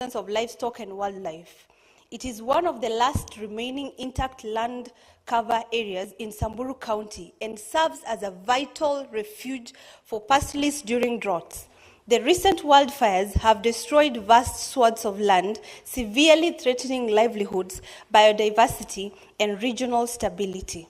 of livestock and wildlife. It is one of the last remaining intact land cover areas in Samburu County and serves as a vital refuge for pastoralists during droughts. The recent wildfires have destroyed vast swaths of land, severely threatening livelihoods, biodiversity, and regional stability.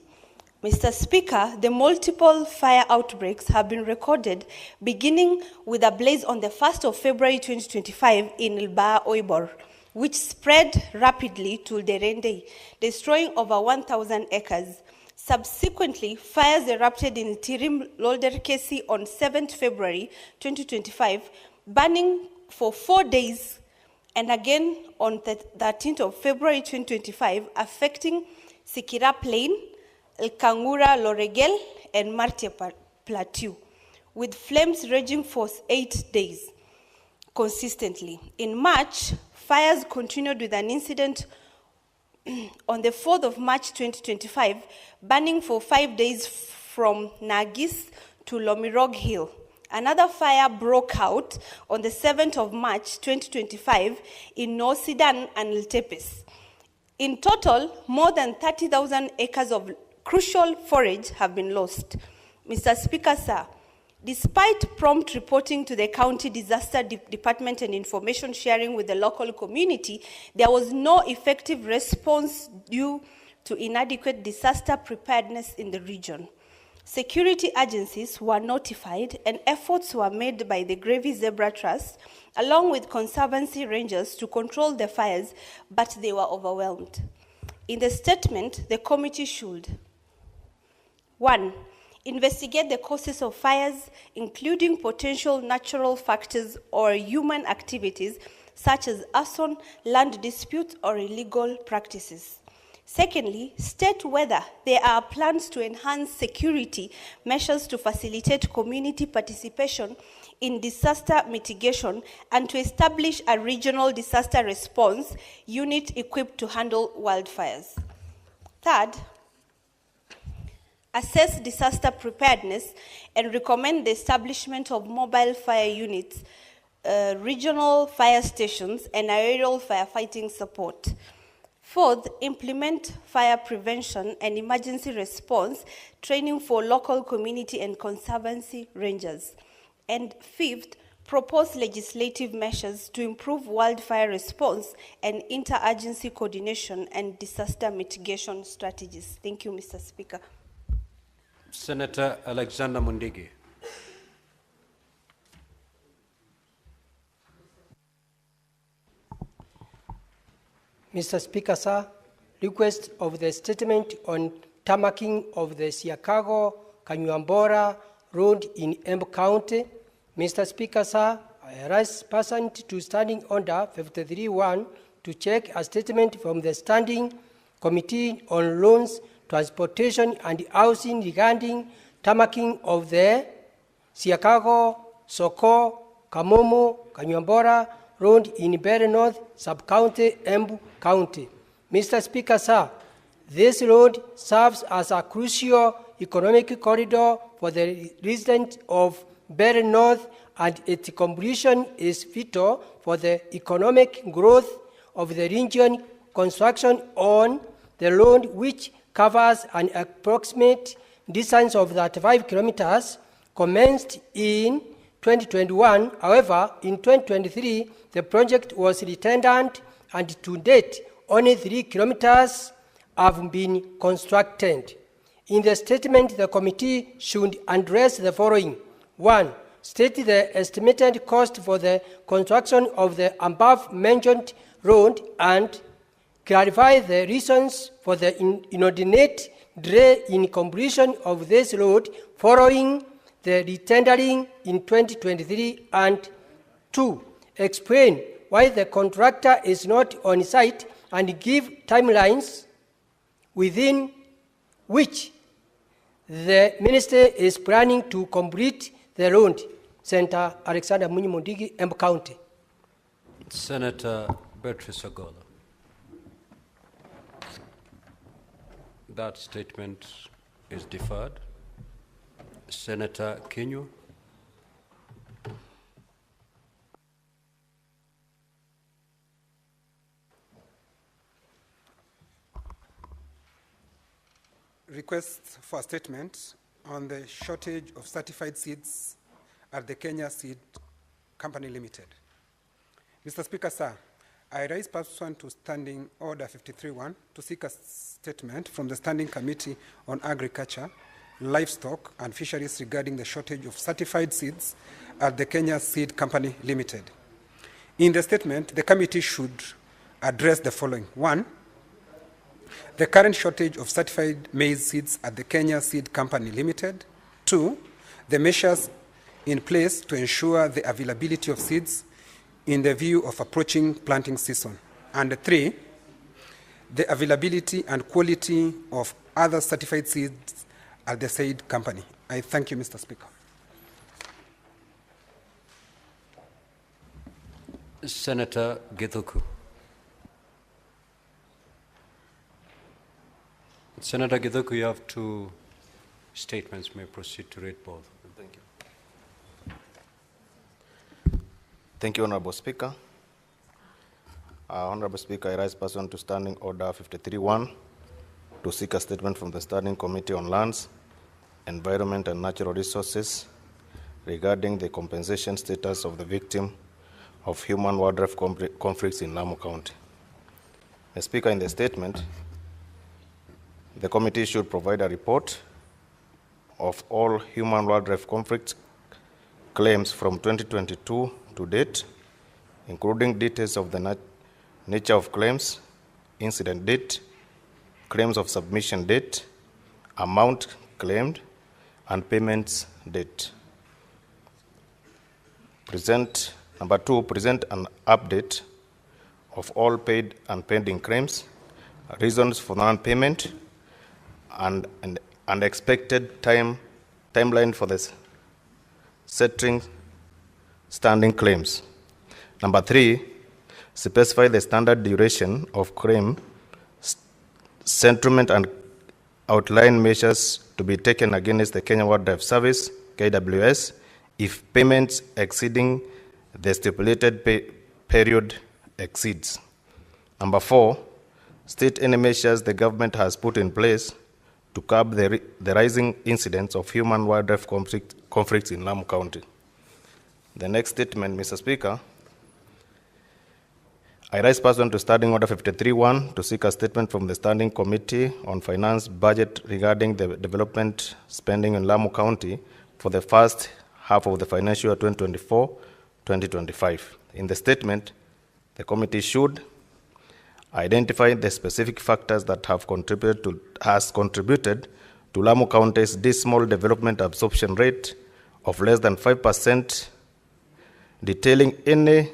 Mr. Speaker, the multiple fire outbreaks have been recorded, beginning with a blaze on the 1st of February 2025 in Oibor, which spread rapidly to Derende, destroying over 1,000 acres. Subsequently, fires erupted in Tirim Lolderkesi on 7th February 2025, burning for 4 days, and again on 13th of February 2025, affecting Sikira Plain, Kangura Loregel, and Martia Plateau, with flames raging for 8 days consistently. In March, fires continued with an incident on the 4th of March 2025, burning for 5 days from Nagis to Lomirog Hill. Another fire broke out on the 7th of March 2025 in North Sudan and Iltepes. In total, more than 30,000 acres of crucial forage have been lost. Mr. Speaker, sir, despite prompt reporting to the County Disaster Department and information sharing with the local community, there was no effective response due to inadequate disaster preparedness in the region. Security agencies were notified and efforts were made by the Gravy Zebra Trust along with conservancy rangers to control the fires, but they were overwhelmed. In the statement, the committee should: 1. Investigate the causes of fires, including potential natural factors or human activities such as arson, land disputes, or illegal practices. Secondly, state whether there are plans to enhance security measures to facilitate community participation in disaster mitigation and to establish a regional disaster response unit equipped to handle wildfires. Third, assess disaster preparedness and recommend the establishment of mobile fire units, regional fire stations, and aerial firefighting support. Fourth, implement fire prevention and emergency response training for local community and conservancy rangers. And fifth, propose legislative measures to improve wildfire response and interagency coordination and disaster mitigation strategies. Thank you, Mr. Speaker. Senator Alexander Mundigi. Mr. Speaker, sir, request of the statement on tarmacking of the Chicago-Kanyuambora Road in Embu County. Mr. Speaker, sir, I rise pursuant to Standing Order 53-1 to check a statement from the Standing Committee on Loans, Transportation and Housing regarding tarmacking of the Chicago, Soko, Kamomo, Kanyuambora Road in Bere North, Sub-County, Embu County. Mr. Speaker, sir, this road serves as a crucial economic corridor for the residents of Bere North, and its completion is vital for the economic growth of the region. Construction on the road, which covers an approximate distance of 35 kilometers, commenced in 2021. However, in 2023, the project was retendered, and to date, only 3 kilometers have been constructed. In the statement, the committee should address the following. 1. State the estimated cost for the construction of the above-mentioned road and clarify the reasons for the inordinate delay in completion of this road following the retendering in 2023. And 2. Explain why the contractor is not on site and give timelines within which the minister is planning to complete the road. Senator Alexander Mundigi, Embu County. Senator Beatrice Ogola. That statement is deferred. Senator Kinyu. request for a statement on the shortage of certified seeds at the Kenya Seed Company Limited. Mr. Speaker, sir, I rise pursuant to Standing Order 53.1 to seek a statement from the Standing Committee on Agriculture, Livestock and Fisheries regarding the shortage of certified seeds at the Kenya Seed Company Limited. In the statement, the committee should address the following. 1, the current shortage of certified maize seeds at the Kenya Seed Company Limited. 2, the measures in place to ensure the availability of seeds in the view of approaching planting season. And 3, the availability and quality of other certified seeds at the said company. I thank you, Mr. Speaker. Senator Githuku. Senator Githuku, you have 2 statements. May proceed to read both. Thank you. Thank you, Honorable Speaker. Honorable Speaker, I rise pursuant to Standing Order 53.1 to seek a statement from the Standing Committee on Lands, Environment and Natural Resources regarding the compensation status of the victim of human-wildlife conflicts in Lamu County. The Speaker, in the statement, the committee should provide a report of all human-wildlife conflict claims from 2022 to date, including details of the nature of claims, incident date, claims of submission date, amount claimed, and payments date. Number 2, present an update of all paid and pending claims, reasons for non-payment, and expected timeline for the settling standing claims. Number 3, specify the standard duration of claim settlement and outline measures to be taken against the Kenya Wildlife Service, KWS, if payments exceeding the stipulated period exceeds. Number 4, state any measures the government has put in place to curb the rising incidence of human-wildlife conflicts in Lamu County. The next statement, Mr. Speaker, I rise pursuant to Standing Order 53.1 to seek a statement from the Standing Committee on Finance Budget regarding the development spending in Lamu County for the first half of the financial year 2024-2025. In the statement, the committee should identify the specific factors that have contributed to Lamu County's dismal development absorption rate of less than 5%, detailing any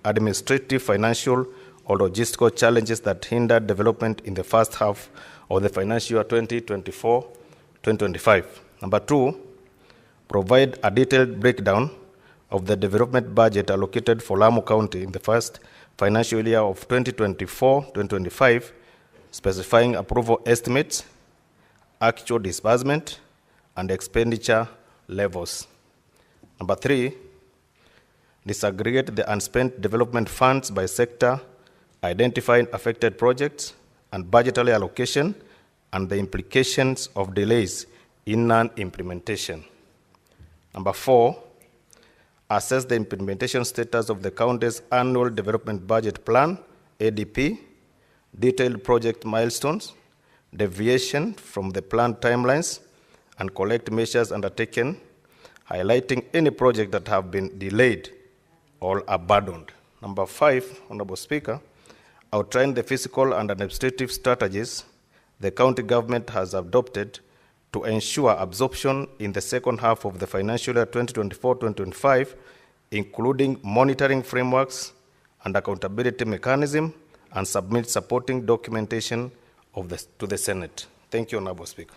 administrative, financial, or logistical challenges that hindered development in the first half of the financial year 2024-2025. Number 2, provide a detailed breakdown of the development budget allocated for Lamu County in the first financial year of 2024-2025, specifying approval estimates, actual disbursement, and expenditure levels. Number 3, disaggregate the unspent development funds by sector, identifying affected projects and budgetary allocation and the implications of delays in non-implementation. Number 4, assess the implementation status of the county's annual development budget plan, ADP, detailed project milestones, deviation from the planned timelines, and collect measures undertaken, highlighting any project that have been delayed or abandoned. Number 5, Honorable Speaker, outline the fiscal and administrative strategies the county government has adopted to ensure absorption in the second half of the financial year 2024-2025, including monitoring frameworks and accountability mechanism, and submit supporting documentation to the Senate. Thank you, Honorable Speaker.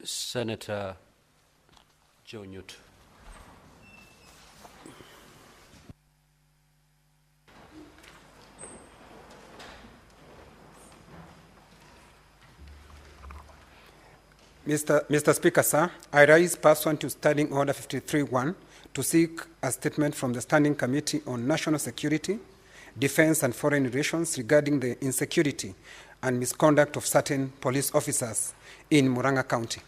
Senator Joe Newt. Mr. Speaker, sir, I rise pursuant to Standing Order 53.1 to seek a statement from the Standing Committee on National Security, defense and foreign relations regarding the insecurity and misconduct of certain police officers in Murang'a County.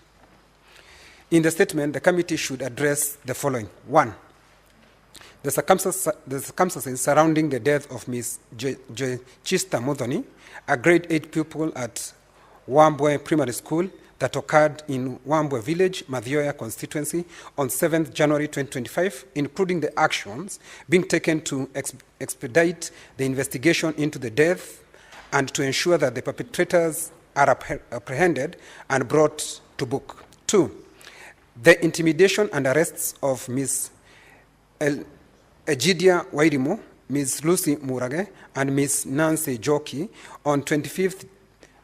In the statement, the committee should address the following. 1. The circumstances surrounding the death of Ms. Chista Muthoni, a grade 8 pupil at Wambwe Primary School that occurred in Wambwe Village, Mathioya constituency on 7th January 2025, including the actions being taken to expedite the investigation into the death and to ensure that the perpetrators are apprehended and brought to book. 2. The intimidation and arrests of Ms. Egidia Wairimo, Ms. Lucy Murage, and Ms. Nancy Joki on 25th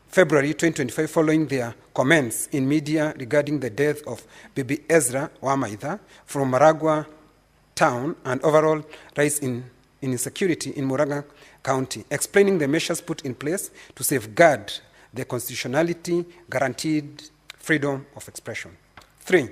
February 2025 following their comments in media regarding the death of Bibi Ezra Wamaitha from Maragua town and overall rise in insecurity in Murang'a County, explaining the measures put in place to safeguard the constitutionality guaranteed freedom of expression. 3.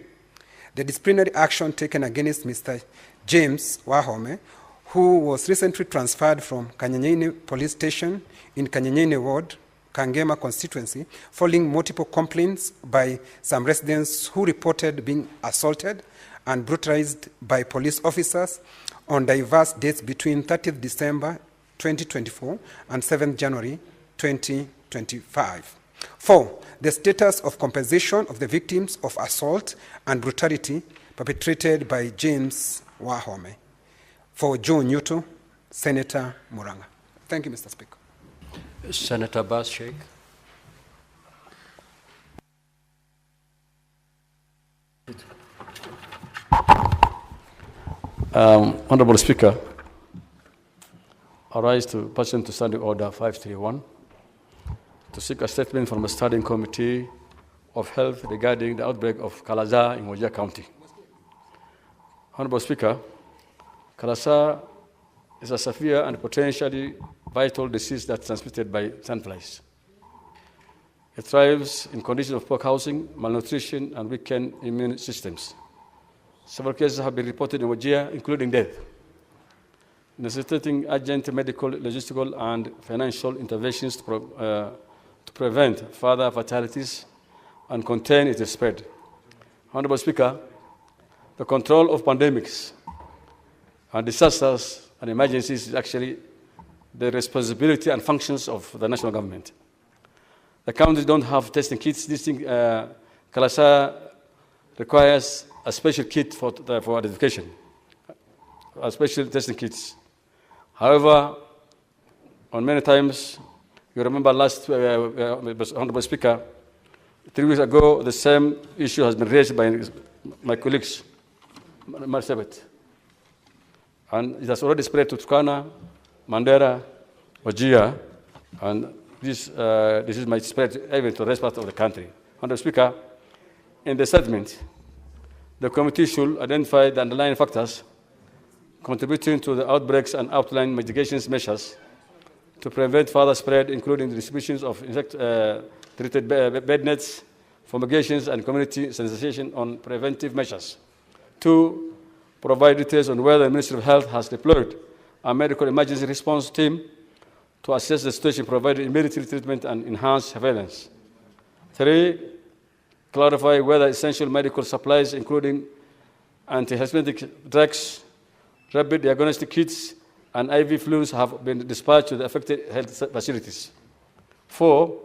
The disciplinary action taken against Mr. James Wahome, who was recently transferred from Kanyenyene Police Station in Kanyenyene Ward, Kangema constituency, following multiple complaints by some residents who reported being assaulted and brutalized by police officers on diverse dates between 30th December 2024 and 7th January 2025. 4. The status of compensation of the victims of assault and brutality perpetrated by James Wahome. For Joe Newto, Senator Murang'a. Thank you, Mr. Speaker. Senator Bas Sheikh. Honorable Speaker, I rise to pursuant to Standing Order 531 to seek a statement from the Standing Committee of Health regarding the outbreak of Kala-azar in Wajir County. Honorable Speaker, Kala-azar is a severe and potentially vital disease that's transmitted by sandflies. It thrives in conditions of poor housing, malnutrition, and weakened immune systems. Several cases have been reported in Wajir, including death, necessitating urgent medical, logistical, and financial interventions to prevent further fatalities and contain its spread. Honorable Speaker, the control of pandemics and disasters and emergencies is actually the responsibility and functions of the national government. The counties don't have testing kits. This thing, Kala-azar requires a special kit for identification, a special testing kits. However, on many times, you remember Honorable Speaker, 3 weeks ago, the same issue has been raised by my colleagues, Marsabit. And it has already spread to Turkana, Mandera, Wajir, and this might spread even to the rest of the country. Honorable Speaker, in the statement, the committee should identify the underlying factors contributing to the outbreaks and outline mitigation measures to prevent further spread, including the distributions of insect-treated bed nets, fumigations, and community sensitization on preventive measures. 2, provide details on whether the Ministry of Health has deployed a medical emergency response team to assess the situation, provide immediate treatment, and enhance surveillance. 3, clarify whether essential medical supplies, including antihistaminic drugs, rapid diagnostic kits, and IV fluids have been dispatched to the affected health facilities. 4,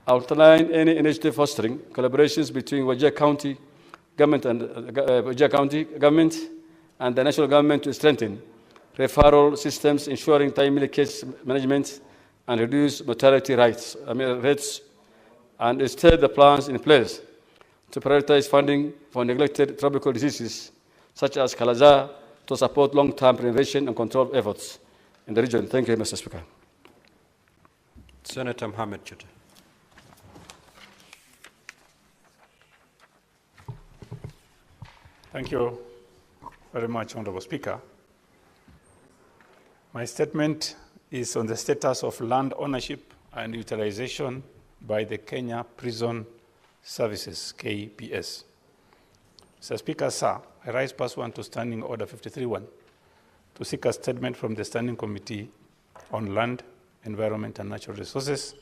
outline any initiative fostering collaborations between Wajir County government and the national government to strengthen referral systems, ensuring timely case management and reduce mortality rates, and instead the plans in place to prioritize funding for neglected tropical diseases such as Kala-azar to support long-term prevention and control efforts in the region. Thank you, Mr. Speaker. Senator Mohammed Chute. Thank you very much, Honorable Speaker. My statement is on the status of land ownership and utilization by the Kenya Prison Services, KPS. Mr. Speaker, sir, I rise pursuant to Standing Order 53.1 to seek a statement from the Standing Committee on land, environment, and natural resources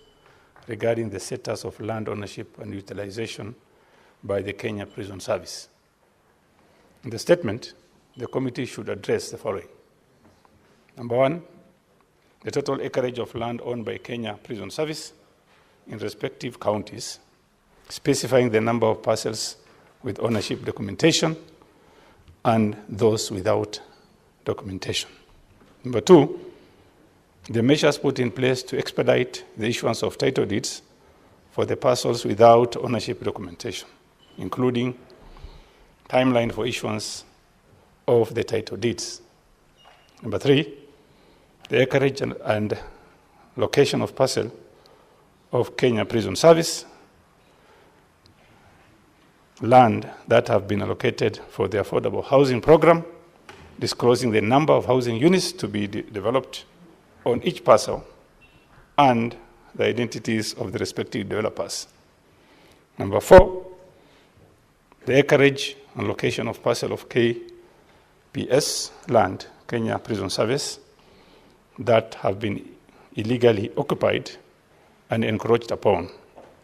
regarding the status of land ownership and utilization by the Kenya Prison Service. In the statement, the committee should address the following. Number one, the total acreage of land owned by Kenya Prison Service in respective counties, specifying the number of parcels with ownership documentation and those without documentation. Number two, the measures put in place to expedite the issuance of title deeds for the parcels without ownership documentation, including timeline for issuance of the title deeds. Number three, the acreage and location of parcel of Kenya Prison Service land that have been allocated for the affordable housing program, disclosing the number of housing units to be developed on each parcel and the identities of the respective developers. Number four, the acreage and location of parcel of KPS land, Kenya Prison Service, that have been illegally occupied and encroached upon,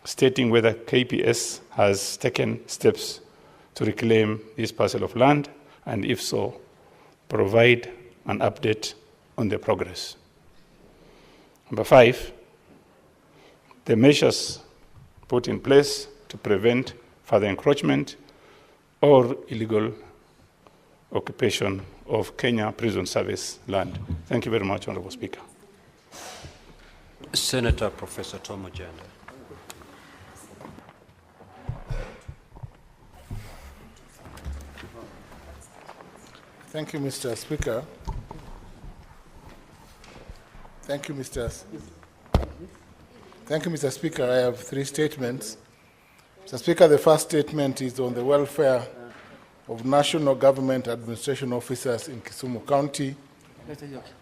stating whether KPS has taken steps to reclaim this parcel of land, and if so, provide an update on the progress. Number five, the measures put in place to prevent further encroachment or illegal occupation of Kenya Prison Service land. Thank you very much, Honorable Speaker. Senator Professor Tom Ojanda. Thank you, Mr. Speaker. Thank you, Mr. Speaker. I have three statements. Mr. Speaker, the first statement is on the welfare of National Government Administration Officers in Kisumu County.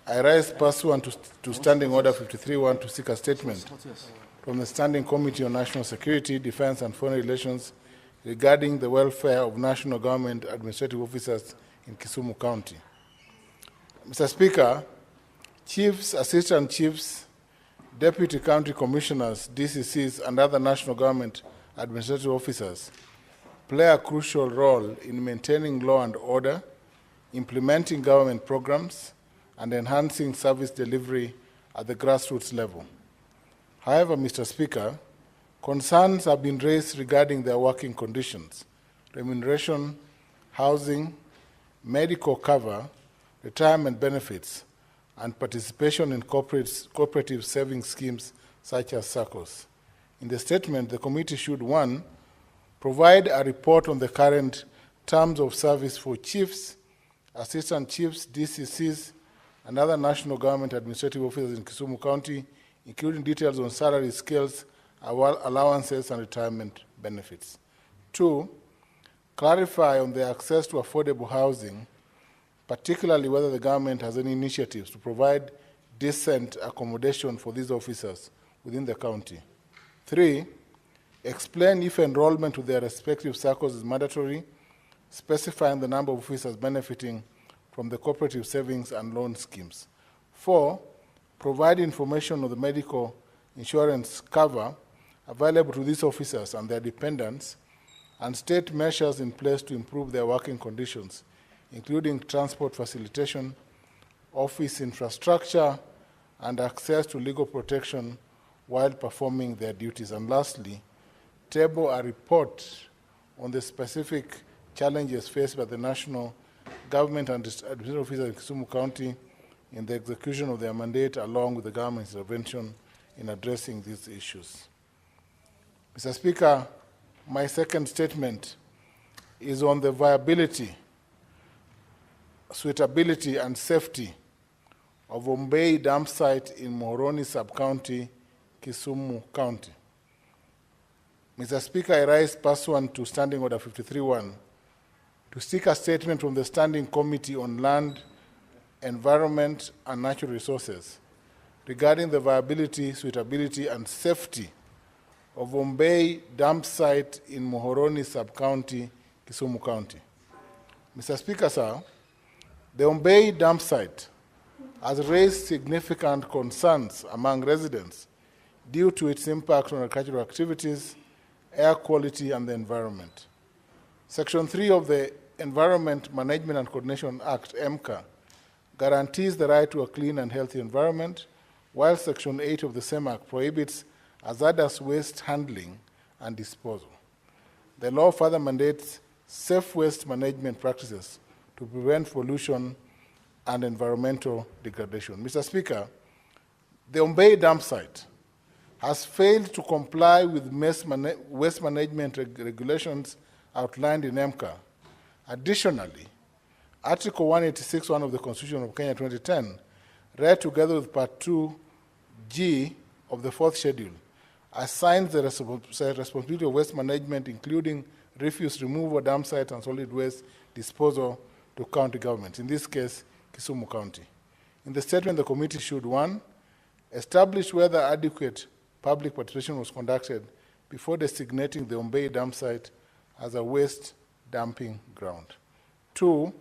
I rise pursuant to Standing Order 53-1 to seek a statement from the Standing Committee on National Security, Defense and Foreign Relations regarding the welfare of National Government Administrative Officers in Kisumu County. Mr. Speaker, chiefs, assistant chiefs, deputy county commissioners, DCCs, and other national government administrative officers play a crucial role in maintaining law and order, implementing government programs, and enhancing service delivery at the grassroots level. However, Mr. Speaker, concerns have been raised regarding their working conditions, remuneration, housing, medical cover, retirement benefits, and participation in cooperative savings schemes such as SACCOs. In the statement, the committee should, one, provide a report on the current terms of service for chiefs, assistant chiefs, DCCs, and other national government administrative officers in Kisumu County, including details on salary scales, allowances, and retirement benefits. Two, clarify on the access to affordable housing, particularly whether the government has any initiatives to provide decent accommodation for these officers within the county. Three, explain if enrollment to their respective SACCOs is mandatory, specifying the number of officers benefiting from the cooperative savings and loan schemes. Four, provide information on the medical insurance cover available to these officers and their dependents, and state measures in place to improve their working conditions, including transport facilitation, office infrastructure, and access to legal protection while performing their duties. And lastly, table a report on the specific challenges faced by the national government and administrative officers in Kisumu County in the execution of their mandate, along with the government's intervention in addressing these issues. Mr. Speaker, my second statement is on the viability, suitability, and safety of Ombeyi dump site in Muhoroni sub-county, Kisumu County. Mr. Speaker, I rise pursuant to Standing Order 53-1 to seek a statement from the Standing Committee on Land, Environment, and Natural Resources regarding the viability, suitability, and safety of Ombeyi dump site in Muhoroni sub-county, Kisumu County. Mr. Speaker, sir, the Ombeyi dump site has raised significant concerns among residents due to its impact on agricultural activities, air quality, and the environment. Section 3 of the Environment Management and Coordination Act, EMCA, guarantees the right to a clean and healthy environment, while Section 8 of the same Act prohibits hazardous waste handling and disposal. The law further mandates safe waste management practices to prevent pollution and environmental degradation. Mr. Speaker, the Ombeyi dump site has failed to comply with waste management regulations outlined in EMCA. Additionally, Article 186(1) of the Constitution of Kenya 2010, read together with Part 2G of the 4th Schedule, assigns the responsibility of waste management, including refuse removal, dump site, and solid waste disposal, to county governments, in this case, Kisumu County. In the statement, the committee should, 1, establish whether adequate public participation was conducted before designating the Ombeyi dump site as a waste dumping ground. 2,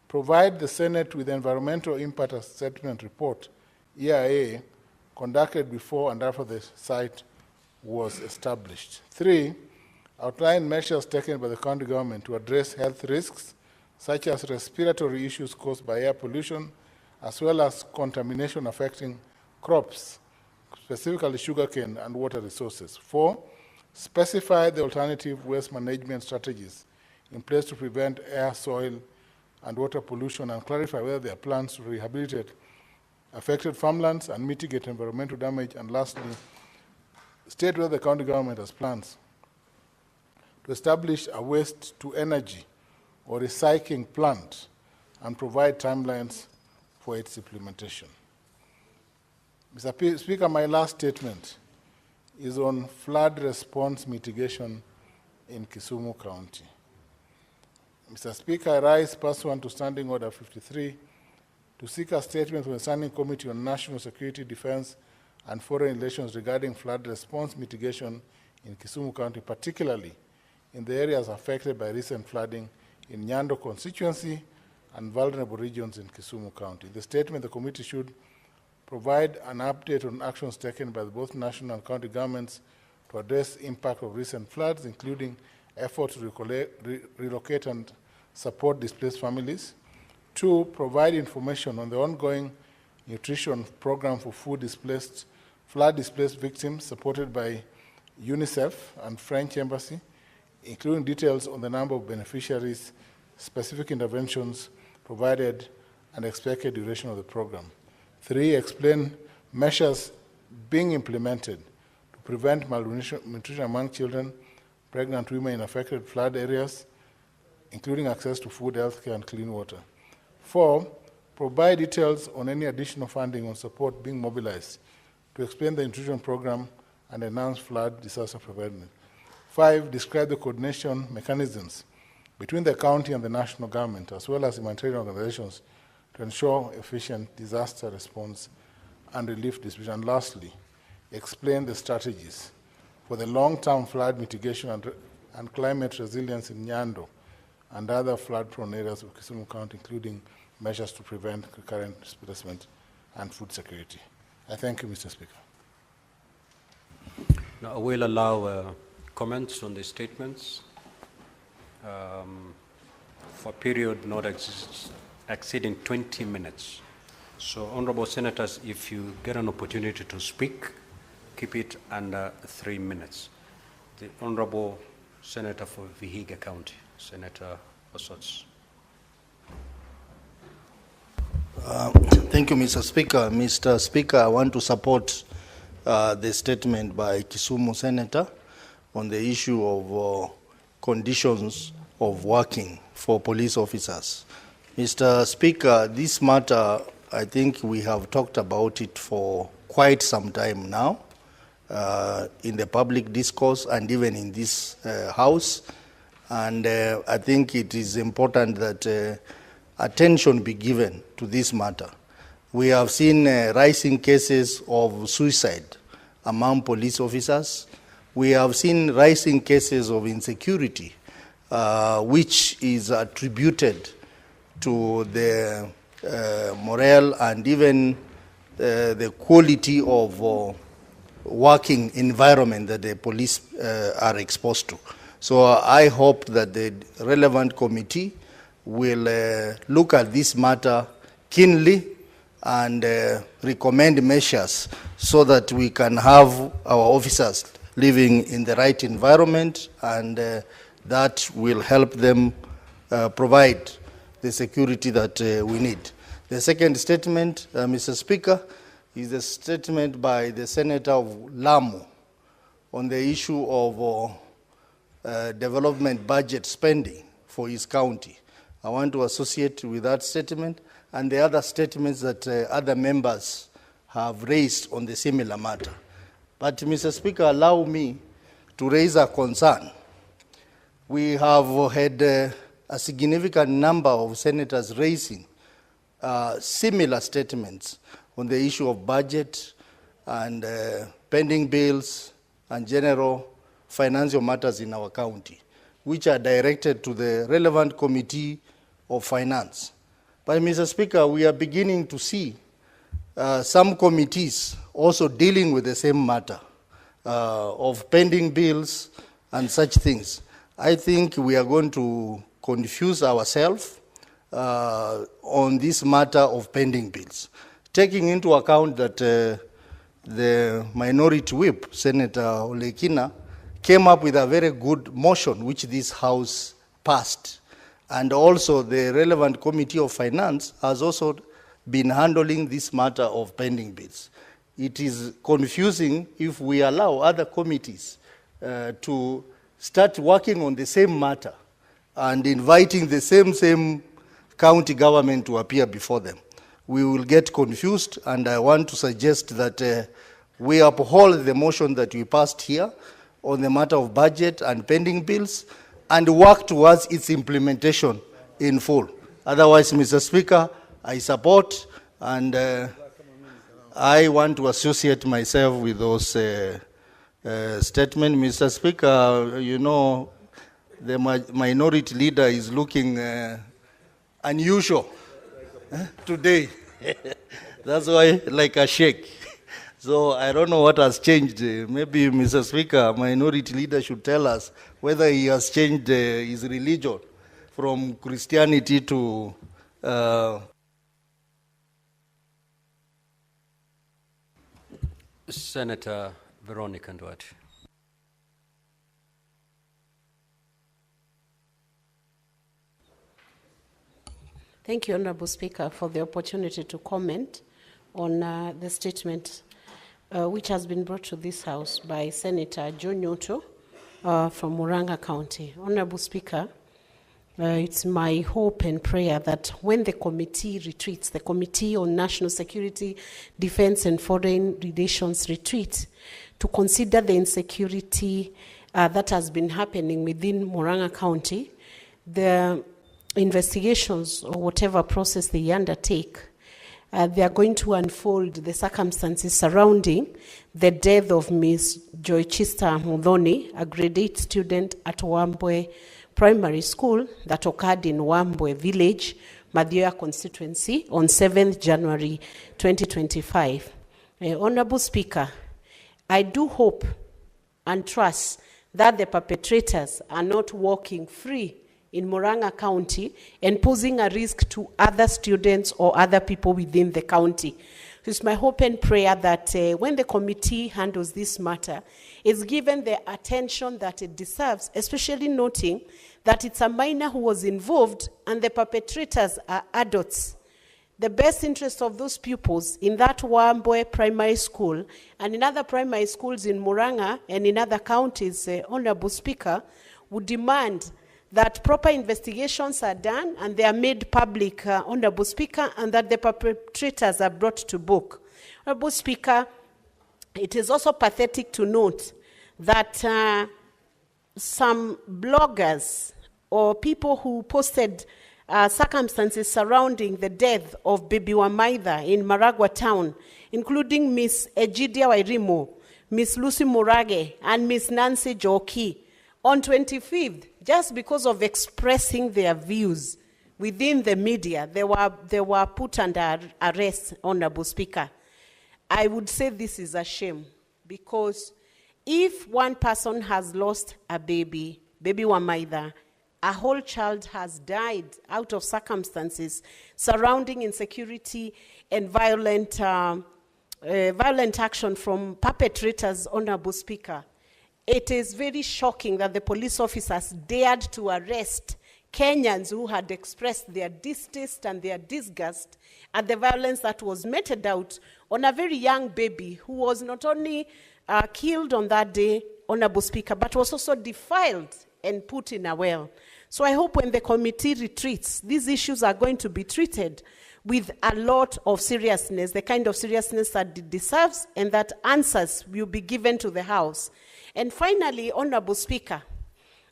provide the Senate with the Environmental Impact Assessment Report, EIA, conducted before and after the site was established. 3, outline measures taken by the county government to address health risks, such as respiratory issues caused by air pollution, as well as contamination affecting crops, specifically sugarcane and water resources. 4, specify the alternative waste management strategies in place to prevent air, soil, and water pollution, and clarify whether there are plans to rehabilitate affected farmlands and mitigate environmental damage. And lastly, state whether the county government has plans to establish a waste-to-energy or recycling plant and provide timelines for its implementation. Mr. Speaker, my last statement is on flood response mitigation in Kisumu County. Mr. Speaker, I rise pursuant to Standing Order 53 to seek a statement from the Standing Committee on National Security, Defense, and Foreign Relations regarding flood response mitigation in Kisumu County, particularly in the areas affected by recent flooding in Nyando constituency and vulnerable regions in Kisumu County. The statement, the committee should provide an update on actions taken by both national and county governments to address the impact of recent floods, including efforts to relocate and support displaced families. 2, provide information on the ongoing nutrition program for flood-displaced victims supported by UNICEF and French Embassy, including details on the number of beneficiaries, specific interventions provided, and expected duration of the program. 3, explain measures being implemented to prevent malnutrition among children, pregnant women in affected flood areas, including access to food, healthcare, and clean water. 4, provide details on any additional funding or support being mobilized to explain the nutrition program and enhance flood disaster preparedness. 5, describe the coordination mechanisms between the county and the national government, as well as humanitarian organizations, to ensure efficient disaster response and relief distribution. And lastly, explain the strategies for the long-term flood mitigation and climate resilience in Nyando and other flood-prone areas of Kisumu County, including measures to prevent recurrent displacement and food security. I thank you, Mr. Speaker. Now, I will allow comments on the statements for a period not exceeding 20 minutes. So, honorable senators, if you get an opportunity to speak, keep it under 3 minutes. The honorable senator for Vihiga County, Senator Osots. Thank you, Mr. Speaker. Mr. Speaker, I want to support the statement by Kisumu Senator on the issue of conditions of working for police officers. Mr. Speaker, this matter, I think we have talked about it for quite some time now in the public discourse and even in this House. And I think it is important that attention be given to this matter. We have seen rising cases of suicide among police officers. We have seen rising cases of insecurity, which is attributed to the morale and even the quality of working environment that the police are exposed to. So I hope that the relevant committee will look at this matter keenly and recommend measures so that we can have our officers living in the right environment, and that will help them provide the security that we need. The second statement, Mr. Speaker, is a statement by the Senator of Lamu on the issue of development budget spending for his county. I want to associate with that statement and the other statements that other members have raised on the similar matter. But, Mr. Speaker, allow me to raise a concern. We have had a significant number of senators raising similar statements on the issue of budget and pending bills and general financial matters in our county, which are directed to the relevant committee of finance. But, Mr. Speaker, we are beginning to see some committees also dealing with the same matter of pending bills and such things. I think we are going to confuse ourselves on this matter of pending bills, taking into account that the minority whip, Senator Olekina, came up with a very good motion which this House passed. And also the relevant Committee of Finance has also been handling this matter of pending bills. It is confusing if we allow other committees to start working on the same matter and inviting the same county government to appear before them. We will get confused, and I want to suggest that we uphold the motion that we passed here on the matter of budget and pending bills and work towards its implementation in full. Otherwise, Mr. Speaker, I support and I want to associate myself with those statements. Mr. Speaker, you know, the minority leader is looking unusual today. That's why, like a shake. So I don't know what has changed. Maybe, Mr. Speaker, minority leader should tell us whether he has changed his religion from Christianity to Senator Veronica Ndwati. Thank you, Honorable Speaker, for the opportunity to comment on the statement which has been brought to this House by Senator Joe Nyoto from Murang'a County. Honorable Speaker, it's my hope and prayer that when the committee retreats, the Committee on National Security, Defense and Foreign Relations retreat, to consider the insecurity that has been happening within Murang'a County, the investigations or whatever process they undertake, they are going to unfold the circumstances surrounding the death of Ms. Joychista Mudhoni, a grade 8 student at Wambwe Primary School that occurred in Wambwe Village, Madhyoya constituency on 7th January 2025. Honorable Speaker, I do hope and trust that the perpetrators are not walking free in Murang'a County and posing a risk to other students or other people within the county. It's my hope and prayer that when the committee handles this matter, it's given the attention that it deserves, especially noting that it's a minor who was involved and the perpetrators are adults. The best interest of those pupils in that Wambwe Primary School and in other primary schools in Murang'a and in other counties, Honorable Speaker, would demand that proper investigations are done and they are made public, Honorable Speaker, and that the perpetrators are brought to book. Honorable Speaker, it is also pathetic to note that some bloggers or people who posted circumstances surrounding the death of Baby Wamaitha in Maragua town, including Miss Egidia Wairimo, Miss Lucy Murage, and Miss Nancy Joki, on 25th, just because of expressing their views, within the media, they were put under arrest, Honorable Speaker. I would say this is a shame, because if one person has lost a baby Wamaida, a whole child has died out of circumstances surrounding insecurity and violent action from perpetrators, Honorable Speaker. It is very shocking that the police officers dared to arrest Kenyans who had expressed their distaste and their disgust at the violence that was meted out on a very young baby who was not only killed on that day, Honorable Speaker, but was also defiled and put in a well. So I hope when the committee retreats, these issues are going to be treated with a lot of seriousness, the kind of seriousness that it deserves, and that answers will be given to the House. And finally, Honorable Speaker,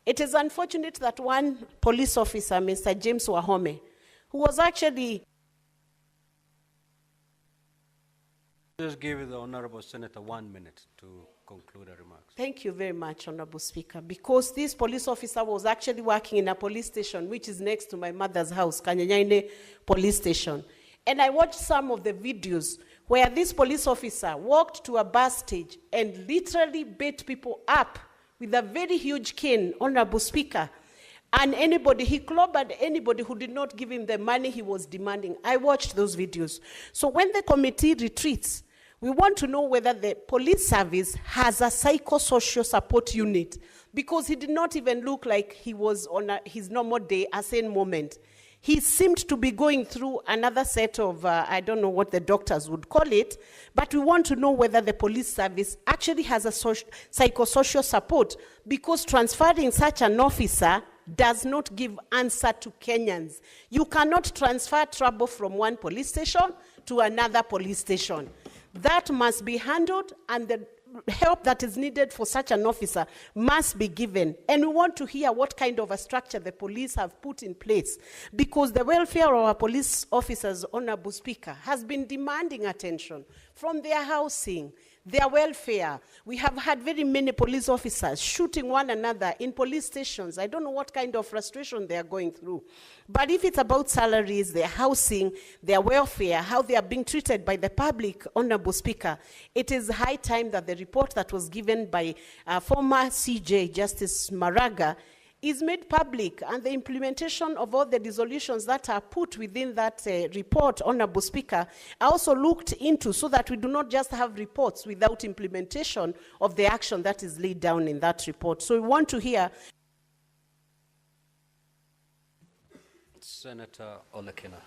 it is unfortunate that one police officer, Mr. James Wahome, who was actually... Just give the Honorable Senator 1 minute to conclude her remarks. Thank you very much, Honorable Speaker, because this police officer was actually working in a police station, which is next to my mother's house, Kanyanyaine Police Station. And I watched some of the videos where this police officer walked to a bus stage and literally beat people up with a very huge cane, Honorable Speaker. And he clobbered anybody who did not give him the money he was demanding. I watched those videos. So when the committee retreats, we want to know whether the police service has a psychosocial support unit, because he did not even look like he was on his normal day, a sane moment. He seemed to be going through another set of, I don't know what the doctors would call it, but we want to know whether the police service actually has a psychosocial support, because transferring such an officer does not give answer to Kenyans. You cannot transfer trouble from one police station to another police station. That must be handled, and the help that is needed for such an officer must be given. And we want to hear what kind of a structure the police have put in place, because the welfare of our police officers, Honorable Speaker, has been demanding attention from their housing, their welfare. We have had very many police officers shooting one another in police stations. I don't know what kind of frustration they are going through. But if it's about salaries, their housing, their welfare, how they are being treated by the public, Honorable Speaker, it is high time that the report that was given by former CJ Justice Maraga is made public, and the implementation of all the resolutions that are put within that report, Honorable Speaker, are also looked into, so that we do not just have reports without implementation of the action that is laid down in that report. So we want to hear. Senator Olekina.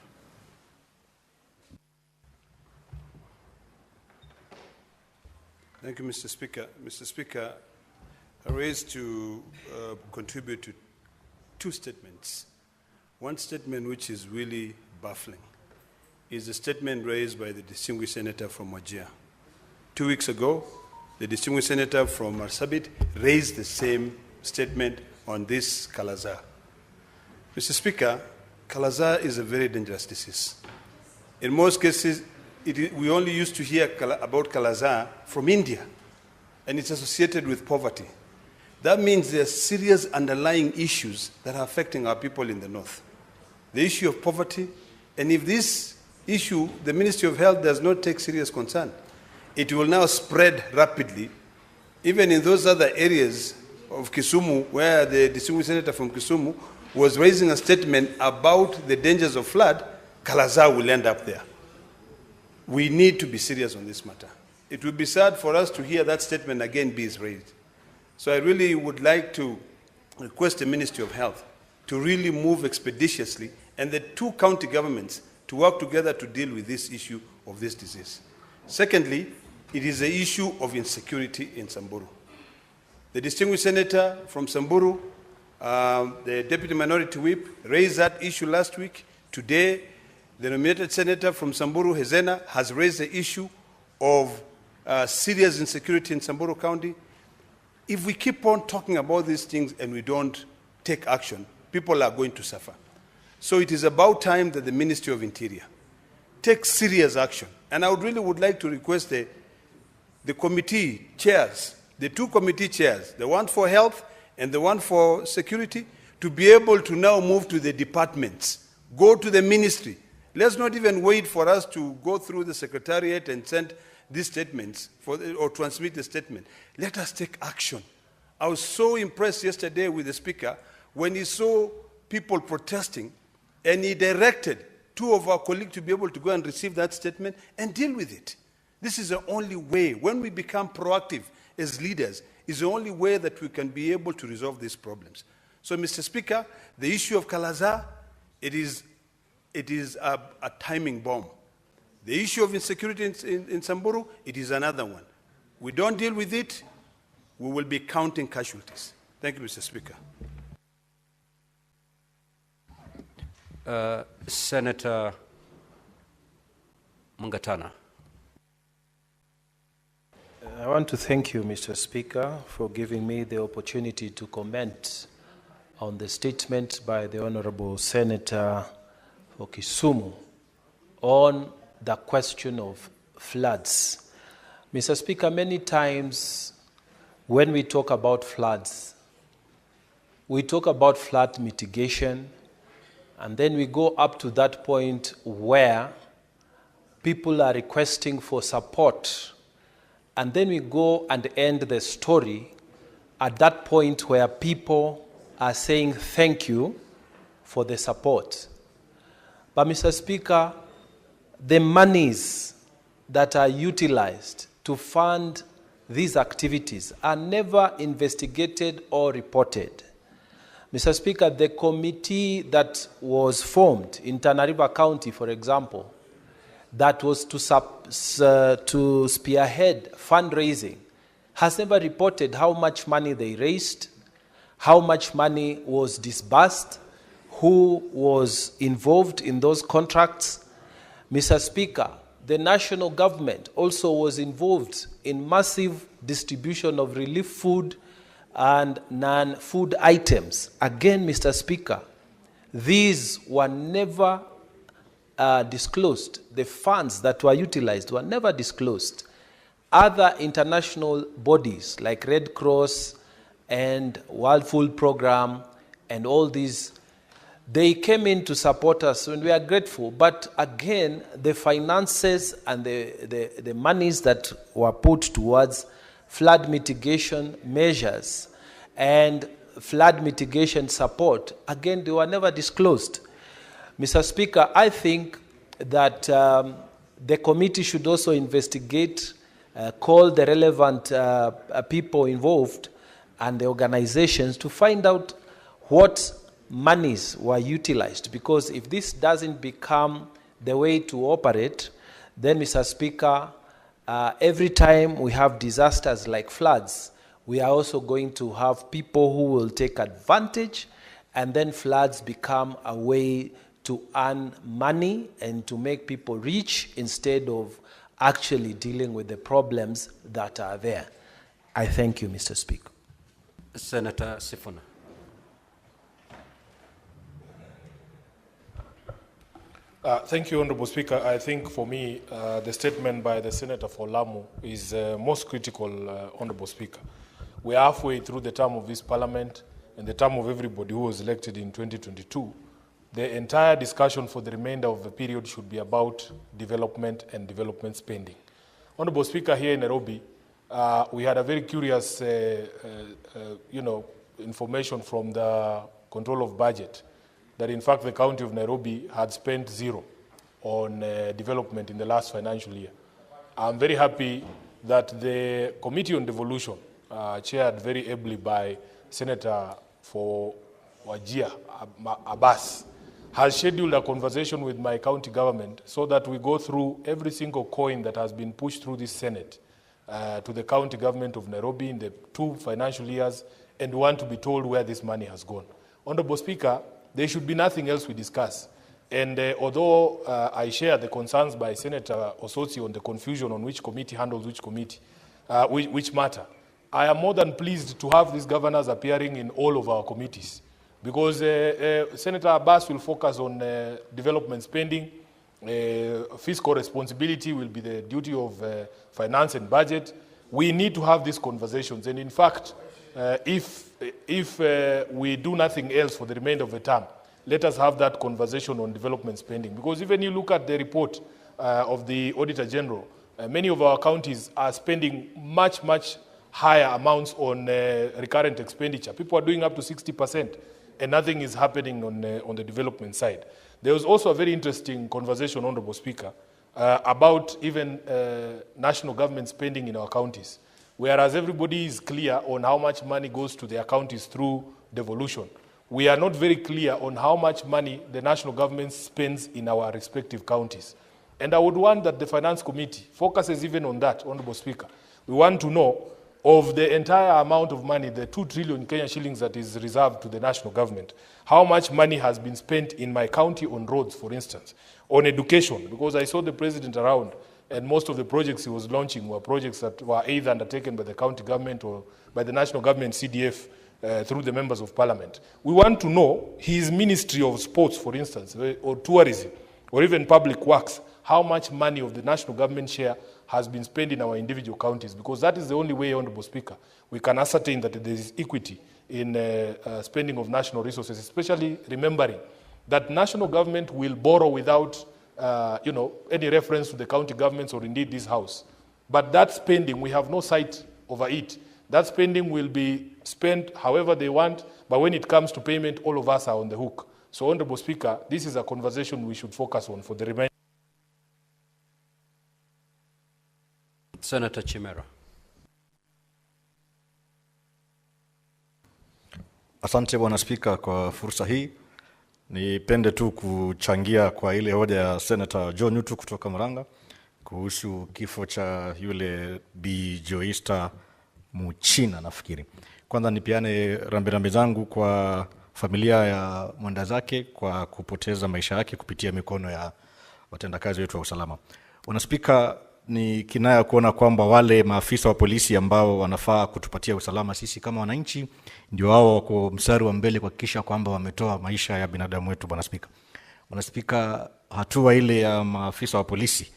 Thank you, Mr. Speaker. Mr. Speaker, I raised to contribute to two statements. One statement which is really baffling is the statement raised by the distinguished senator from Wajir. 2 weeks ago, the distinguished senator from Marsabit raised the same statement on this Kala-azar. Mr. Speaker, Kala-azar is a very dangerous disease. In most cases, we only used to hear about Kala-azar from India, and it's associated with poverty. That means there are serious underlying issues that are affecting our people in the north. The issue of poverty, and if this issue, the Ministry of Health does not take serious concern, it will now spread rapidly, even in those other areas of Kisumu, where the distinguished senator from Kisumu was raising a statement about the dangers of flood. Kala-azar will end up there. We need to be serious on this matter. It would be sad for us to hear that statement again be raised. So I really would like to request the Ministry of Health to really move expeditiously, and the two county governments to work together to deal with this issue of this disease. Secondly, it is the issue of insecurity in Samburu. The distinguished senator from Samburu, the deputy minority whip, raised that issue last week. Today, the nominated senator from Samburu, Hezena, has raised the issue of serious insecurity in Samburu County. If we keep on talking about these things and we don't take action, people are going to suffer. So it is about time that the Ministry of Interior takes serious action. And I would like to request the committee chairs, the two committee chairs, the one for health and the one for security, to be able to now move to the departments, go to the ministry. Let's not even wait for us to go through the secretariat and send these statements or transmit the statement. Let us take action. I was so impressed yesterday with the speaker when he saw people protesting and he directed 2 of our colleagues to be able to go and receive that statement and deal with it. This is the only way. When we become proactive as leaders, is the only way that we can be able to resolve these problems. So, Mr. Speaker, the issue of Kala-azar, it is a timing bomb. The issue of insecurity in Samburu, it is another one. We don't deal with it, we will be counting casualties. Thank you, Mr. Speaker. Senator Mungatana. I want to thank you, Mr. Speaker, for giving me the opportunity to comment on the statement by the Honorable Senator for Kisumu on the question of floods. Mr. Speaker, many times when we talk about floods, we talk about flood mitigation, and then we go up to that point where people are requesting for support, and then we go and end the story at that point where people are saying thank you for the support. But Mr. Speaker, the monies that are utilized to fund these activities are never investigated or reported. Mr. Speaker, the committee that was formed in Tana River County, for example, that was to spearhead fundraising, has never reported how much money they raised, how much money was disbursed, who was involved in those contracts. Mr. Speaker, the national government also was involved in massive distribution of relief food and non-food items. Again, Mr. Speaker, these were never disclosed. The funds that were utilized were never disclosed. Other international bodies like Red Cross and World Food Program and all these, they came in to support us and we are grateful. But again, the finances and the monies that were put towards flood mitigation measures and flood mitigation support, again, they were never disclosed. Mr. Speaker, I think that the committee should also investigate, call the relevant people involved and the organizations to find out what monies were utilized. Because if this doesn't become the way to operate, then, Mr. Speaker, every time we have disasters like floods, we are also going to have people who will take advantage, and then floods become a way to earn money and to make people rich instead of actually dealing with the problems that are there. I thank you, Mr. Speaker. Senator Sifuna. Thank you, Honorable Speaker. I think for me, the statement by the Senator for Lamu is most critical, Honorable Speaker. We are halfway through the term of this Parliament and the term of everybody who was elected in 2022. The entire discussion for the remainder of the period should be about development and development spending. Honorable Speaker, here in Nairobi, we had a very curious, information from the control of budget that in fact the County of Nairobi had spent zero on development in the last financial year. I'm very happy that the Committee on Devolution, chaired very ably by Senator for Wajir Abbas, has scheduled a conversation with my county government so that we go through every single coin that has been pushed through this Senate to the county government of Nairobi in the 2 financial years, and we want to be told where this money has gone. Honorable Speaker, there should be nothing else we discuss. And although I share the concerns by Senator Osotsi on the confusion on which committee handles which committee, which matter, I am more than pleased to have these governors appearing in all of our committees, because Senator Abbas will focus on development spending, fiscal responsibility will be the duty of finance and budget. We need to have these conversations, and in fact, if we do nothing else for the remainder of the term, let us have that conversation on development spending. Because even you look at the report of the Auditor General, many of our counties are spending much, much higher amounts on recurrent expenditure. People are doing up to 60%, and nothing is happening on the development side. There was also a very interesting conversation, Honorable Speaker, about even national government spending in our counties. Whereas everybody is clear on how much money goes to their counties through devolution, we are not very clear on how much money the national government spends in our respective counties. And I would want that the Finance Committee focuses even on that, Honorable Speaker. We want to know of the entire amount of money, the 2 trillion Kenya shillings that is reserved to the national government, how much money has been spent in my county on roads, for instance, on education, because I saw the president around, and most of the projects he was launching were projects that were either undertaken by the county government or by the national government CDF through the members of parliament. We want to know his Ministry of Sports, for instance, or tourism, or even public works, how much money of the national government share has been spent in our individual counties, because that is the only way, Honorable Speaker, we can ascertain that there is equity in spending of national resources, especially remembering that national government will borrow without any reference to the county governments or indeed this house. But that spending, we have no sight over it. That spending will be spent however they want, but when it comes to payment, all of us are on the hook. So, Honorable Speaker, this is a conversation we should focus on for the remainder. Senator Chimera. Asante Bwana Spika kwa fursa hii. Nipende tu kuchangia kwa ile hoja ya Senator John Nyutu kutoka Murang'a kuhusu kifo cha yule Bi Joista Muchina nafikiri. Kwanza nipiane rambirambi zangu kwa familia ya mwenda zake kwa kupoteza maisha yake kupitia mikono ya watendakazi wetu wa usalama. Bwana Spika, ni kinaya kuona kwamba wale maafisa wa polisi ambao wanafaa kutupatia usalama sisi kama wananchi ndio wao wako mstari wa mbele kuhakikisha kwamba wametoa maisha ya binadamu wetu. Bwana Spika, Bwana Spika, hatua ile ya maafisa wa polisi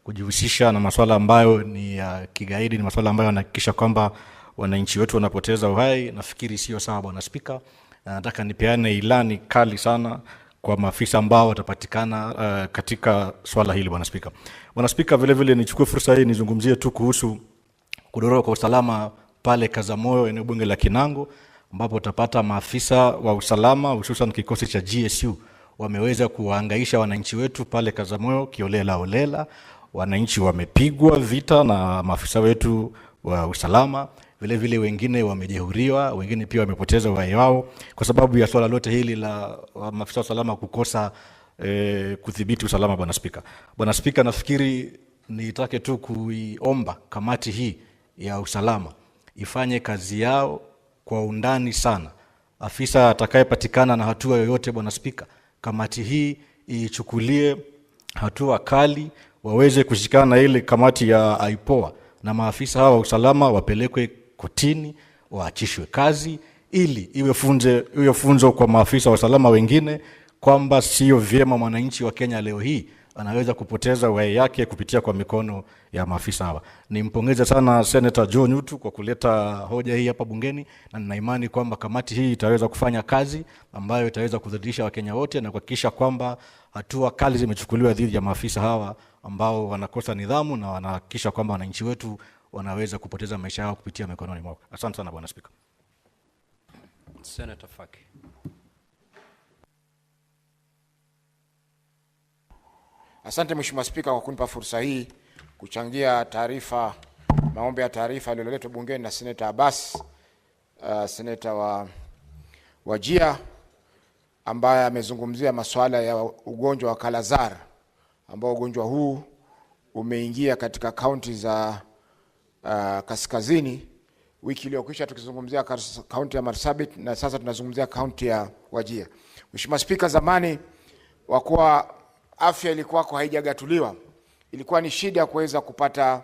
kujihusisha na masuala ambayo ni ya kigaidi, ni masuala ambayo yanahakikisha kwamba wananchi wetu wanapoteza uhai, nafikiri sio sawa Bwana Spika. Nataka nipeane ilani kali sana kwa maafisa ambao watapatikana katika swala hili Bwana Spika. Bwana Spika, vile vile nichukue fursa hii nizungumzie tu kuhusu kudorora kwa usalama pale Kazamoyo, eneo bunge la Kinango, ambapo utapata maafisa wa usalama hususan kikosi cha GSU wameweza kuhangaisha wananchi wetu pale Kazamoyo kiolela olela. Wananchi wamepigwa vita na maafisa wetu wa usalama, vile vile wengine wamejeruhiwa, wengine pia wamepoteza uhai wao kwa sababu ya swala lote hili la maafisa wa usalama kukosa kudhibiti usalama Bwana Spika. Bwana Spika, nafikiri nitake tu kuiomba kamati hii ya usalama ifanye kazi yao kwa undani sana. Afisa atakayepatikana na hatua yoyote Bwana Spika, kamati hii ichukulie hatua kali, waweze kushikana na ile kamati ya IPOA na maafisa hawa wa usalama wapelekwe kotini, waachishwe kazi ili iwe funzo kwa maafisa wa usalama wengine kwamba sio vyema mwananchi wa Kenya leo hii anaweza kupoteza uhai yake kupitia kwa mikono ya maafisa hawa. Nimpongeze sana Senator John Nyutu kwa kuleta hoja hii hapa bungeni, na nina imani kwamba kamati hii itaweza kufanya kazi ambayo itaweza kudhihirisha Wakenya wote na kuhakikisha kwamba hatua kali zimechukuliwa dhidi ya maafisa hawa ambao wanakosa nidhamu na wanahakikisha kwamba wananchi wetu wanaweza kupoteza maisha yao kupitia mikononi mwao. Asante sana Bwana Spika. Senator Faki. Asante Mheshimiwa Spika kwa kunipa fursa hii kuchangia taarifa, maombi ya taarifa yaliyoletwa bungeni na Senator Abbas, Senator wa Wajia, ambaye amezungumzia masuala ya ugonjwa wa Kala-azar, ambao ugonjwa huu umeingia katika kaunti za kaskazini. Wiki iliyokwisha tukizungumzia kaunti ya Marsabit na sasa tunazungumzia kaunti ya Wajia. Mheshimiwa Spika, zamani wakuwa afya ilikuwa haijagatuliwa, ilikuwa ni shida kuweza kupata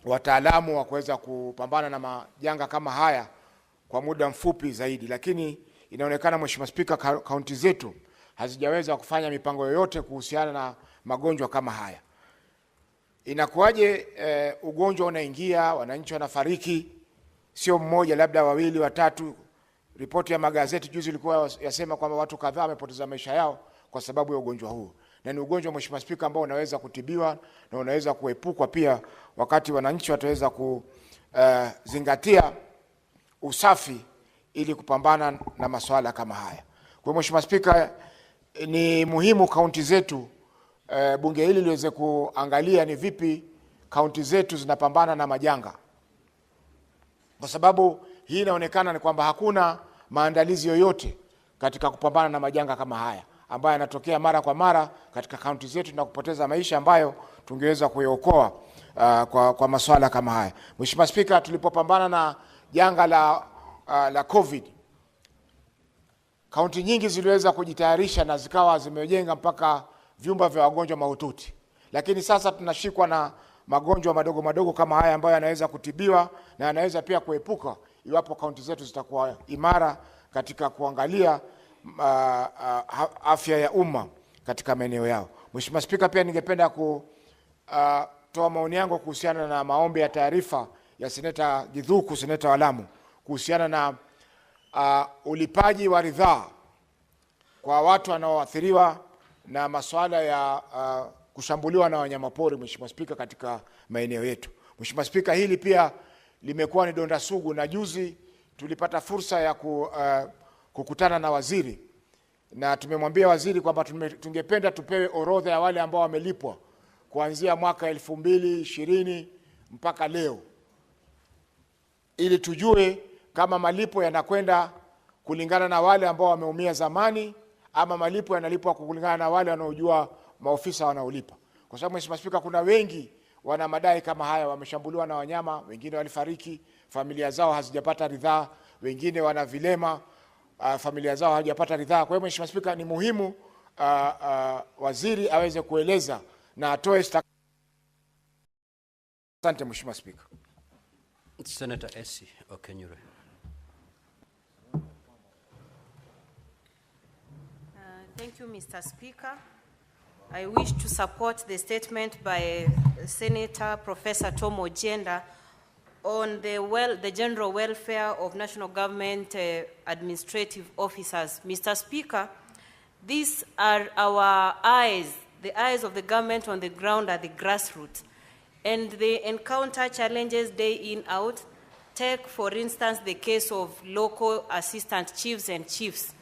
wataalamu wa kuweza kupambana na majanga kama haya kwa muda mfupi zaidi, lakini inaonekana Mheshimiwa Spika, kaunti zetu hazijaweza kufanya mipango yoyote kuhusiana na magonjwa kama haya. Inakuwaje ugonjwa unaingia, wananchi wanafariki, sio mmoja labda wawili watatu, Ripoti ya magazeti juzi ilikuwa yasema kwamba watu kadhaa wamepoteza maisha yao kwa sababu ya ugonjwa huu. Na ni ugonjwa, Mheshimiwa Spika, ambao unaweza kutibiwa na unaweza kuepukwa pia wakati wananchi wataweza kuzingatia usafi ili kupambana na masuala kama haya. Kwa Mheshimiwa Spika, ni muhimu kaunti zetu, bunge hili liweze kuangalia ni vipi kaunti zetu zinapambana na majanga. Kwa sababu hii inaonekana ni kwamba hakuna maandalizi yoyote katika kupambana na majanga kama haya ambayo yanatokea mara kwa mara katika kaunti zetu na kupoteza maisha ambayo tungeweza kuyaokoa kwa masuala kama haya. Mheshimiwa Spika, tulipopambana na janga la COVID, kaunti nyingi ziliweza kujitayarisha na zikawa zimejenga mpaka vyumba vya wagonjwa mahututi. Lakini sasa tunashikwa na magonjwa madogo madogo kama haya ambayo yanaweza kutibiwa na yanaweza pia kuepuka iwapo kaunti zetu zitakuwa imara katika kuangalia afya ya umma katika maeneo yao. Mheshimiwa Spika, pia ningependa kutoa maoni yangu kuhusiana na maombi ya taarifa ya Seneta Githuku, seneta wa Lamu, kuhusiana na ulipaji wa ridhaa kwa watu wanaoathiriwa na masuala ya kushambuliwa na wanyamapori, Mheshimiwa Spika, katika maeneo yetu. Mheshimiwa Spika, hili pia limekuwa ni donda sugu, na juzi tulipata fursa ya kukutana na waziri, na tumemwambia waziri kwamba tungependa tupewe orodha ya wale ambao wamelipwa kuanzia mwaka 2020 mpaka leo, ili tujue kama malipo yanakwenda kulingana na wale ambao wameumia zamani ama malipo yanalipwa kulingana na wale wanaojua maofisa wanaolipa. Kwa sababu Mheshimiwa Spika, kuna wengi wana madai kama haya, wameshambuliwa na wanyama, wengine walifariki, familia zao hazijapata ridhaa, wengine wana vilema, familia zao hazijapata ridhaa. Kwa hiyo Mheshimiwa Spika, ni muhimu waziri aweze kueleza na atoe stakabadhi. Asante Mheshimiwa Spika. Senator Esi Okenyure. Thank you, Mr. Speaker. I wish to support the statement by Senator Professor Tom Ojienda on the general welfare of national government administrative officers. Mr. Speaker, these are our eyes, the eyes of the government on the ground at the grassroots, and they encounter challenges day in, out. Take, for instance, the case of local assistant chiefs and chiefs.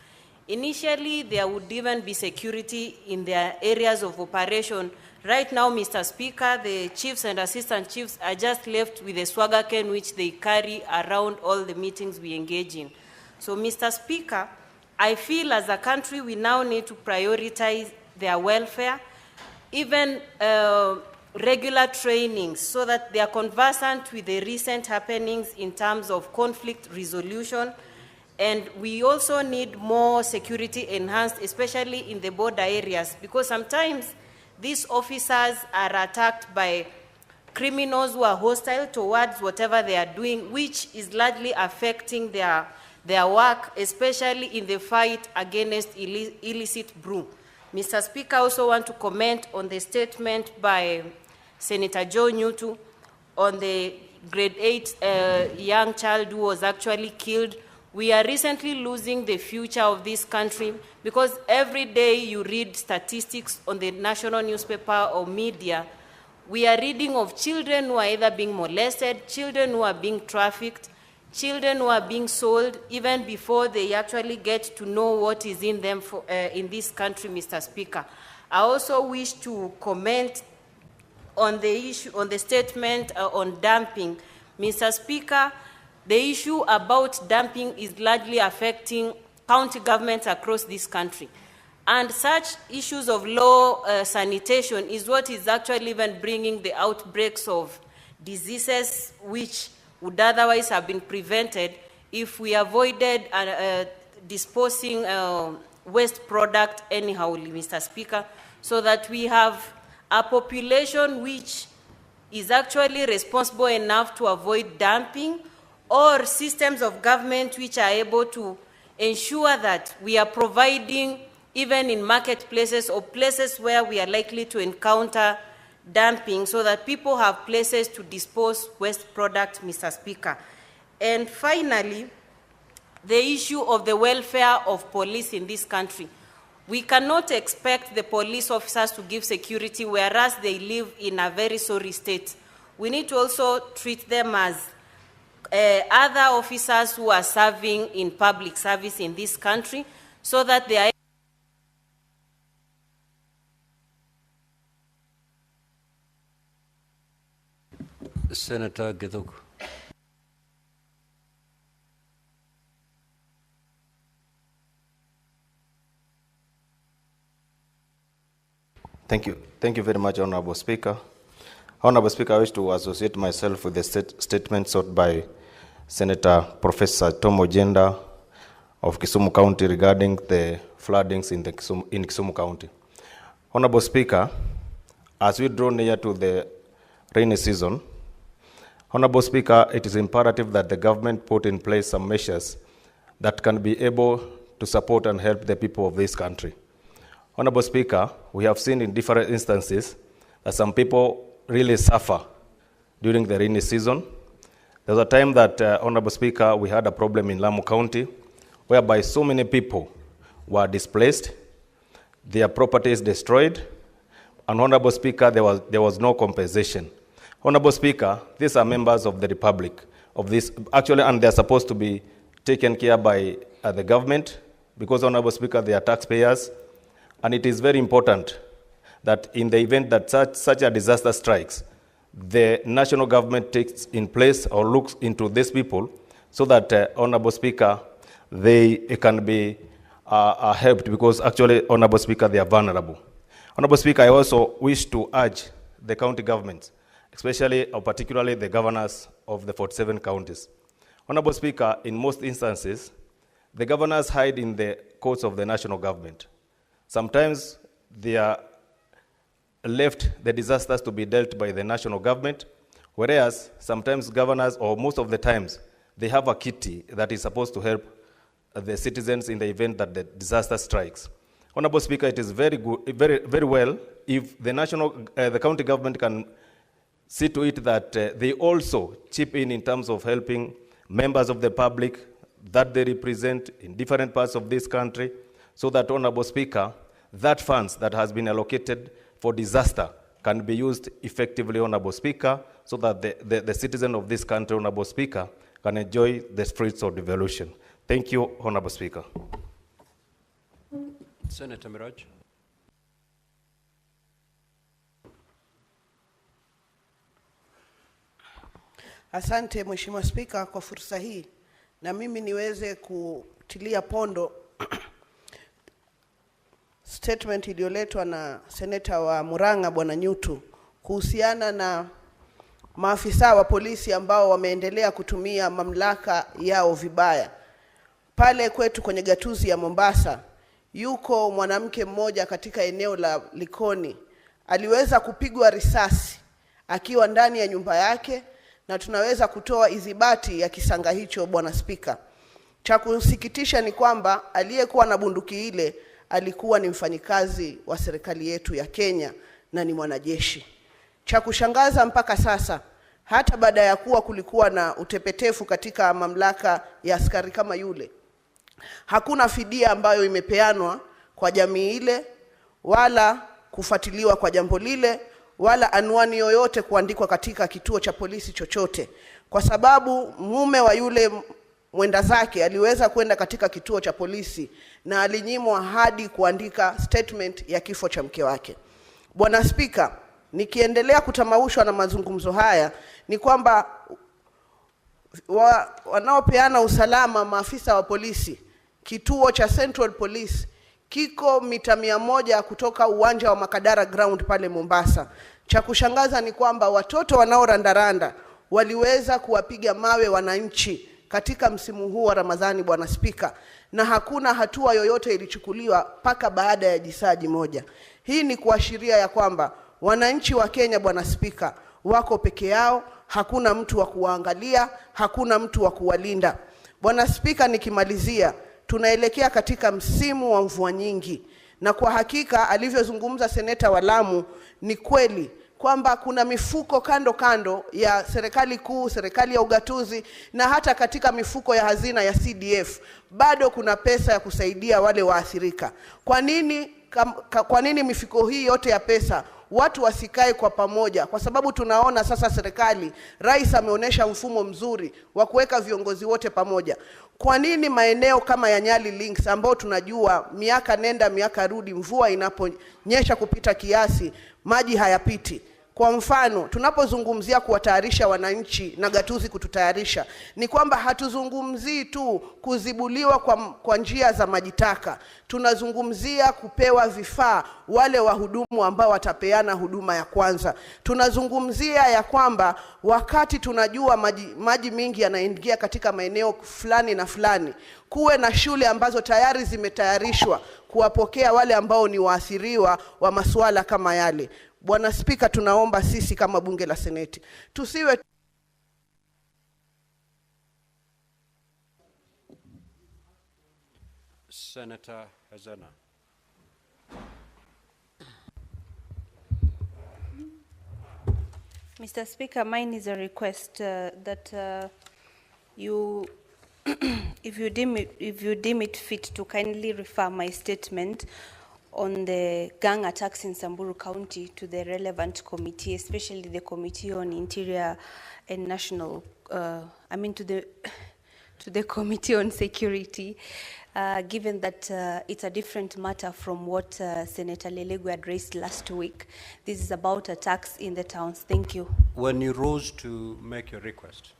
Initially, there would even be security in their areas of operation. Right now, Mr. Speaker, the chiefs and assistant chiefs are just left with a swagger cane which they carry around all the meetings we engage in. So, Mr. Speaker, I feel as a country we now need to prioritize their welfare, even regular trainings, so that they are conversant with the recent happenings in terms of conflict resolution. And we also need more security enhanced, especially in the border areas, because sometimes these officers are attacked by criminals who are hostile towards whatever they are doing, which is largely affecting their work, especially in the fight against illicit brew. Mr. Speaker, I also want to comment on the statement by Senator Joe Nyutu on the grade 8 young child who was actually killed. We are recently losing the future of this country because every day you read statistics on the national newspaper or media. We are reading of children who are either being molested, children who are being trafficked, children who are being sold even before they actually get to know what is in them in this country, Mr. Speaker. I also wish to comment on the issue, on the statement on dumping. Mr. Speaker, the issue about dumping is largely affecting county governments across this country. And such issues of low sanitation is what is actually even bringing the outbreaks of diseases which would otherwise have been prevented if we avoided disposing waste product anyhow, Mr. Speaker, so that we have a population which is actually responsible enough to avoid dumping, or systems of government which are able to ensure that we are providing, even in marketplaces or places where we are likely to encounter dumping, so that people have places to dispose waste product, Mr. Speaker. And finally, the issue of the welfare of police in this country. We cannot expect the police officers to give security whereas they live in a very sorry state. We need to also treat them as other officers who are serving in public service in this country, so that they are Senator Geduk. Thank you. Thank you very much, Honorable Speaker. Honorable Speaker, I wish to associate myself with the statement sought by Senator Professor Tom Ojenda of Kisumu County regarding the floodings in Kisumu County. Honorable Speaker, as we draw near to the rainy season, Honorable Speaker, it is imperative that the government put in place some measures that can be able to support and help the people of this country. Honorable Speaker, we have seen in different instances that some people really suffer during the rainy season. There was a time that, Honorable Speaker, we had a problem in Lamu County whereby so many people were displaced, their properties destroyed, and Honorable Speaker, there was no compensation. Honorable Speaker, these are members of the Republic of this, actually, and they're supposed to be taken care by the government because, Honorable Speaker, they are taxpayers. And it is very important that in the event that such a disaster strikes, the national government takes in place or looks into these people so that, Honorable Speaker, they can be helped because actually, Honorable Speaker, they are vulnerable. Honorable Speaker, I also wish to urge the county governments, especially or particularly the governors of the 47 counties. Honorable Speaker, in most instances, the governors hide in the courts of the national government. Sometimes they are left the disasters to be dealt by the national government, whereas sometimes governors, or most of the times, they have a kitty that is supposed to help the citizens in the event that the disaster strikes. Honorable Speaker, it is very good, very well if the county government can see to it that they also chip in terms of helping members of the public that they represent in different parts of this country, so that, Honorable Speaker, that funds that has been allocated for disaster can be used effectively, Honorable Speaker, so that the citizen of this country, Honorable Speaker, can enjoy the fruits of devolution. Thank you, Honorable Speaker. Senator Miraj. Asante Mheshimiwa Spika kwa fursa hii, na mimi niweze kutilia pondo statement iliyoletwa na seneta wa Murang'a Bwana Nyutu kuhusiana na maafisa wa polisi ambao wameendelea kutumia mamlaka yao vibaya. Pale kwetu kwenye gatuzi ya Mombasa, yuko mwanamke mmoja katika eneo la Likoni, aliweza kupigwa risasi akiwa ndani ya nyumba yake, na tunaweza kutoa idhibati ya kisanga hicho, Bwana Spika. Cha kusikitisha ni kwamba aliyekuwa na bunduki ile alikuwa ni mfanyikazi wa serikali yetu ya Kenya na ni mwanajeshi. Cha kushangaza mpaka sasa, hata baada ya kuwa kulikuwa na utepetefu katika mamlaka ya askari kama yule, hakuna fidia ambayo imepeanwa kwa jamii ile, wala kufuatiliwa kwa jambo lile, wala anwani yoyote kuandikwa katika kituo cha polisi chochote, kwa sababu mume wa yule mwenda zake aliweza kwenda katika kituo cha polisi na alinyimwa hadi kuandika statement ya kifo cha mke wake. Bwana Spika, nikiendelea kutamaushwa na mazungumzo haya ni kwamba wanaopeana usalama, maafisa wa polisi, kituo cha Central Police kiko mita 100 kutoka uwanja wa Makadara Ground pale Mombasa. Cha kushangaza ni kwamba watoto wanaorandaranda waliweza kuwapiga mawe wananchi katika msimu huu wa Ramadhani, Bwana Spika, na hakuna hatua yoyote ilichukuliwa paka baada ya jisaji moja. Hii ni kuashiria ya kwamba wananchi wa Kenya, Bwana Spika, wako peke yao, hakuna mtu wa kuwaangalia, hakuna mtu wa kuwalinda. Bwana Spika, nikimalizia, tunaelekea katika msimu wa mvua nyingi, na kwa hakika alivyozungumza seneta wa Lamu ni kweli kwamba kuna mifuko kando kando ya serikali kuu, serikali ya ugatuzi na hata katika mifuko ya hazina ya CDF bado kuna pesa ya kusaidia wale waathirika. Kwa nini mifuko hii yote ya pesa watu wasikae kwa pamoja? Kwa sababu tunaona sasa serikali, rais ameonyesha mfumo mzuri wa kuweka viongozi wote pamoja. Kwa nini maeneo kama ya Nyali Links ambao tunajua miaka nenda miaka rudi, mvua inaponyesha kupita kiasi maji hayapiti? Kwa mfano, tunapozungumzia kuwatayarisha wananchi na gatuzi kututayarisha, ni kwamba hatuzungumzii tu kuzibuliwa kwa njia za majitaka. Tunazungumzia kupewa vifaa wale wahudumu ambao watapeana huduma ya kwanza. Tunazungumzia ya kwamba wakati tunajua maji mingi yanaingia katika maeneo fulani na fulani, kuwe na shule ambazo tayari zimetayarishwa kuwapokea wale ambao ni waathiriwa wa masuala kama yale. Bwana Spika, tunaomba sisi kama bunge la Seneti tusiwe Senator Hazana. Mr. Speaker, mine is a request that you, if you deem it fit, to kindly refer my statement on the gang attacks in Samburu County to the relevant committee, especially the Committee on Interior and National, to the Committee on Security, given that it's a different matter from what Senator Lelegu had raised last week. This is about attacks in the towns. Thank you. When you rose to make your request,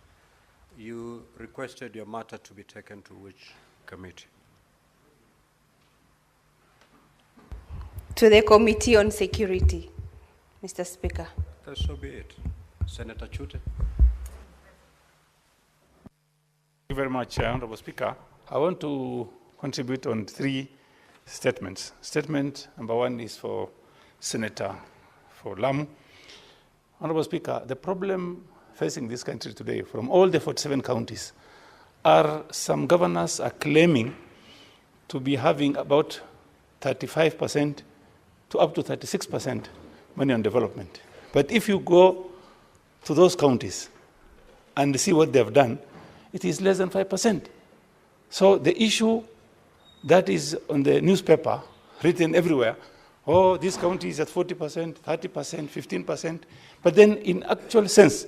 you requested your matter to be taken to which committee? To the Committee on Security, Mr. Speaker. So be it. Senator Chute. Thank you very much, Honorable Speaker. I want to contribute on 3 statements. Statement number 1 is for Senator for Lamu. Honorable Speaker, the problem facing this country today from all the 47 counties are some governors are claiming to be having about 35% to up to 36% money on development. But if you go to those counties and see what they have done, it is less than 5%. So the issue that is on the newspaper, written everywhere, oh, this county is at 40%, 30%, 15%, but then in actual sense,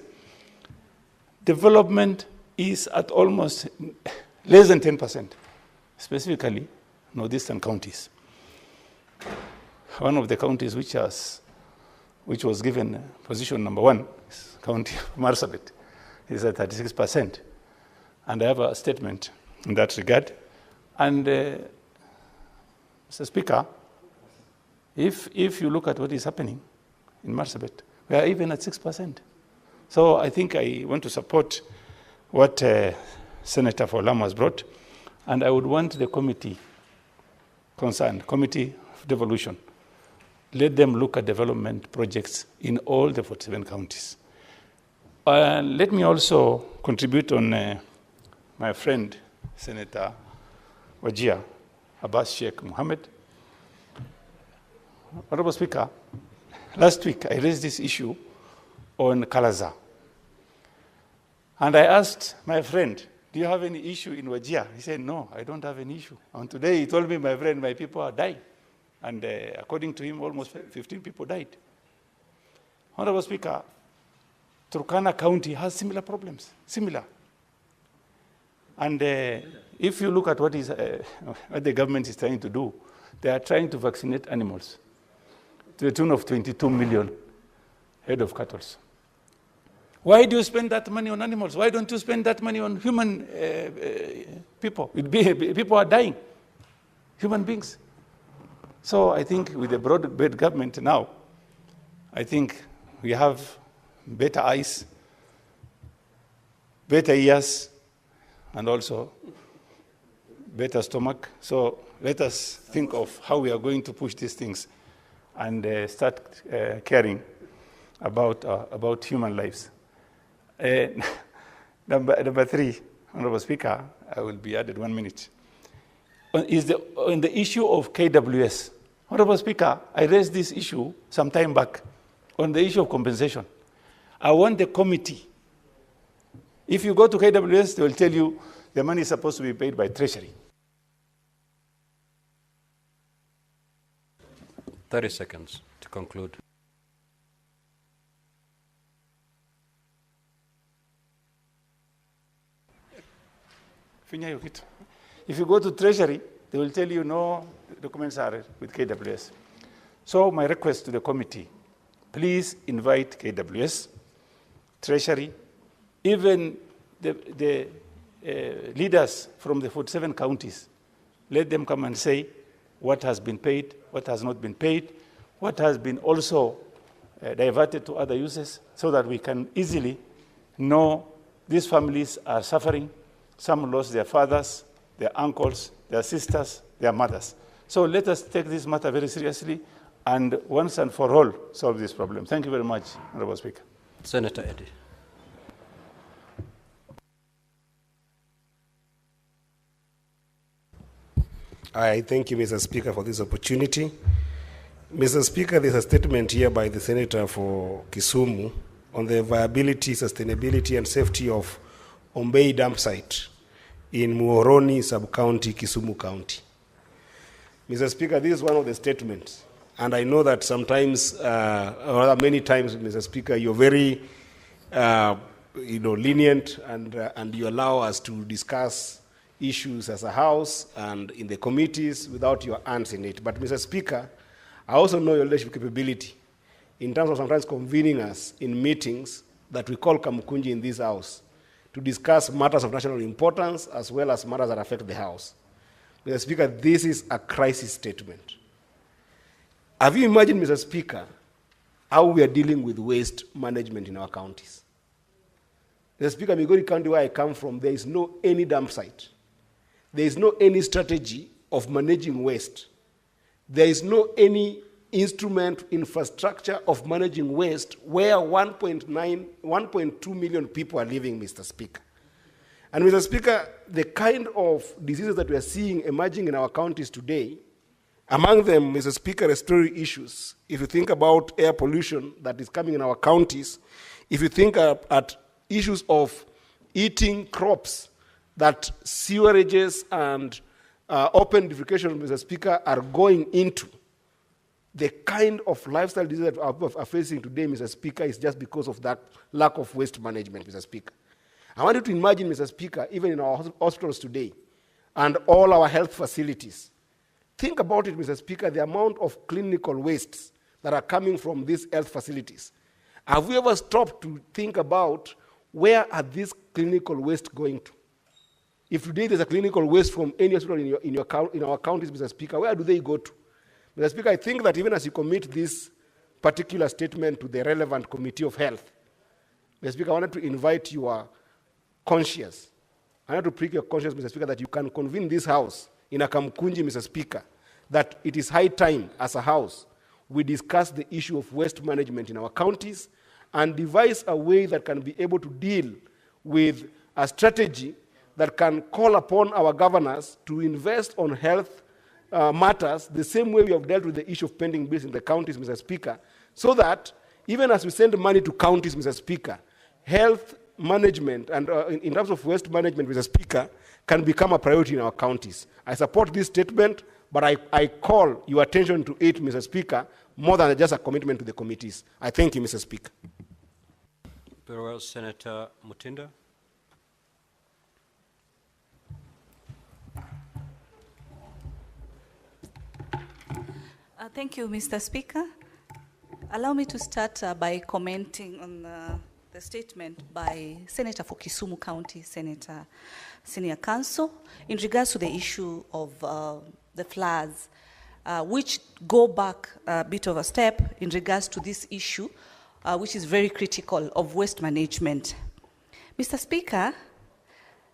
development is at almost less than 10%, specifically northeastern counties. One of the counties which was given position number 1 is County of Marsabit, is at 36%. And I have a statement in that regard. And Mr. Speaker, if you look at what is happening in Marsabit, we are even at 6%. So I think I want to support what Senator for Lamu has brought, and I would want the committee concerned, Committee of Devolution, let them look at development projects in all the 47 counties. Let me also contribute on my friend, Senator Wajir Abbas Sheikh Mohammed. Honorable Speaker, last week I raised this issue on Kala-azar. And I asked my friend, do you have any issue in Wajir? He said, no, I don't have any issue. And today he told me, my friend, my people are dying. And according to him, almost 15 people died. Honorable Speaker, Turkana County has similar problems, similar. And if you look at what the government is trying to do, they are trying to vaccinate animals to the tune of 22 million head of cattle. Why do you spend that money on animals? Why don't you spend that money on human people? People are dying, human beings. So I think with the broad-based government now, I think we have better eyes, better ears, and also better stomach. So let us think of how we are going to push these things and start caring about human lives. Number 3, Honorable Speaker, I will be added 1 minute. On the issue of KWS. Honorable Speaker, I raised this issue some time back, on the issue of compensation. I want the committee. If you go to KWS, they will tell you the money is supposed to be paid by Treasury. 30 seconds to conclude. If you go to Treasury, they will tell you no documents are with KWS. So my request to the committee, please invite KWS, Treasury, even the leaders from the 47 counties. Let them come and say what has been paid, what has not been paid, what has been also diverted to other uses, so that we can easily know these families are suffering. Some lost their fathers, their uncles, their sisters, their mothers. So let us take this matter very seriously and once and for all solve this problem. Thank you very much, Honorable Speaker. Senator Eddy. I thank you, Mr. Speaker, for this opportunity. Mr. Speaker, there's a statement here by the Senator for Kisumu on the viability, sustainability, and safety of Ombeyi dump site in Muhoroni sub-county, Kisumu County. Mr. Speaker, this is one of the statements, and I know that sometimes, or rather many times, Mr. Speaker, you're very lenient and you allow us to discuss issues as a House and in the committees without your hands in it. But, Mr. Speaker, I also know your leadership capability in terms of sometimes convening us in meetings that we call Kamukunji in this House to discuss matters of national importance as well as matters that affect the House. Mr. Speaker, this is a crisis statement. Have you imagined, Mr. Speaker, how we are dealing with waste management in our counties? Mr. Speaker, Migori County, where I come from, there is no any dump site. There is no any strategy of managing waste. There is no any instrument, infrastructure of managing waste where 1.2 million people are living, Mr. Speaker. And Mr. Speaker, the kind of diseases that we are seeing emerging in our counties today, among them, Mr. Speaker, respiratory issues. If you think about air pollution that is coming in our counties, if you think at issues of eating crops that sewerages and open defecation, Mr. Speaker, are going into, the kind of lifestyle disease that our people are facing today, Mr. Speaker, is just because of that lack of waste management, Mr. Speaker. I want you to imagine, Mr. Speaker, even in our hospitals today and all our health facilities, think about it, Mr. Speaker, the amount of clinical wastes that are coming from these health facilities. Have we ever stopped to think about where are these clinical wastes going to? If today there's a clinical waste from any hospital in our counties, Mr. Speaker, where do they go to? Mr. Speaker, I think that even as you commit this particular statement to the relevant Committee of Health, Mr. Speaker, I wanted to invite your conscience. I want to prick your conscience, Mr. Speaker, that you can convene this House in a Kamukunji, Mr. Speaker, that it is high time as a House we discuss the issue of waste management in our counties and devise a way that can be able to deal with a strategy that can call upon our governors to invest on health matters the same way we have dealt with the issue of pending bills in the counties, Mr. Speaker, so that even as we send money to counties, Mr. Speaker, health management and in terms of waste management, Mr. Speaker, can become a priority in our counties. I support this statement, but I call your attention to it, Mr. Speaker, more than just a commitment to the committees. I thank you, Mr. Speaker. Very well, Senator Mutinda. Thank you, Mr. Speaker. Allow me to start by commenting on the statement by Senator for Kisumu County, Senator Senior Counsel, in regards to the issue of the floods, which go back a bit of a step in regards to this issue, which is very critical of waste management. Mr. Speaker,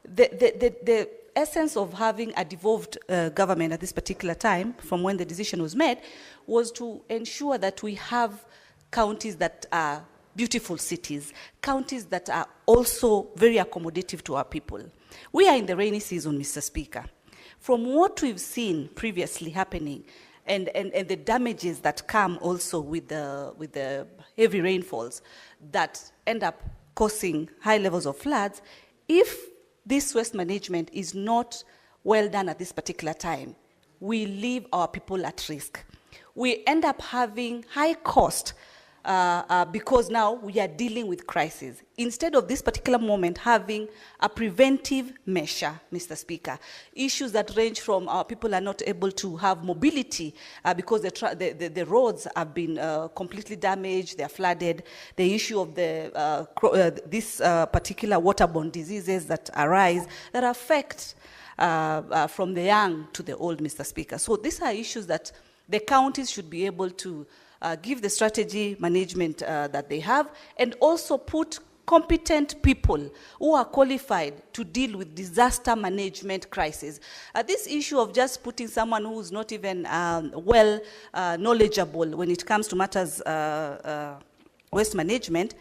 the essence of having a devolved government at this particular time, from when the decision was made, was to ensure that we have counties that are beautiful cities, counties that are also very accommodative to our people. We are in the rainy season, Mr. Speaker. From what we've seen previously happening, and the damages that come also with the heavy rainfalls that end up causing high levels of floods, if this waste management is not well done at this particular time, we leave our people at risk. We end up having high cost because now we are dealing with crisis. Instead of this particular moment having a preventive measure, Mr. Speaker, issues that range from our people are not able to have mobility because the roads have been completely damaged, they are flooded, the issue of this particular waterborne diseases that arise that affect from the young to the old, Mr. Speaker. So these are issues that the counties should be able to give the strategy management that they have, and also put competent people who are qualified to deal with disaster management crisis. This issue of just putting someone who's not even knowledgeable when it comes to matters waste management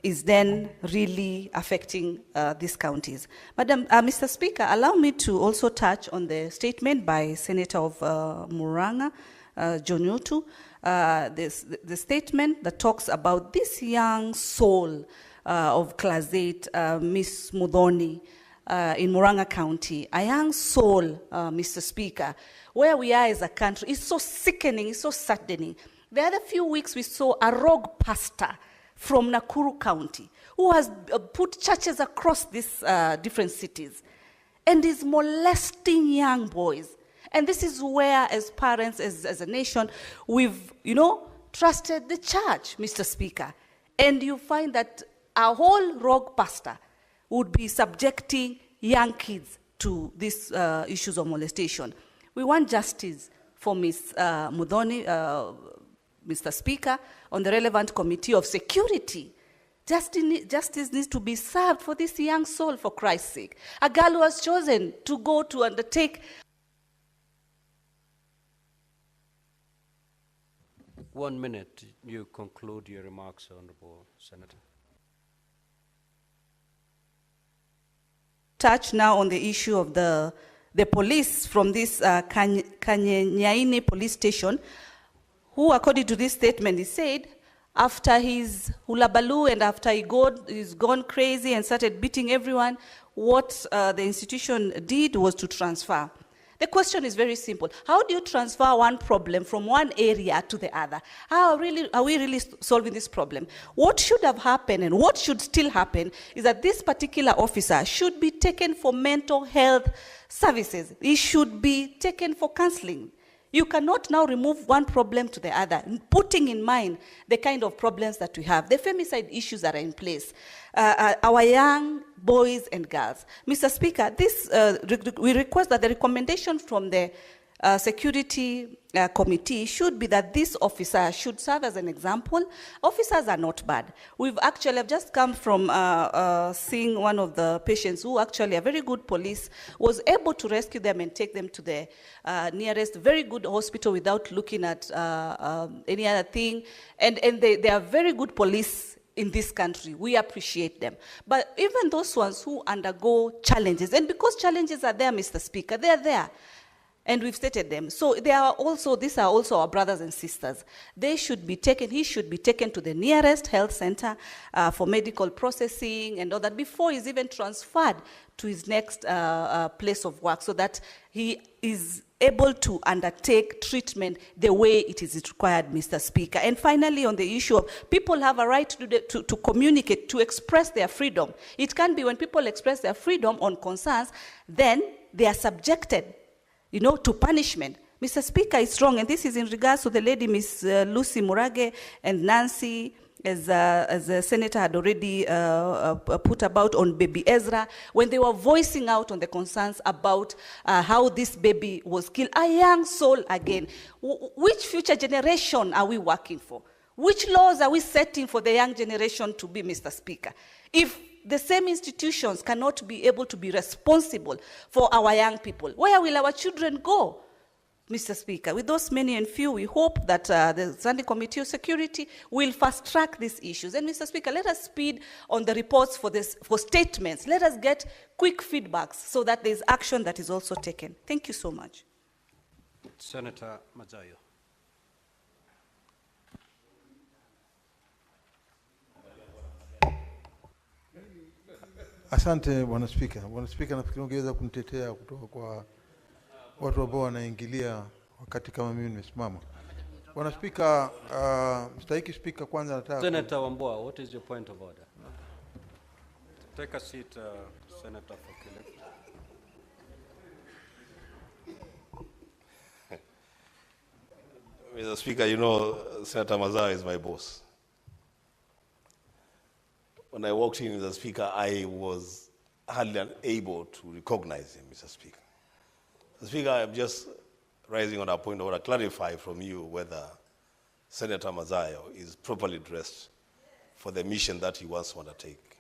is then really affecting these counties. Mr. Speaker, allow me to also touch on the statement by Senator of Murang'a, John Yutu, the statement that talks about this young soul of Class 8, Miss Mudhoni, in Murang'a County, a young soul, Mr. Speaker, where we are as a country is so sickening, it's so saddening. The other few weeks we saw a rogue pastor from Nakuru County who has put churches across these different cities and is molesting young boys. And this is where, as parents, as a nation, we've, trusted the church, Mr. Speaker. And you find that a whole rogue pastor would be subjecting young kids to these issues of molestation. We want justice for Ms. Mudhoni, Mr. Speaker, on the relevant committee of security. Justice needs to be served for this young soul, for Christ's sake. A girl who was chosen to go to undertake. 1 minute, you conclude your remarks, Honorable Senator. Touch now on the issue of the police from this Kanyenyaine police station, who, according to this statement, he said, after his hulabaloo and after he's gone crazy and started beating everyone, what the institution did was to transfer. The question is very simple. How do you transfer one problem from one area to the other? How are we really solving this problem? What should have happened and what should still happen is that this particular officer should be taken for mental health services. He should be taken for counseling. You cannot now remove one problem to the other, putting in mind the kind of problems that we have. The femicide issues that are in place. Our young boys and girls. Mr. Speaker, we request that the recommendation from the security committee should be that this officer should serve as an example. Officers are not bad. I've just come from seeing one of the patients who actually, a very good police, was able to rescue them and take them to the nearest very good hospital without looking at any other thing. And they are very good police in this country. We appreciate them. But even those ones who undergo challenges, and because challenges are there, Mr. Speaker, they are there. And we've stated them. So these are also our brothers and sisters. He should be taken to the nearest health center for medical processing and all that before he's even transferred to his next place of work, so that he is able to undertake treatment the way it is required, Mr. Speaker. And finally, on the issue of people have a right to communicate, to express their freedom. It can be when people express their freedom on concerns, then they are subjected to punishment. Mr. Speaker, it's wrong, and this is in regards to the lady, Miss Lucy Murage and Nancy, as the senator had already put about on baby Ezra, when they were voicing out on the concerns about how this baby was killed. A young soul again. Which future generation are we working for? Which laws are we setting for the young generation to be, Mr. Speaker? If the same institutions cannot be able to be responsible for our young people, where will our children go, Mr. Speaker? With those many and few, we hope that the Standing Committee of Security will fast-track these issues. And, Mr. Speaker, let us speed on the reports for statements. Let us get quick feedbacks so that there's action that is also taken. Thank you so much. Senator Mazayo. Asante Bwana Spika. Bwana Spika, nafikiri ungeweza kunitetea kutoka kwa watu ambao wanaingilia wakati kama mimi nimesimama. Bwana Spika, mstahiki Spika, kwanza nataka Senator Wambua, what is your point of order? Take a seat, Senator Fakile. Mr. Speaker, you know Senator Mazayo is my boss. When I walked in, Mr. Speaker, I was hardly unable to recognize him, Mr. Speaker. Mr. Speaker, I'm just rising on a point of order, clarify from you whether Senator Mazayo is properly dressed for the mission that he wants to undertake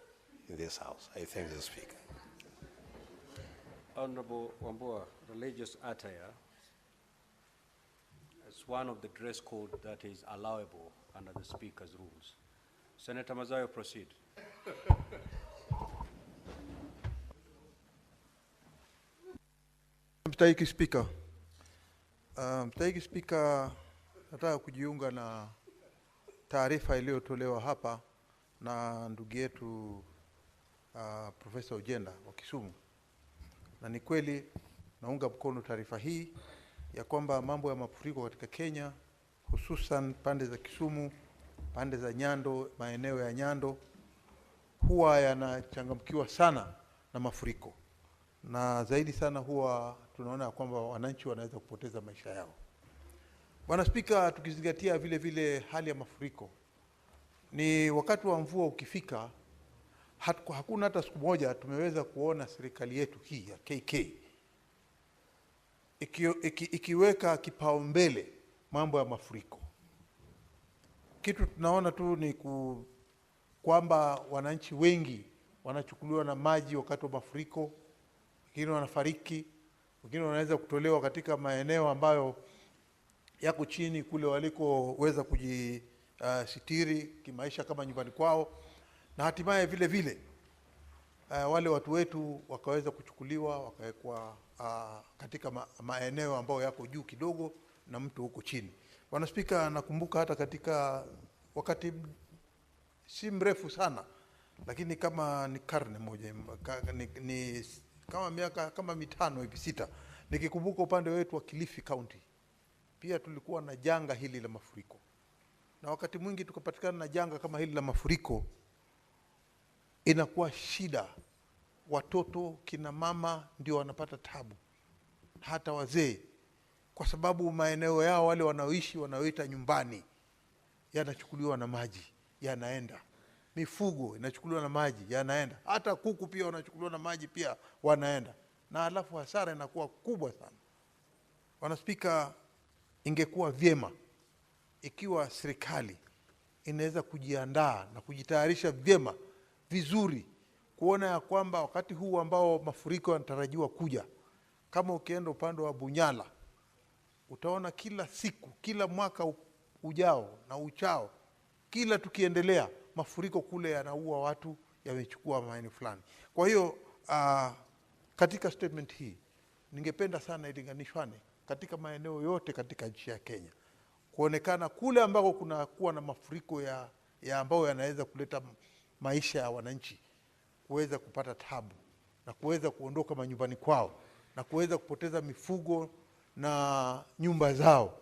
in this House. I thank the Speaker. Honorable Wambua, religious attire is one of the dress code that is allowable under the Speaker's rules. Senator Mazayo, proceed. Mstahiki Spika. Mstahiki Spika, nataka kujiunga na taarifa iliyotolewa hapa na ndugu yetu Profesa Ojenda wa Kisumu. Na ni kweli naunga mkono taarifa hii ya kwamba mambo ya mafuriko katika Kenya, hususan pande za Kisumu, pande za Nyando, maeneo ya Nyando, huwa yanachangamkiwa sana na mafuriko. Na zaidi sana huwa tunaona kwamba wananchi wanaweza kupoteza maisha yao. Bwana Spika, tukizingatia vile vile hali ya mafuriko, ni wakati wa mvua ukifika, hakuna hata siku moja tumeweza kuona serikali yetu hii ya KK ikiweka kipaumbele mambo ya mafuriko. Kitu tunaona tu ni kwamba wananchi wengi wanachukuliwa na maji wakati wa mafuriko, wengine wanafariki, wengine wanaweza kutolewa katika maeneo ambayo yako chini kule walikoweza kujisitiri kimaisha kama nyumbani kwao, na hatimaye vile vile wale watu wetu wakaweza kuchukuliwa wakawekwa katika maeneo ambayo yako juu kidogo na mtu huko chini. Bwana Spika, nakumbuka hata katika wakati si mrefu sana, lakini kama ni karne moja, ni kama miaka kama 5 hivi 6, nikikumbuka upande wetu wa Kilifi County pia tulikuwa na janga hili la mafuriko. Na wakati mwingi tukapatikana na janga kama hili la mafuriko, inakuwa shida. Watoto, kina mama ndio wanapata tabu, hata wazee, kwa sababu maeneo yao wale wanaoishi wanaoita nyumbani yanachukuliwa na maji, yanaenda. Mifugo inachukuliwa na maji, yanaenda. Hata kuku pia wanachukuliwa na maji pia wanaenda. Na alafu hasara inakuwa kubwa sana. Bwana Spika, ingekuwa vyema ikiwa serikali inaweza kujiandaa na kujitayarisha vyema vizuri, kuona ya kwamba wakati huu ambao mafuriko yanatarajiwa kuja, kama ukienda upande wa Bunyala, utaona kila siku, kila mwaka ujao na uchao, kila tukiendelea, mafuriko kule yanaua watu, yamechukua maeneo fulani. Kwa hiyo katika statement hii ningependa sana ilinganishwane katika maeneo yote katika nchi ya Kenya, kuonekana kule ambako kuna kuwa na mafuriko ya ambao yanaweza kuleta maisha ya wananchi kuweza kupata tabu na kuweza kuondoka manyumbani kwao na kuweza kupoteza mifugo na nyumba zao.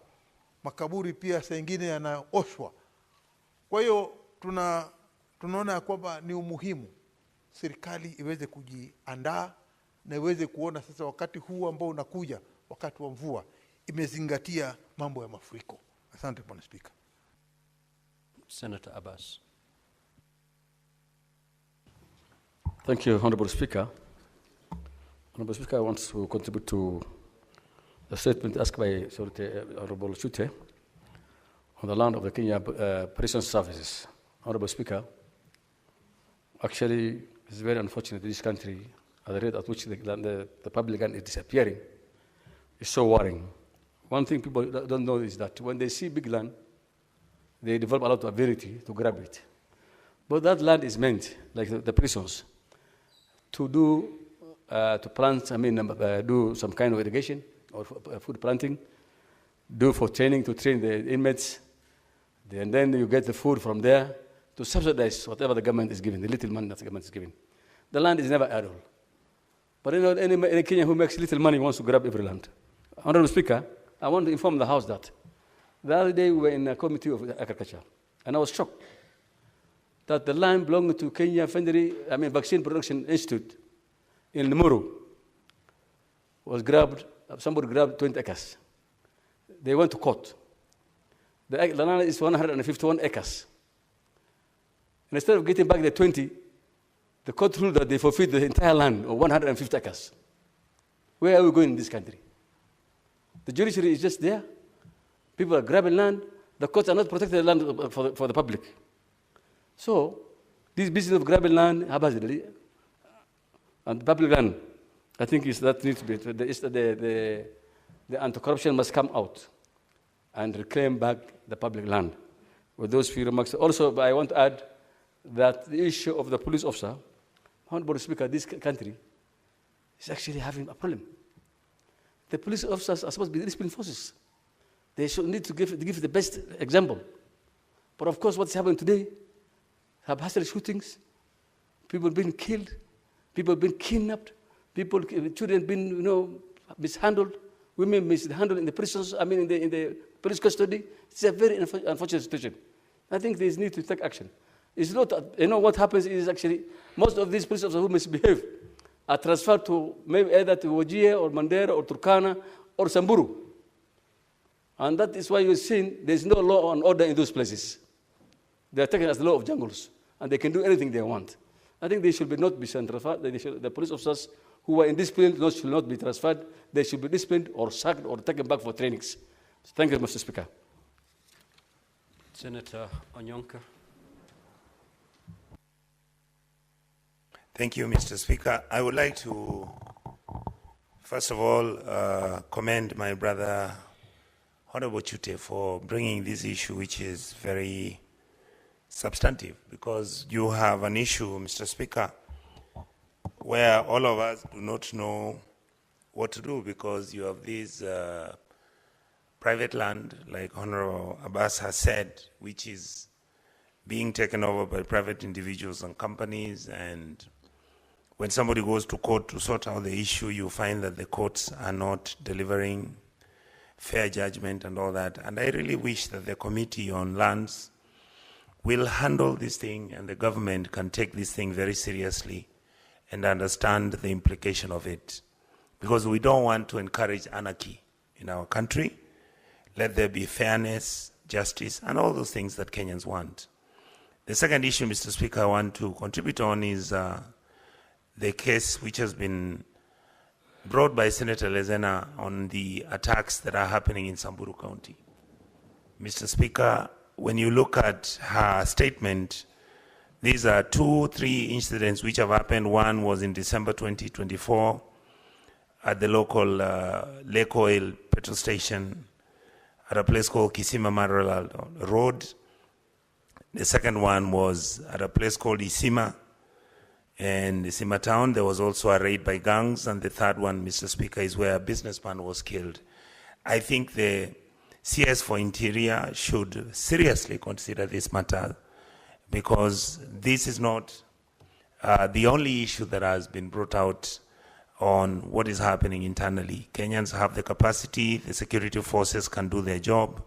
Makaburi pia saa nyingine yanaoshwa. Kwa hiyo tunaona ya kwamba ni umuhimu serikali iweze kujiandaa na iweze kuona sasa wakati huu ambao unakuja, wakati wa mvua, imezingatia mambo ya mafuriko. Asante Bwana Spika. Senator Abbas. Thank you, Honorable Speaker. Honorable Speaker, I want to contribute to the statement asked by Honorable Chute on the land of the Kenya Prison Services. Honorable Speaker, actually, it's very unfortunate in this country, at the rate at which the public land is disappearing, is so worrying. One thing people don't know is that when they see big land, they develop a lot of ability to grab it. But that land is meant, like the prisons, to do, to plant, do some kind of irrigation or food planting, do for training, to train the inmates. And then you get the food from there to subsidize whatever the government is giving, the little money that the government is giving. The land is never idle. But you know, any Kenyan who makes little money wants to grab every land. Honorable Speaker, I want to inform the House that the other day we were in a committee of agriculture, and I was shocked that the land belonging to Kenya Vaccine Production Institute in Limuru was grabbed, somebody grabbed 20 acres. They went to court. The land is 151 acres. And instead of getting back the 20, the court ruled that they forfeit the entire land of 150 acres. Where are we going in this country? The judiciary is just there. People are grabbing land. The courts are not protecting the land for the public. So, this business of grabbing land, and public land, I think that needs to be, the anti-corruption must come out and reclaim back the public land. With those few remarks. Also, I want to add that the issue of the police officer, Honorable Speaker, this country is actually having a problem. The police officers are supposed to be the discipline forces. They should need to give the best example. But of course, what's happening today, have hostile shootings, people being killed, people being kidnapped, children being, mishandled, women mishandled in the prisons, in the police custody. It's a very unfortunate situation. I think there is need to take action. It's not, what happens is actually, most of these police officers who misbehave are transferred to maybe either to Wajir or Mandera or Turkana or Samburu. And that is why you're seeing there's no law and order in those places. They are taken as the law of jungles, and they can do anything they want. I think they should not be transferred. The police officers who are indisciplined should not be transferred. They should be disciplined or sacked or taken back for trainings. Thank you, Mr. Speaker. Senator Onyonka. Thank you, Mr. Speaker. I would like to, first of all, commend my brother, Honorable Chute, for bringing this issue, which is very substantive, because you have an issue, Mr. Speaker, where all of us do not know what to do, because you have this private land, like Honorable Abbas has said, which is being taken over by private individuals and companies, and when somebody goes to court to sort out the issue, you find that the courts are not delivering fair judgment and all that. And I really wish that the Committee on Lands will handle this thing, and the government can take this thing very seriously and understand the implication of it. Because we don't want to encourage anarchy in our country. Let there be fairness, justice, and all those things that Kenyans want. The second issue, Mr. Speaker, I want to contribute on is the case which has been brought by Senator Lezena on the attacks that are happening in Samburu County. Mr. Speaker, when you look at her statement, these are 3 incidents which have happened. One was in December 2024 at the local Lake Oil petrol station at a place called Kisima Marala Road. The second one was at a place called Isima, and Isima town. There was also a raid by gangs, and the third one, Mr. Speaker, is where a businessman was killed. I think the CS for Interior should seriously consider this matter, because this is not the only issue that has been brought out on what is happening internally. Kenyans have the capacity, the security forces can do their job.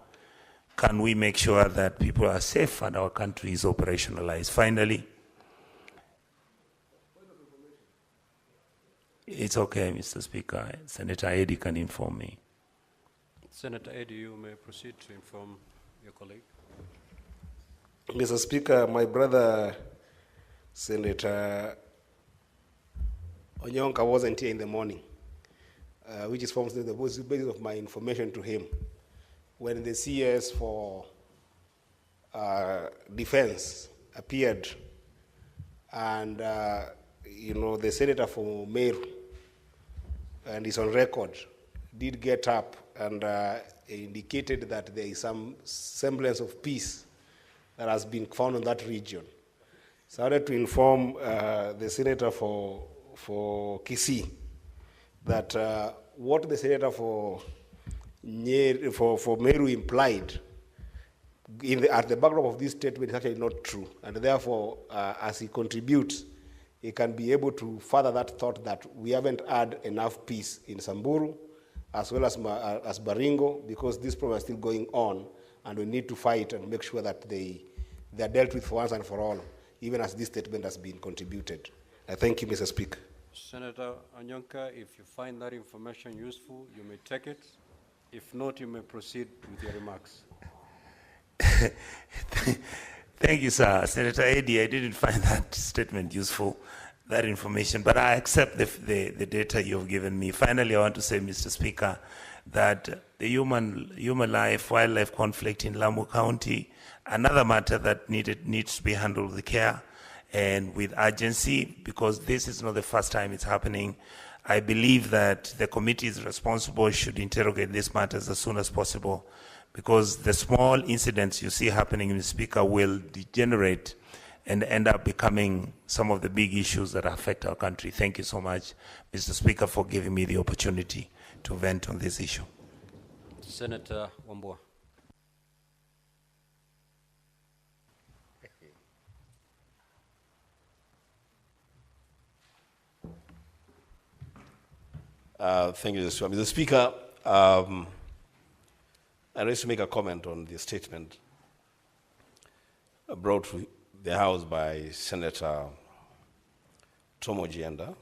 Can we make sure that people are safe and our country is operationalized? Finally, it's okay, Mr. Speaker. Senator Eddy can inform me. Senator Eddy, you may proceed to inform your colleague. Mr. Speaker, my brother, Senator Onyonka, wasn't here in the morning, which is forms the basis of my information to him. When the CS for Defense appeared, and the Senator for Meru, and is on record, did get up and indicated that there is some semblance of peace that has been found in that region. So I wanted to inform the Senator for Kisii that what the Senator for for Meru implied at the backdrop of this statement is actually not true. And therefore, as he contributes, he can be able to further that thought that we haven't had enough peace in Samburu as well as Baringo, because this problem is still going on, and we need to fight and make sure that they are dealt with for once and for all, even as this statement has been contributed. I thank you, Mr. Speaker. Senator Anyonka, if you find that information useful, you may take it. If not, you may proceed with your remarks. Thank you, sir. Senator Eddy, I didn't find that statement useful, that information, but I accept the data you've given me. Finally, I want to say, Mr. Speaker, that the human wildlife conflict in Lamu County, another matter that needs to be handled with care and with urgency, because this is not the first time it's happening. I believe that the committees responsible should interrogate these matters as soon as possible, because the small incidents you see happening, Mr. Speaker, will degenerate and end up becoming some of the big issues that affect our country. Thank you so much, Mr. Speaker, for giving me the opportunity to vent on this issue. Senator Wambua. Thank you, Mr. Speaker. I wish to make a comment on the statement brought to the House by Senator Tom Ojienda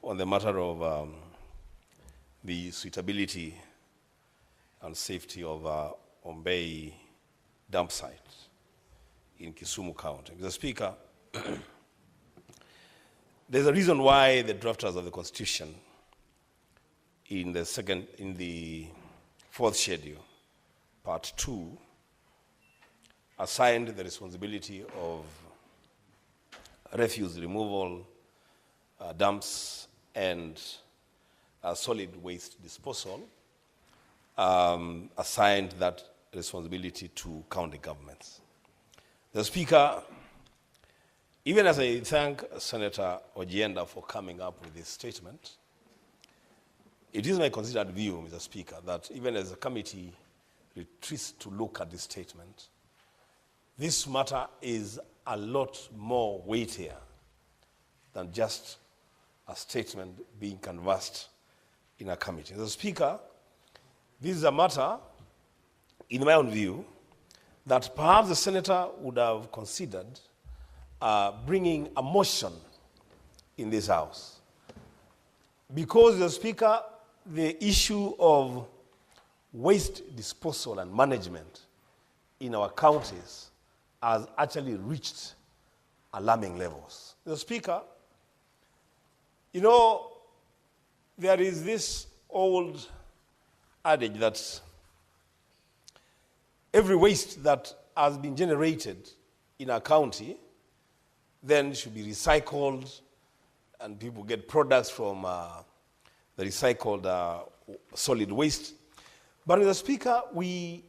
on the matter of the suitability and safety of Ombeyi dump site in Kisumu County. Mr. Speaker, there's a reason why the drafters of the Constitution in the fourth schedule, part 2, assigned the responsibility of refuse removal, dumps, and solid waste disposal, assigned that responsibility to county governments. The Speaker, even as I thank Senator Ojienda for coming up with this statement, it is my considered view, Mr. Speaker, that even as the committee retreats to look at this statement, this matter is a lot more weightier than just a statement being canvassed in a committee. Mr. Speaker, this is a matter, in my own view, that perhaps the senator would have considered bringing a motion in this House. Because, Mr. Speaker, the issue of waste disposal and management in our counties has actually reached alarming levels. Mr. Speaker, you know, there is this old adage that every waste that has been generated in a county then should be recycled, and people get products from the recycled solid waste. But, Mr. Speaker, we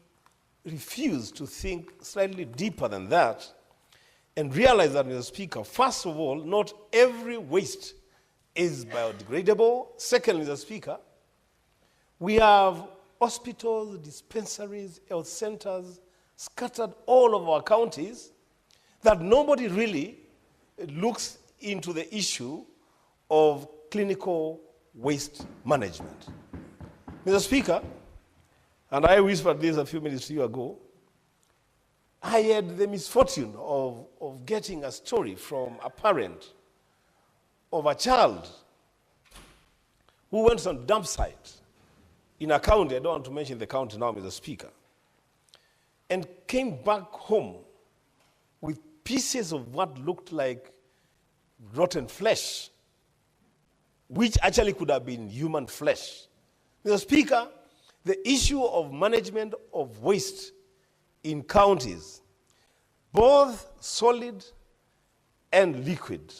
refuse to think slightly deeper than that and realize that, Mr. Speaker, first of all, not every waste is biodegradable. Secondly, Mr. Speaker, we have hospitals, dispensaries, health centers scattered all over our counties that nobody really looks into the issue of clinical waste management. Mr. Speaker, and I whispered this a few minutes to you ago, I had the misfortune of getting a story from a parent of a child who went on a dump site in a county, I don't want to mention the county now, Mr. Speaker, and came back home with pieces of what looked like rotten flesh, which actually could have been human flesh. Mr. Speaker, the issue of management of waste in counties, both solid and liquid,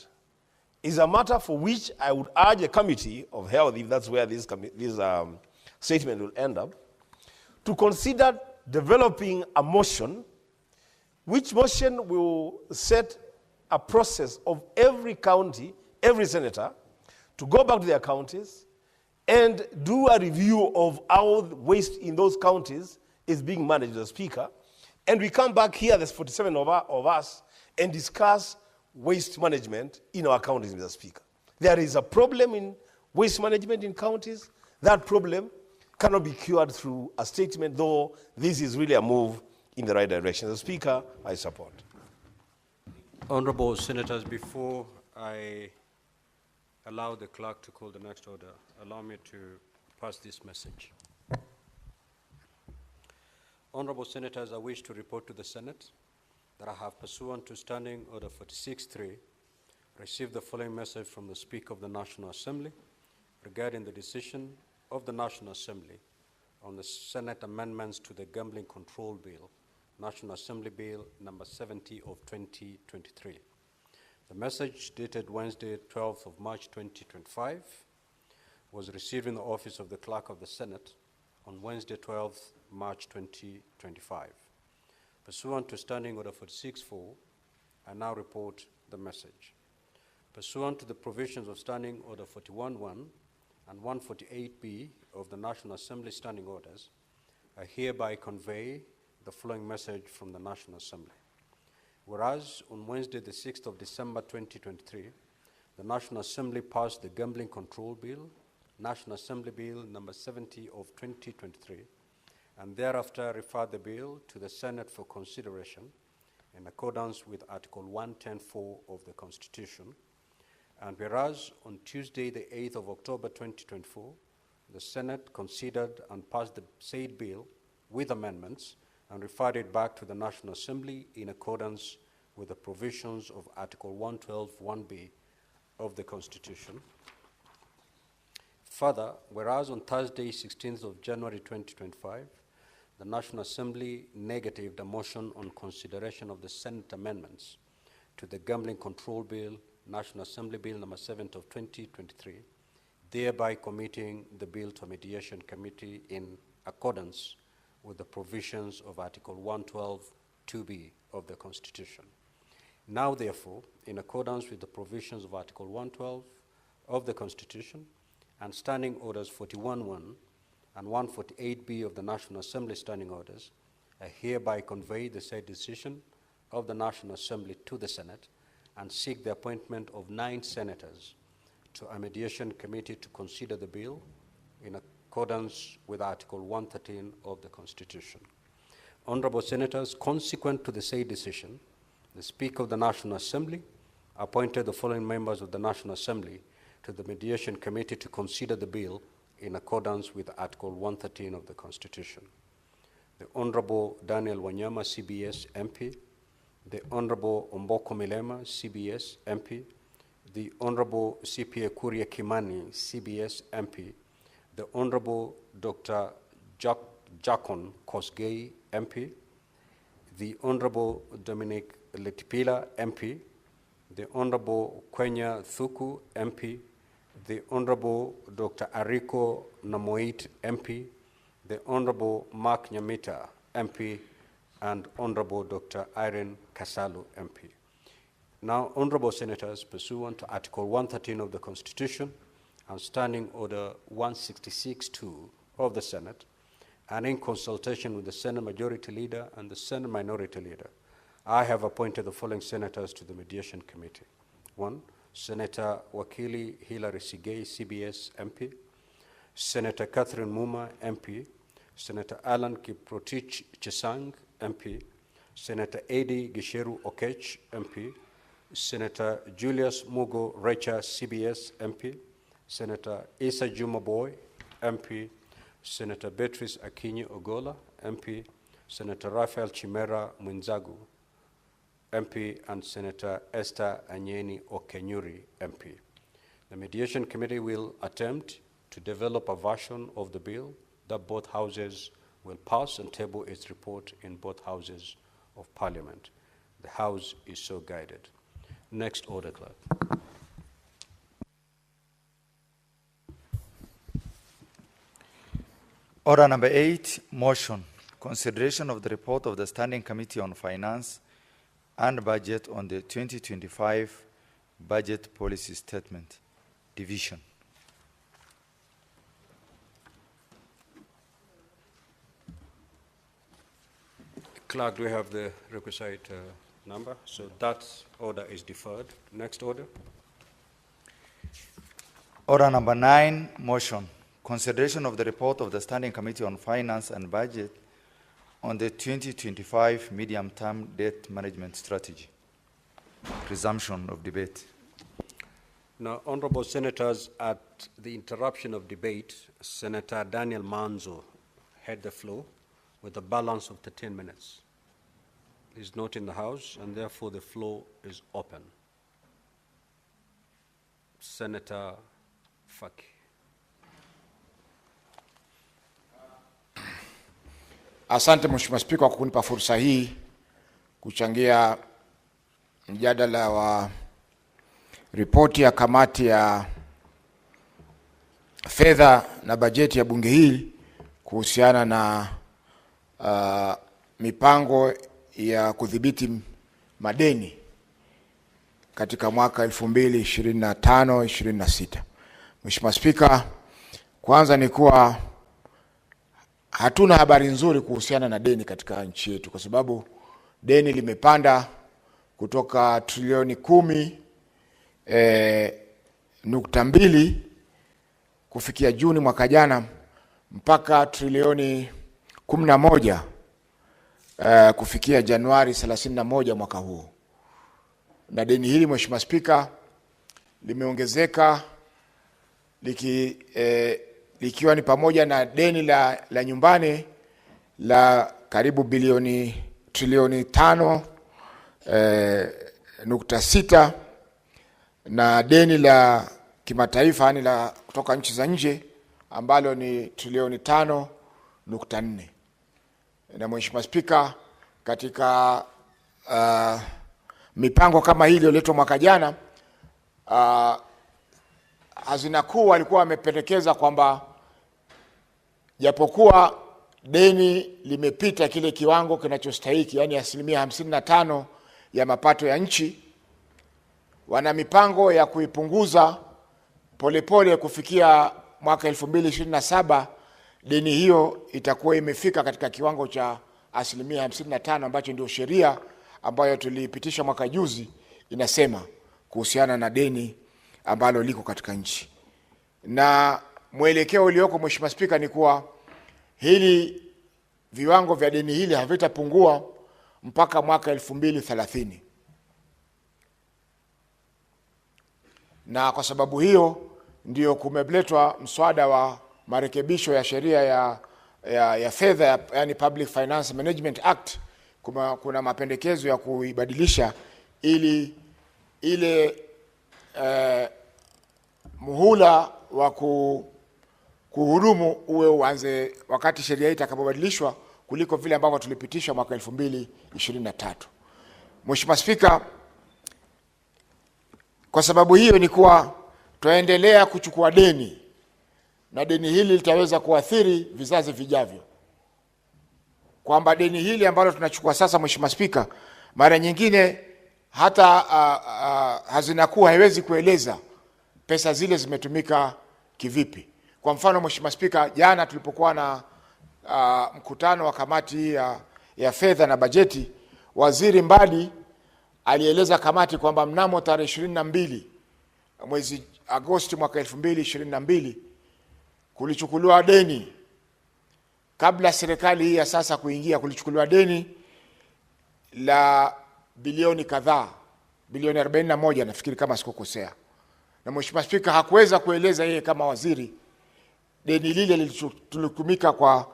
is a matter for which I would urge a committee of health, if that's where this statement will end up, to consider developing a motion, which motion will set a process of every county, every senator, to go back to their counties and do a review of how the waste in those counties is being managed, Mr. Speaker. And we come back here, there's 47 of us, and discuss waste management in our counties, Mr. Speaker. There is a problem in waste management in counties. That problem cannot be cured through a statement, though this is really a move in the right direction. Mr. Speaker, I support. Honorable Senators, before I allow the clerk to call the next order, allow me to pass this message. Honorable Senators, I wish to report to the Senate that I have, pursuant to Standing Order 46.3, received the following message from the Speaker of the National Assembly regarding the decision of the National Assembly on the Senate amendments to the Gambling Control Bill, National Assembly Bill number 70 of 2023. The message, dated Wednesday, 12th of March 2025, was received in the office of the Clerk of the Senate on Wednesday, 12th March 2025. Pursuant to Standing Order 46.4, I now report the message. Pursuant to the provisions of Standing Order 41.1 and 148B of the National Assembly Standing Orders, I hereby convey the following message from the National Assembly. Whereas on Wednesday, the 6th of December 2023, the National Assembly passed the Gambling Control Bill, National Assembly Bill number 70 of 2023, and thereafter referred the bill to the Senate for consideration in accordance with Article 110(4) of the Constitution. And whereas on Tuesday, the 8th of October 2024, the Senate considered and passed the said bill with amendments and referred it back to the National Assembly in accordance with the provisions of Article 112(1)(b) of the Constitution. Further, whereas on Thursday, 16th of January 2025, the National Assembly negatived a motion on consideration of the Senate amendments to the Gambling Control Bill, National Assembly Bill number 7 of 2023, thereby committing the bill to a mediation committee in accordance with the provisions of Article 112(2)(b) of the Constitution. Now, therefore, in accordance with the provisions of Article 112 of the Constitution and Standing Orders 41.1 and 148B of the National Assembly Standing Orders, I hereby convey the said decision of the National Assembly to the Senate and seek the appointment of 9 senators to a mediation committee to consider the bill in accordance with Article 113 of the Constitution. Honorable Senators, consequent to the said decision, the Speaker of the National Assembly appointed the following members of the National Assembly to the Mediation Committee to consider the bill in accordance with Article 113 of the Constitution. The Honorable Daniel Wanyama, CBS MP, the Honorable Omboko Milema, CBS MP, the Honorable CPA Kuria Kimani, CBS MP, the Honorable Dr. Jacon Kosgei, MP, the Honorable Dominic Letipila, MP, the Honorable Kwenya Thuku, MP, the Honorable Dr. Ariko Namoit, MP, the Honorable Mark Nyamita, MP, and Honorable Dr. Irene Kasalu, MP. Now, Honorable Senators, pursuant to Article 113 of the Constitution and Standing Order 166(2) of the Senate, and in consultation with the Senate Majority Leader and the Senate Minority Leader, I have appointed the following senators to the Mediation Committee. 1, Senator Wakili Hilary Sigei, CBS MP, Senator Catherine Muma, MP, Senator Alan Kiprotich Chesang, MP, Senator Eddie Gisheru Okech, MP, Senator Julius Mugo Recha, CBS MP, Senator Isa Juma Boy, MP, Senator Beatrice Akinyi Ogola, MP, Senator Rafael Chimera Mwinzagu, MP, and Senator Esther Anyeni Okenyuri, MP. The Mediation Committee will attempt to develop a version of the bill that both houses will pass and table its report in both houses of Parliament. The House is so guided. Next order, Clerk. Order number 8, motion. Consideration of the report of the Standing Committee on Finance and Budget on the 2025 Budget Policy Statement. Division. Clerk, do we have the requisite number? So that order is deferred. Next order. Order number 9, motion. Consideration of the report of the Standing Committee on Finance and Budget on the 2025 medium-term debt management strategy. Resumption of debate. Now, honorable senators, at the interruption of debate, Senator Daniel Manzo had the floor with a balance of 13 minutes. He's not in the House, and therefore the floor is open. Senator Faki. Asante Mheshimiwa Spika kwa kunipa fursa hii kuchangia mjadala wa ripoti ya kamati ya fedha na bajeti ya bunge hili kuhusiana na mipango ya kudhibiti madeni katika mwaka 2025-26. Mheshimiwa Spika, kwanza ni kuwa hatuna habari nzuri kuhusiana na deni katika nchi yetu, kwa sababu deni limepanda kutoka trilioni 10.2 kufikia Juni mwaka jana mpaka trilioni 11 kufikia Januari 31 mwaka huu. Na deni hili Mheshimiwa Spika limeongezeka likiwa ni pamoja na deni la nyumbani la karibu trilioni 5.6 na deni la kimataifa yani la kutoka nchi za nje ambalo ni trilioni 5.4. Na Mheshimiwa Spika, katika mipango kama hii iliyoletwa mwaka jana, Hazina Kuu walikuwa wamependekeza kwamba japokuwa deni limepita kile kiwango kinachostahili, yani 55% ya mapato ya nchi, wana mipango ya kuipunguza polepole kufikia mwaka 2027 deni hiyo itakuwa imefika katika kiwango cha 55% ambacho ndio sheria ambayo tulipitisha mwaka juzi inasema kuhusiana na deni ambalo liko katika nchi. Na mwelekeo ulioko Mheshimiwa Spika ni kuwa viwango vya deni hili havitapungua mpaka mwaka 2030. Na kwa sababu hiyo ndio kumeletwa mswada wa marekebisho ya sheria ya fedha, yani Public Finance Management Act. Kuna mapendekezo ya kuibadilisha ili ile muhula wa kuhudumu uwe uanze wakati sheria hii itakapobadilishwa kuliko vile ambavyo tulipitisha mwaka 2023. Mheshimiwa Spika, kwa sababu hiyo ni kuwa tuendelea kuchukua deni na deni hili litaweza kuathiri vizazi vijavyo. Kwamba deni hili ambalo tunachukua sasa Mheshimiwa Spika, mara nyingine hata Hazina Kuu haiwezi kueleza pesa zile zimetumika kivipi. Kwa mfano Mheshimiwa Spika, jana tulipokuwa na mkutano wa kamati ya fedha na bajeti, Waziri Mbadi alieleza kamati kwamba mnamo tarehe 22 mwezi Agosti mwaka 2022 kulichukuliwa deni, kabla serikali hii ya sasa kuingia, kulichukuliwa deni la bilioni kadhaa, bilioni 41 nafikiri kama sikukosea. Na Mheshimiwa Spika hakuweza kueleza yeye kama waziri deni lile lilitumika kwa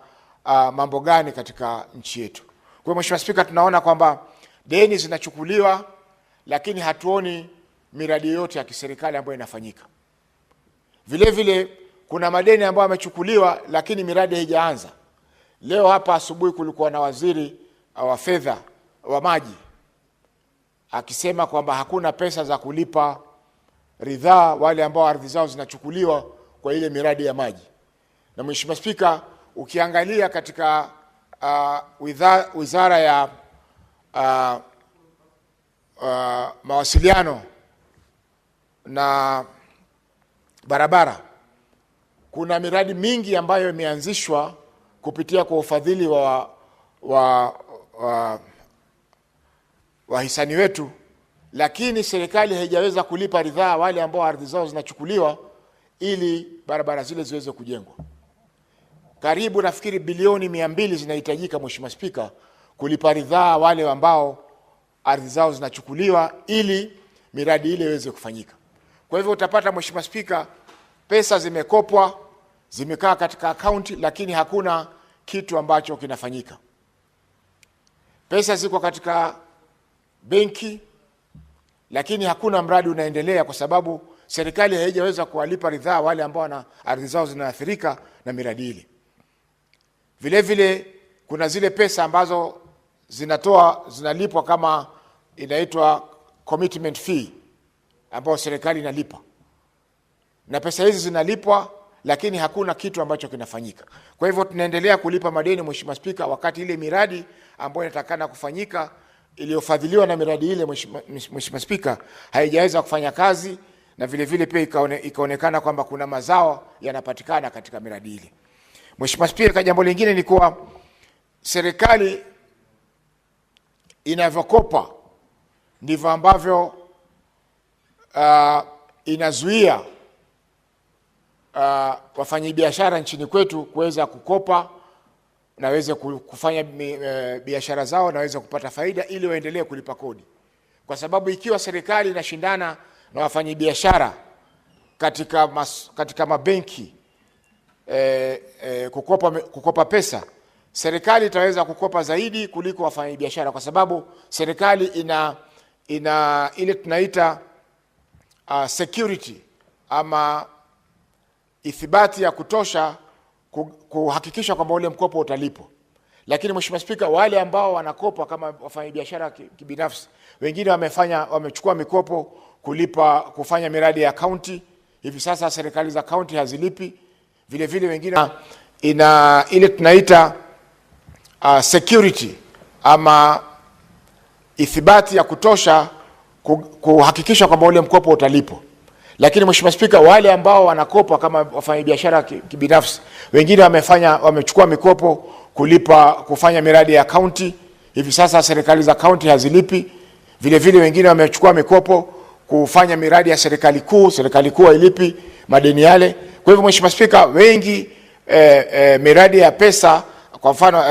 mambo gani katika nchi yetu. Kwa Mheshimiwa Spika, tunaona kwamba deni zinachukuliwa lakini hatuoni miradi yote ya kiserikali ambayo inafanyika. Vile vile kuna madeni ambayo yamechukuliwa lakini miradi haijaanza. Leo hapa asubuhi kulikuwa na waziri wa fedha wa maji akisema kwamba hakuna pesa za kulipa ridhaa wale ambao ardhi zao zinachukuliwa kwa ile miradi ya maji. Na Mheshimiwa Spika, ukiangalia katika wizara ya mawasiliano na barabara, kuna miradi mingi ambayo imeanzishwa kupitia kwa ufadhili wa wahisani wetu, lakini serikali haijaweza kulipa ridhaa wale ambao ardhi zao zinachukuliwa ili barabara zile ziweze kujengwa. Karibu nafikiri bilioni 200 zinahitajika, Mheshimiwa Spika, kulipa ridhaa wale ambao ardhi zao zinachukuliwa ili miradi ile iweze kufanyika. Kwa hivyo utapata, Mheshimiwa Spika, pesa zimekopwa, zimekaa katika akaunti, lakini hakuna kitu ambacho kinafanyika. Pesa ziko katika benki, lakini hakuna mradi unaendelea kwa sababu serikali haijaweza kuwalipa ridhaa wale ambao na ardhi zao zinaathirika na miradi ile. Vile vile kuna zile pesa ambazo zinalipwa kama inaitwa commitment fee ambao serikali inalipa. Na pesa hizi zinalipwa lakini hakuna kitu ambacho kinafanyika. Kwa hivyo tunaendelea kulipa madeni, Mheshimiwa Spika, wakati ile miradi ambayo inatakana kufanyika iliyofadhiliwa na miradi ile, Mheshimiwa Spika, haijaweza kufanya kazi, na vile vile pia ikaonekana kwamba kuna mazao yanapatikana katika miradi ile. Mheshimiwa Spika, jambo lingine ni kuwa serikali inavyokopa ndivyo ambavyo inazuia wafanyabiashara nchini kwetu kuweza kukopa na waweze kufanya biashara zao na waweze kupata faida ili waendelee kulipa kodi. Kwa sababu ikiwa serikali inashindana na wafanyabiashara katika mabenki kukopa pesa, serikali itaweza kukopa zaidi kuliko wafanyabiashara, kwa sababu serikali ina ile tunaita security ama ithibati ya kutosha kuhakikisha kwamba ule mkopo utalipwa. Lakini Mheshimiwa Spika, wale ambao wanakopa kama wafanyabiashara kibinafsi, wengine wamechukua mikopo kufanya miradi ya county. Hivi sasa serikali za county hazilipi. Vile vile wengine ina ile tunaita security ama ithibati ya kutosha kuhakikisha kwamba ule mkopo utalipwa. Lakini Mheshimiwa Spika, wale ambao wanakopa kama wafanyabiashara kibinafsi, wengine wamechukua mikopo kufanya miradi ya county. Hivi sasa serikali za county hazilipi. Vile vile wengine wamechukua mikopo kufanya miradi ya serikali kuu hailipi madeni yale. Kwa hivyo Mheshimiwa Spika, wengi miradi ya pesa, kwa mfano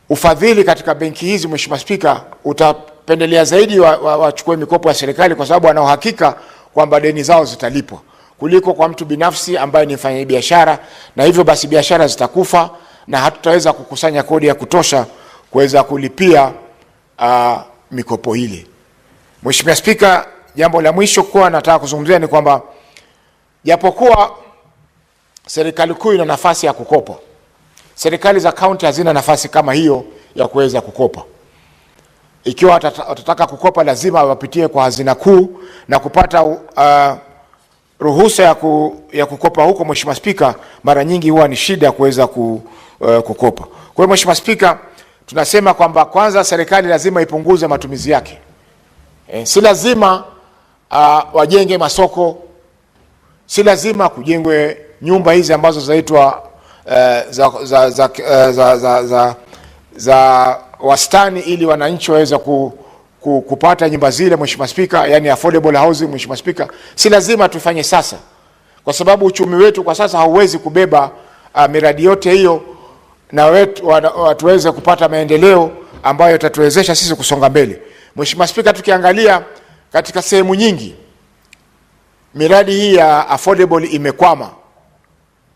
ufadhili katika benki hizi, Mheshimiwa Spika, utapendelea zaidi wachukue mikopo ya serikali kwa sababu wana uhakika kwamba deni zao zitalipwa kuliko kwa mtu binafsi ambaye ni mfanyabiashara, na hivyo basi biashara zitakufa na hatutaweza kukusanya kodi ya kutosha kuweza kulipia mikopo ile. Mheshimiwa Spika, jambo la mwisho kwa nataka kuzungumzia ni kwamba japokuwa serikali kuu ina nafasi ya kukopa, serikali za county hazina nafasi kama hiyo ya kuweza kukopa. Ikiwa watataka kukopa lazima wapitie kwa hazina kuu na kupata ruhusa ya kukopa huko, Mheshimiwa Spika, mara nyingi huwa ni shida kuweza kukopa. Kwa hiyo Mheshimiwa Spika, tunasema kwamba kwanza serikali lazima ipunguze matumizi yake. Si lazima wajenge masoko, si lazima kujengwe nyumba hizi ambazo zaitwa za wastani ili wananchi waweze kupata nyumba zile, Mheshimiwa Spika, yani affordable housing, Mheshimiwa Spika. Si lazima tufanye sasa, kwa sababu uchumi wetu kwa sasa hauwezi kubeba miradi yote hiyo na watuweze kupata maendeleo ambayo yatatuwezesha sisi kusonga mbele. Mheshimiwa Spika, tukiangalia katika sehemu nyingi miradi hii ya affordable imekwama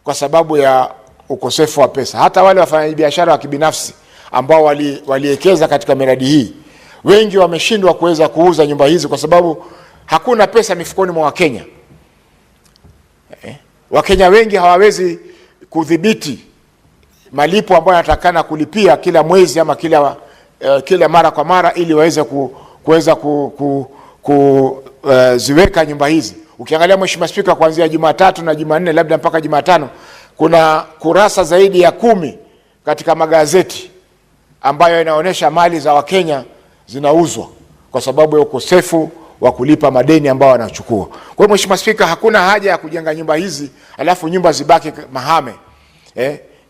kwa sababu ya ukosefu wa pesa. Hata wale wafanyabiashara wa kibinafsi ambao waliwekeza katika miradi hii, wengi wameshindwa kuweza kuuza nyumba hizi kwa sababu hakuna pesa mifukoni mwa Wakenya. Wakenya wengi hawawezi kudhibiti malipo ambayo yanatakana kulipia kila mwezi ama kila mara kwa mara ili waweze kuweza kuziweka nyumba hizi. Ukiangalia Mheshimiwa Spika, kuanzia Jumatatu na Jumanne labda mpaka Jumatano, kuna kurasa zaidi ya 10 katika magazeti ambayo inaonyesha mali za Wakenya zinauzwa kwa sababu ya ukosefu wa kulipa madeni ambao wanachukua. Kwa hiyo Mheshimiwa Spika, hakuna haja ya kujenga nyumba hizi alafu nyumba zibaki mahame.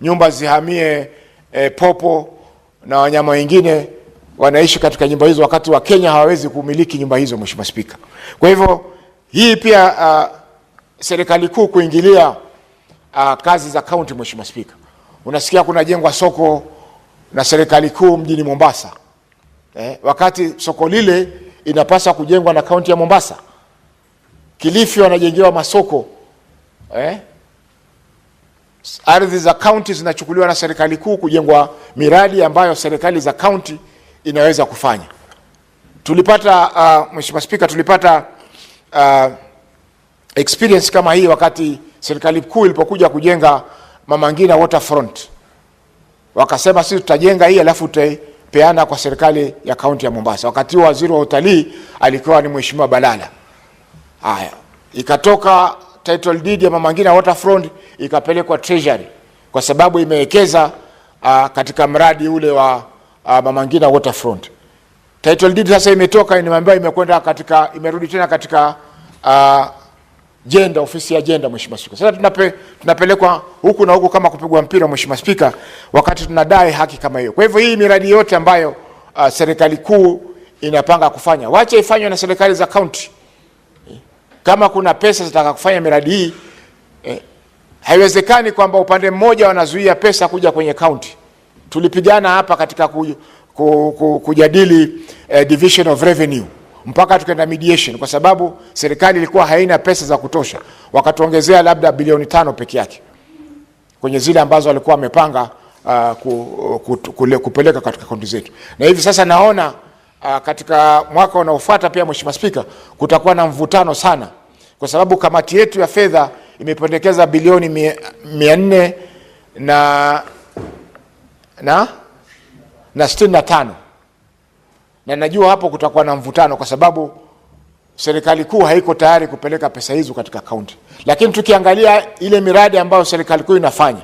Nyumba zihamie popo na wanyama wengine wanaishi katika nyumba hizo, wakati wa Kenya hawawezi kumiliki nyumba hizo, Mheshimiwa Spika. Kwa hivyo hii pia serikali kuu kuingilia kazi za kaunti, Mheshimiwa Spika. Unasikia kuna jengwa soko na serikali kuu mjini Mombasa, wakati soko lile inapaswa kujengwa na kaunti ya Mombasa. Kilifi wanajengewa masoko, ardhi za kaunti zinachukuliwa na serikali kuu kujengwa miradi ambayo serikali za kaunti inaweza kufanya. Tulipata Mheshimiwa Spika, tulipata experience kama hii wakati serikali kuu ilipokuja kujenga Mama Ngina waterfront. Wakasema sisi tutajenga hii alafu tutapeana kwa serikali ya kaunti ya Mombasa. Wakati huo waziri wa utalii alikuwa ni Mheshimiwa Balala. Haya, ikatoka title deed ya Mama Ngina waterfront ikapelekwa treasury kwa sababu imewekeza katika mradi ule wa Mama Ngina waterfront. Title deed sasa imetoka, nimeambiwa imekwenda katika, imerudi tena katika jenda, ofisi ya jenda, Mheshimiwa Spika. Sasa tunapelekwa huku na huku kama kupigwa mpira, Mheshimiwa Spika, wakati tunadai haki kama hiyo. Kwa hivyo hii miradi yote ambayo serikali kuu inapanga kufanya, wacha ifanywe na serikali za county. Kama kuna pesa zitaka kufanya miradi hii, haiwezekani kwamba upande mmoja wanazuia pesa kuja kwenye county. Tulipigana hapa katika kujadili division of revenue mpaka tukaenda mediation kwa sababu serikali ilikuwa haina pesa za kutosha. Wakatuongezea labda bilioni 5 peke yake kwenye zile ambazo walikuwa wamepanga kupeleka katika kaunti zetu. Na hivi sasa naona katika mwaka unaofuata pia, Mheshimiwa Spika, kutakuwa na mvutano sana kwa sababu kamati yetu ya fedha imependekeza bilioni 400 na 65. Na najua hapo kutakuwa na mvutano kwa sababu serikali kuu haiko tayari kupeleka pesa hizo katika kaunti. Lakini tukiangalia ile miradi ambayo serikali kuu inafanya,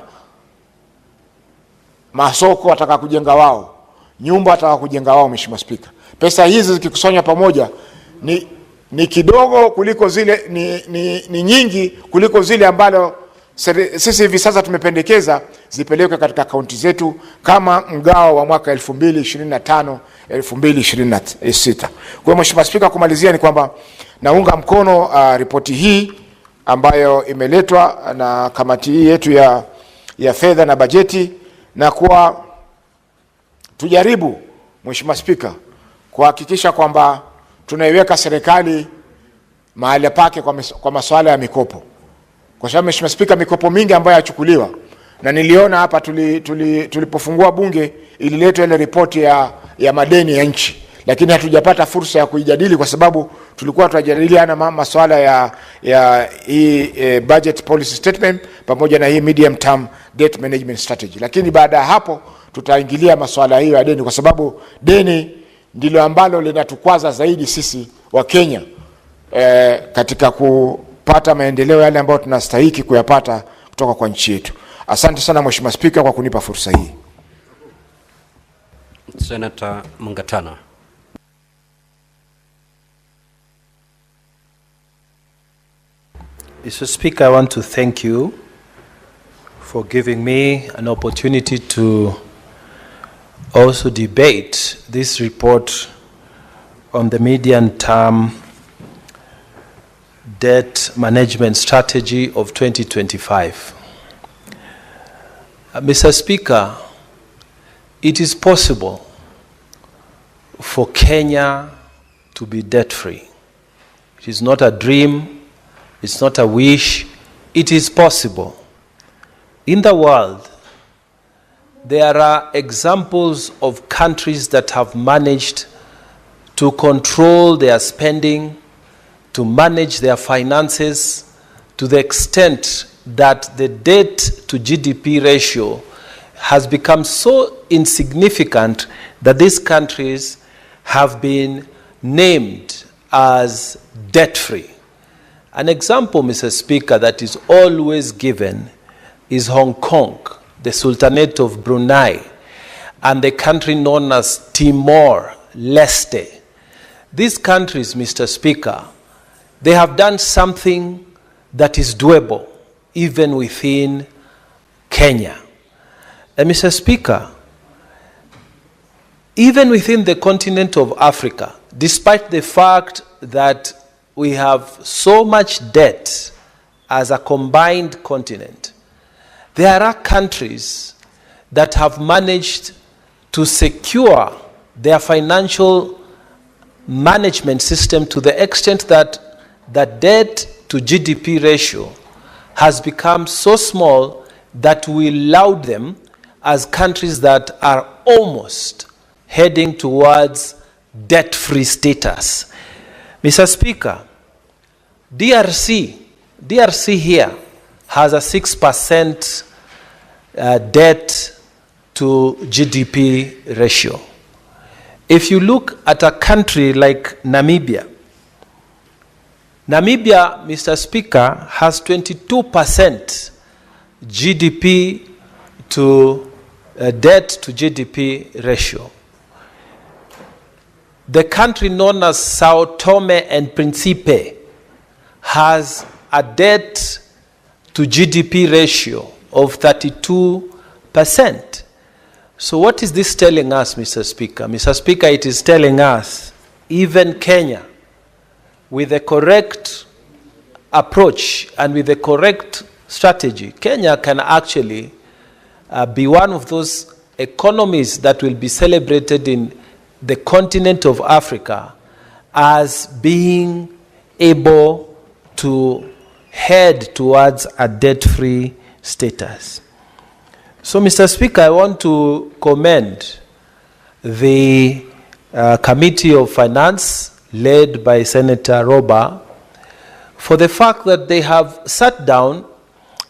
masoko wataka kujenga wao, nyumba wataka kujenga wao, Mheshimiwa Spika, pesa hizi zikikusanywa pamoja ni kidogo kuliko zile, ni nyingi kuliko zile ambalo sisi hivi sasa tumependekeza zipelekwe katika kaunti zetu kama mgao wa mwaka 2025 2026. Kwa Mheshimiwa Spika, kumalizia ni kwamba naunga mkono ripoti hii ambayo imeletwa na kamati hii yetu ya fedha na bajeti, na kwa tujaribu, Mheshimiwa Spika, kuhakikisha kwamba tunaiweka serikali mahali pake kwa masuala ya mikopo. Kwa sababu Mheshimiwa Spika, mikopo mingi ambayo yachukuliwa, na niliona hapa tulipofungua bunge ililetwa ile ripoti ya madeni ya nchi, lakini hatujapata fursa ya kuijadili kwa sababu tulikuwa tunajadiliana masuala ya hii budget policy statement pamoja na hii medium term debt management strategy. Lakini baada ya hapo tutaingilia masuala hiyo ya deni kwa sababu deni ndilo ambalo linatukwaza zaidi sisi wa Kenya katika kupata maendeleo yale ambayo tunastahili kuyapata kutoka kwa nchi yetu. Asante sana Mheshimiwa Spika kwa kunipa fursa hii. Senator Mungatana. Mr. Speaker, I want to thank you for giving me an opportunity to also debate this report on the medium-term debt management strategy of 2025. Mr. Speaker, it is possible for Kenya to be debt-free. It is not a dream, it's not a wish, it is possible. In the world, there are examples of countries that have managed to control their spending, to manage their finances to the extent that the debt to GDP ratio has become so insignificant that these countries have been named as debt-free. An example, Mr. Speaker, that is always given is Hong Kong, the Sultanate of Brunei, and the country known as Timor-Leste. These countries, Mr. Speaker, they have done something that is doable even within Kenya. And Mr. Speaker, even within the continent of Africa, despite the fact that we have so much debt as a combined continent, there are countries that have managed to secure their financial management system to the extent that the debt to GDP ratio has become so small that we laud them as countries that are almost heading towards debt-free status. Mr. Speaker, DRC here has a 6% debt to GDP ratio. If you look at a country like Namibia, Mr. Speaker, has 22% GDP to debt to GDP ratio. The country known as Sao Tome and Principe has a debt to GDP ratio of 32%. So what is this telling us, Mr. Speaker? Mr. Speaker, it is telling us even Kenya, with the correct approach and with the correct strategy, Kenya can actually be one of those economies that will be celebrated in the continent of Africa as being able to head towards a debt-free status. So, Mr. Speaker, I want to commend the Committee of Finance led by Senator Roba for the fact that they have sat down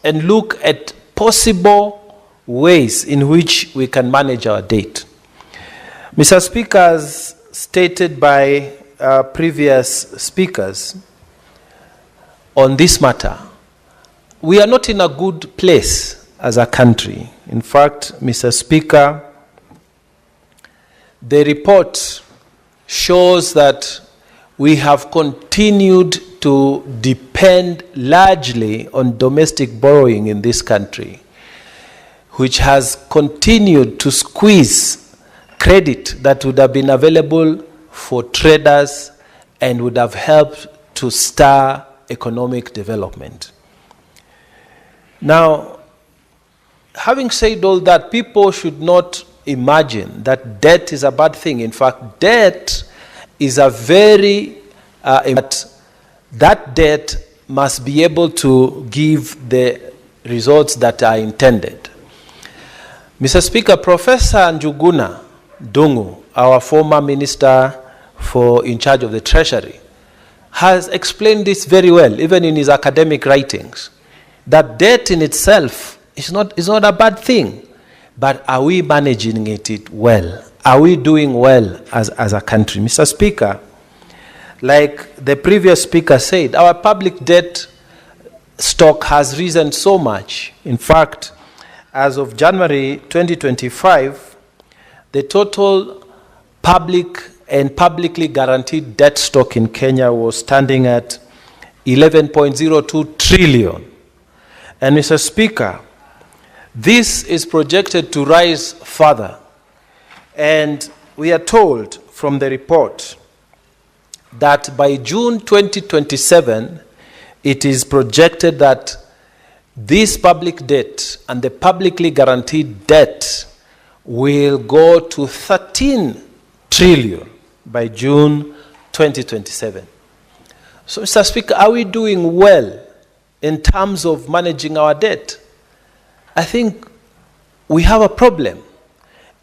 and looked at possible ways in which we can manage our debt. Mr. Speaker, as stated by previous speakers on this matter, we are not in a good place as a country. In fact, Mr. Speaker, the report shows that we have continued to depend largely on domestic borrowing in this country, which has continued to squeeze credit that would have been available for traders and would have helped to stir economic development. Now, having said all that, people should not imagine that debt is a bad thing. In fact, debt is a very, that debt must be able to give the results that are intended. Mr. Speaker, Professor Njuguna Dungu, our former minister in charge of the Treasury, has explained this very well, even in his academic writings, that debt in itself is not a bad thing, but are we managing it well? Are we doing well as a country? Mr. Speaker, like the previous speaker said, our public debt stock has risen so much. In fact, as of January 2025, the total public and publicly guaranteed debt stock in Kenya was standing at 11.02 trillion. And Mr. Speaker, this is projected to rise further. And we are told from the report that by June 2027, it is projected that this public debt and the publicly guaranteed debt will go to 13 trillion by June 2027. So, Mr. Speaker, are we doing well in terms of managing our debt? I think we have a problem.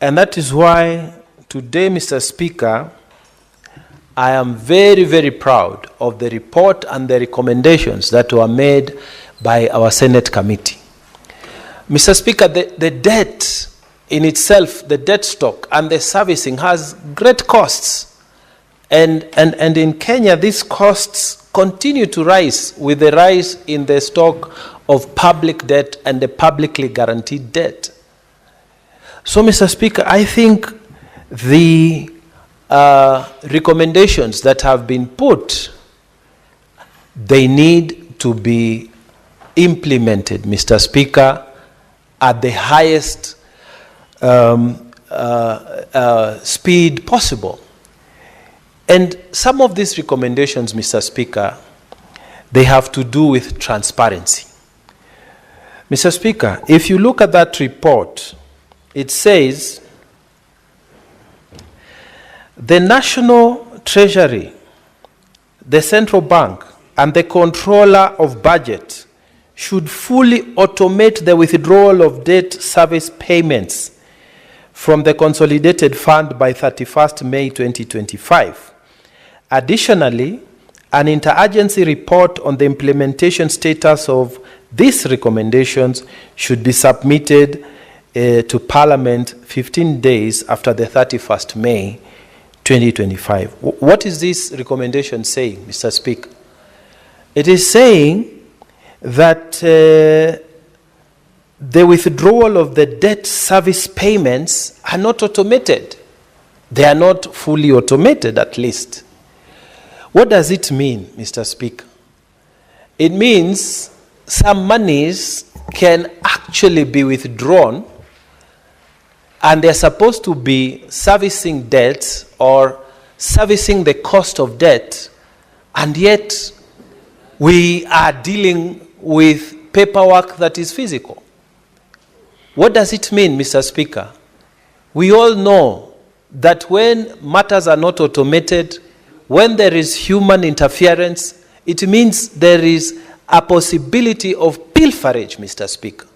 And that is why today, Mr. Speaker, I am very, very proud of the report and the recommendations that were made by our Senate committee. Mr. Speaker, the debt in itself, the debt stock and the servicing has great costs. And in Kenya, these costs continue to rise with the rise in the stock of public debt and the publicly guaranteed debt. So, Mr. Speaker, I think the recommendations that have been put, they need to be implemented, Mr. Speaker, at the highest speed possible. And some of these recommendations, Mr. Speaker, they have to do with transparency. Mr. Speaker, if you look at that report, it says the National Treasury, the Central Bank, and the Controller of Budget should fully automate the withdrawal of debt service payments from the Consolidated Fund by 31st May 2025. Additionally, an interagency report on the implementation status of these recommendations should be submitted to Parliament 15 days after the 31st May 2025. What is this recommendation saying, Mr. Speaker? It is saying that the withdrawal of the debt service payments are not automated. They are not fully automated, at least. What does it mean, Mr. Speaker? It means some monies can actually be withdrawn and they're supposed to be servicing debts or servicing the cost of debt, and yet we are dealing with paperwork that is physical. What does it mean, Mr. Speaker? We all know that when matters are not automated, when there is human interference, it means there is a possibility of pilferage, Mr. Speaker.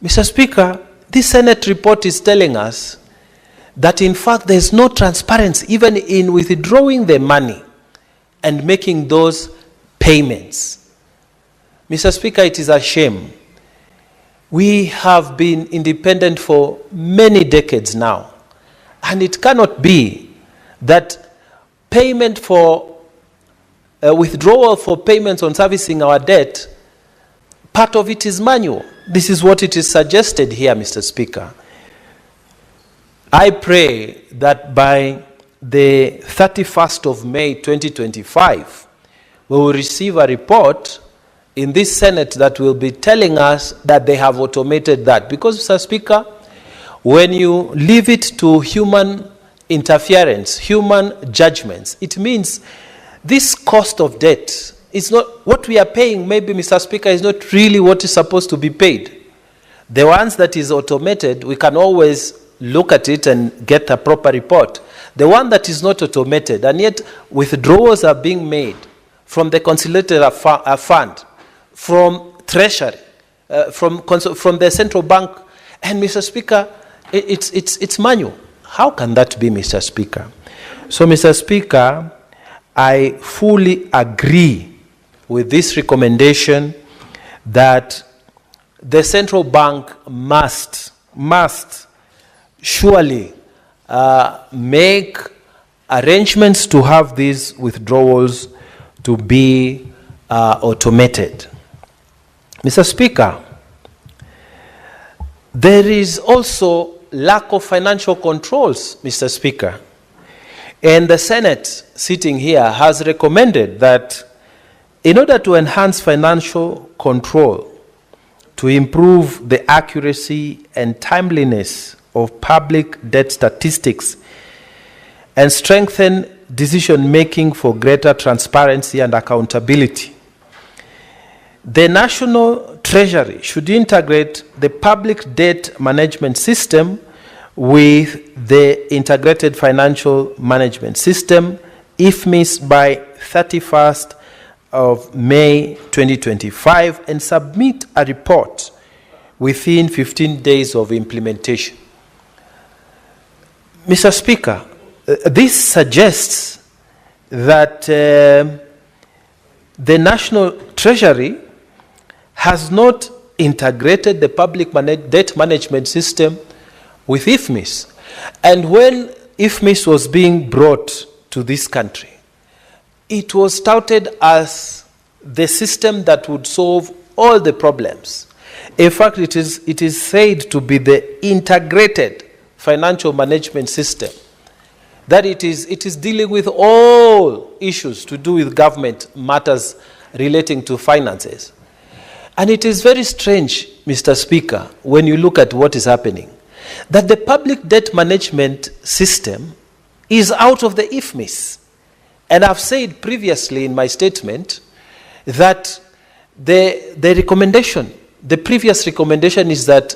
Mr. Speaker, this Senate report is telling us that in fact there is no transparency even in withdrawing the money and making those payments. Mr. Speaker, it is a shame. We have been independent for many decades now, and it cannot be that payment for withdrawal for payments on servicing our debt, part of it is manual. This is what it is suggested here, Mr. Speaker. I pray that by the 31st of May 2025, we will receive a report in this Senate that will be telling us that they have automated that. Because, Mr. Speaker, when you leave it to human interference, human judgments, it means this cost of debt is not what we are paying. Maybe, Mr. Speaker, is not really what is supposed to be paid. The ones that is automated, we can always look at it and get a proper report. The one that is not automated, and yet withdrawals are being made from the Consolidated Fund, from Treasury, from the Central Bank, and, Mr. Speaker, it's manual. How can that be, Mr. Speaker? So, Mr. Speaker, I fully agree with this recommendation that the Central Bank must surely make arrangements to have these withdrawals to be automated. Mr. Speaker, there is also lack of financial controls, Mr. Speaker. And the Senate, sitting here, has recommended that in order to enhance financial control, to improve the accuracy and timeliness of public debt statistics, and strengthen decision-making for greater transparency and accountability, the National Treasury should integrate the public debt management system with the Integrated Financial Management System, IFMIS, by 31st of May 2025, and submit a report within 15 days of implementation. Mr. Speaker, this suggests that the National Treasury has not integrated the public debt management system with IFMIS. And when IFMIS was being brought to this country, it was touted as the system that would solve all the problems. In fact, it is said to be the integrated financial management system, that it is dealing with all issues to do with government matters relating to finances. And it is very strange, Mr. Speaker, when you look at what is happening. that the public debt management system is out of the IFMIS. And I've said previously in my statement that the recommendation, the previous recommendation is that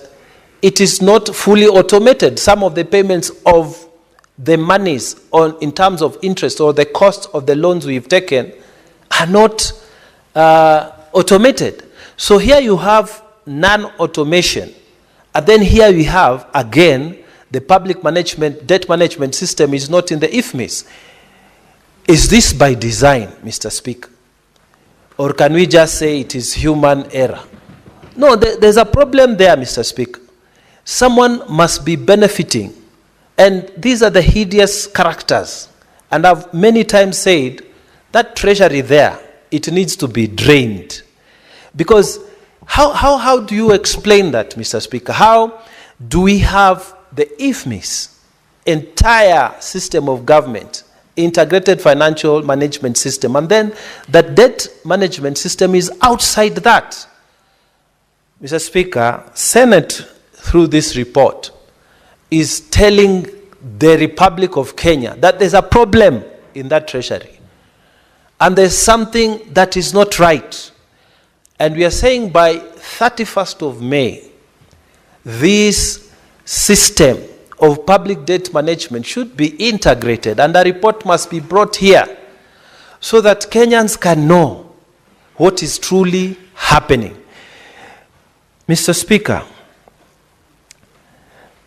it is not fully automated. Some of the payments of the monies in terms of interest or the cost of the loans we've taken are not automated. So here you have non-automation. And then here we have, again, the public debt management system is not in the IFMIS. Is this by design, Mr. Speaker? Or can we just say it is human error? No, there's a problem there, Mr. Speaker. Someone must be benefiting. And these are the hideous characters. And I've many times said that treasury there, it needs to be drained. Because how do you explain that, Mr. Speaker? How do we have the IFMIS, entire system of government, integrated financial management system, and then the debt management system is outside that? Mr. Speaker, Senate, through this report, is telling the Republic of Kenya that there's a problem in that treasury. And there's something that is not right. And we are saying by 31st of May, this system of public debt management should be integrated, and a report must be brought here so that Kenyans can know what is truly happening. Mr. Speaker,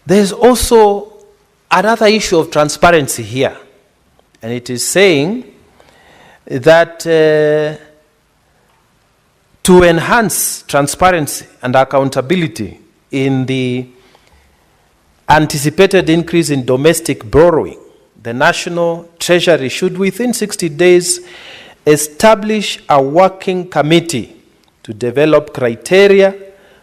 there is also another issue of transparency here, and it is saying that to enhance transparency and accountability in the anticipated increase in domestic borrowing, the National Treasury should within 60 days establish a working committee to develop criteria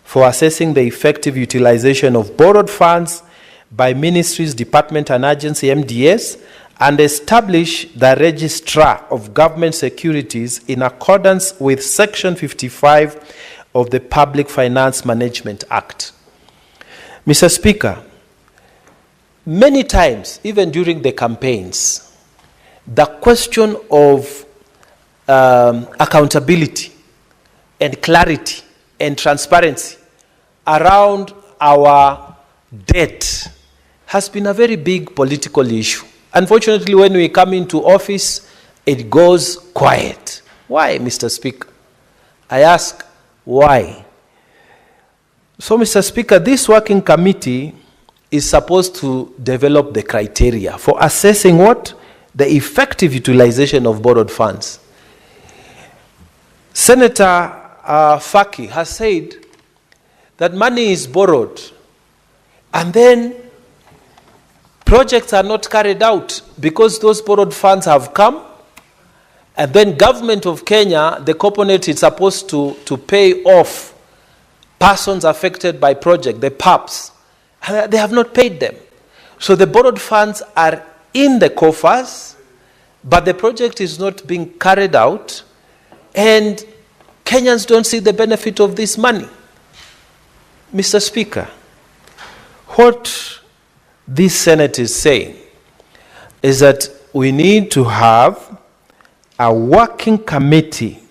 for assessing the effective utilization of borrowed funds by ministries, department and agency, MDS, and establish the registrar of government securities in accordance with Section 55 of the Public Finance Management Act. Mr. Speaker, many times, even during the campaigns, the question of accountability and clarity and transparency around our debt has been a very big political issue. Unfortunately, when we come into office, it goes quiet. Why, Mr. Speaker? I ask, why? So, Mr. Speaker, this working committee is supposed to develop the criteria for assessing what? The effective utilization of borrowed funds. Senator Faki has said that money is borrowed and then projects are not carried out because those borrowed funds have come, and then government of Kenya, the component is supposed to pay off persons affected by project, the PAPs. They have not paid them. So the borrowed funds are in the coffers, but the project is not being carried out, and Kenyans don't see the benefit of this money. Mr. Speaker, what this Senate is saying is that we need to have a working committee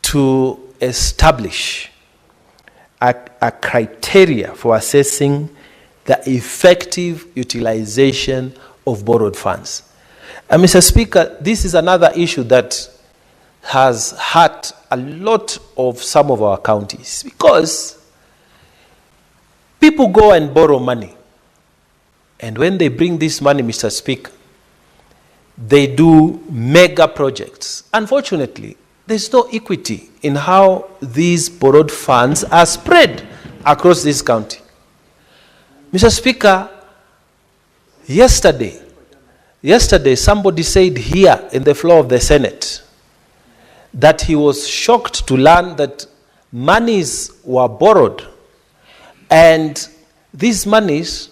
to establish a criteria for assessing the effective utilization of borrowed funds. And Mr. Speaker, this is another issue that has hurt a lot of some of our counties, because people go and borrow money. And when they bring this money, Mr. Speaker, they do mega projects. Unfortunately, there's no equity in how these borrowed funds are spread across this county. Mr. Speaker, yesterday somebody said here in the floor of the Senate that he was shocked to learn that monies were borrowed, and these monies,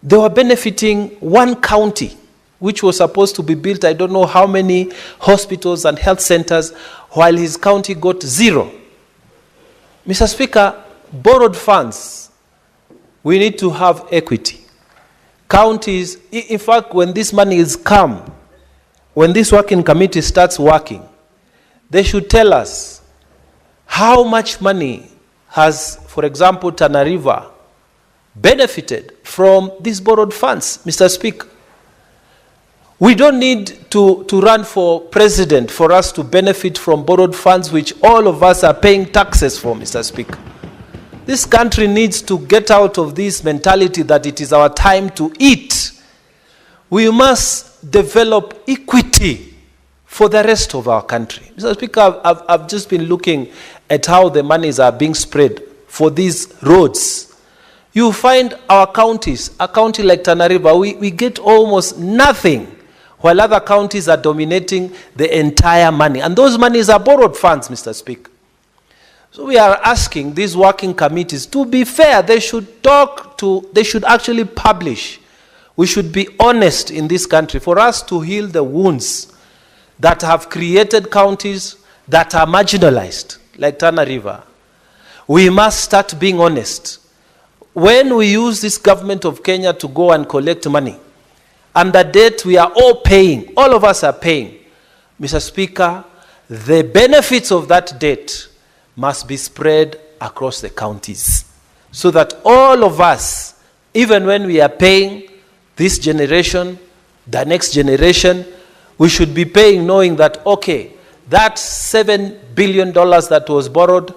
they were benefiting one county, which was supposed to be built, I don't know how many hospitals and health centers, while his county got zero. Mr. Speaker, borrowed funds We need to have equity. Counties, in fact, when this money is come, when this working committee starts working, they should tell us how much money has, for example, Tana River benefited from these borrowed funds, Mr. Speaker. We don't need to run for president for us to benefit from borrowed funds which all of us are paying taxes for, Mr. Speaker. This country needs to get out of this mentality that it is our time to eat. We must develop equity for the rest of our country. Mr. Speaker, I've just been looking at how the monies are being spread for these roads. You find our counties, a county like Tana River, we get almost nothing, while other counties are dominating the entire money. And those monies are borrowed funds, Mr. Speaker. So we are asking these working committees to be fair. They should they should actually publish. We should be honest in this country for us to heal the wounds that have created counties that are marginalized, like Tana River. We must start being honest. When we use this government of Kenya to go and collect money, and the debt we are all paying, all of us are paying, Mr. Speaker, the benefits of that debt must be spread across the counties so that all of us, even when we are paying this generation, the next generation, we should be paying knowing that, okay, that $7 billion that was borrowed,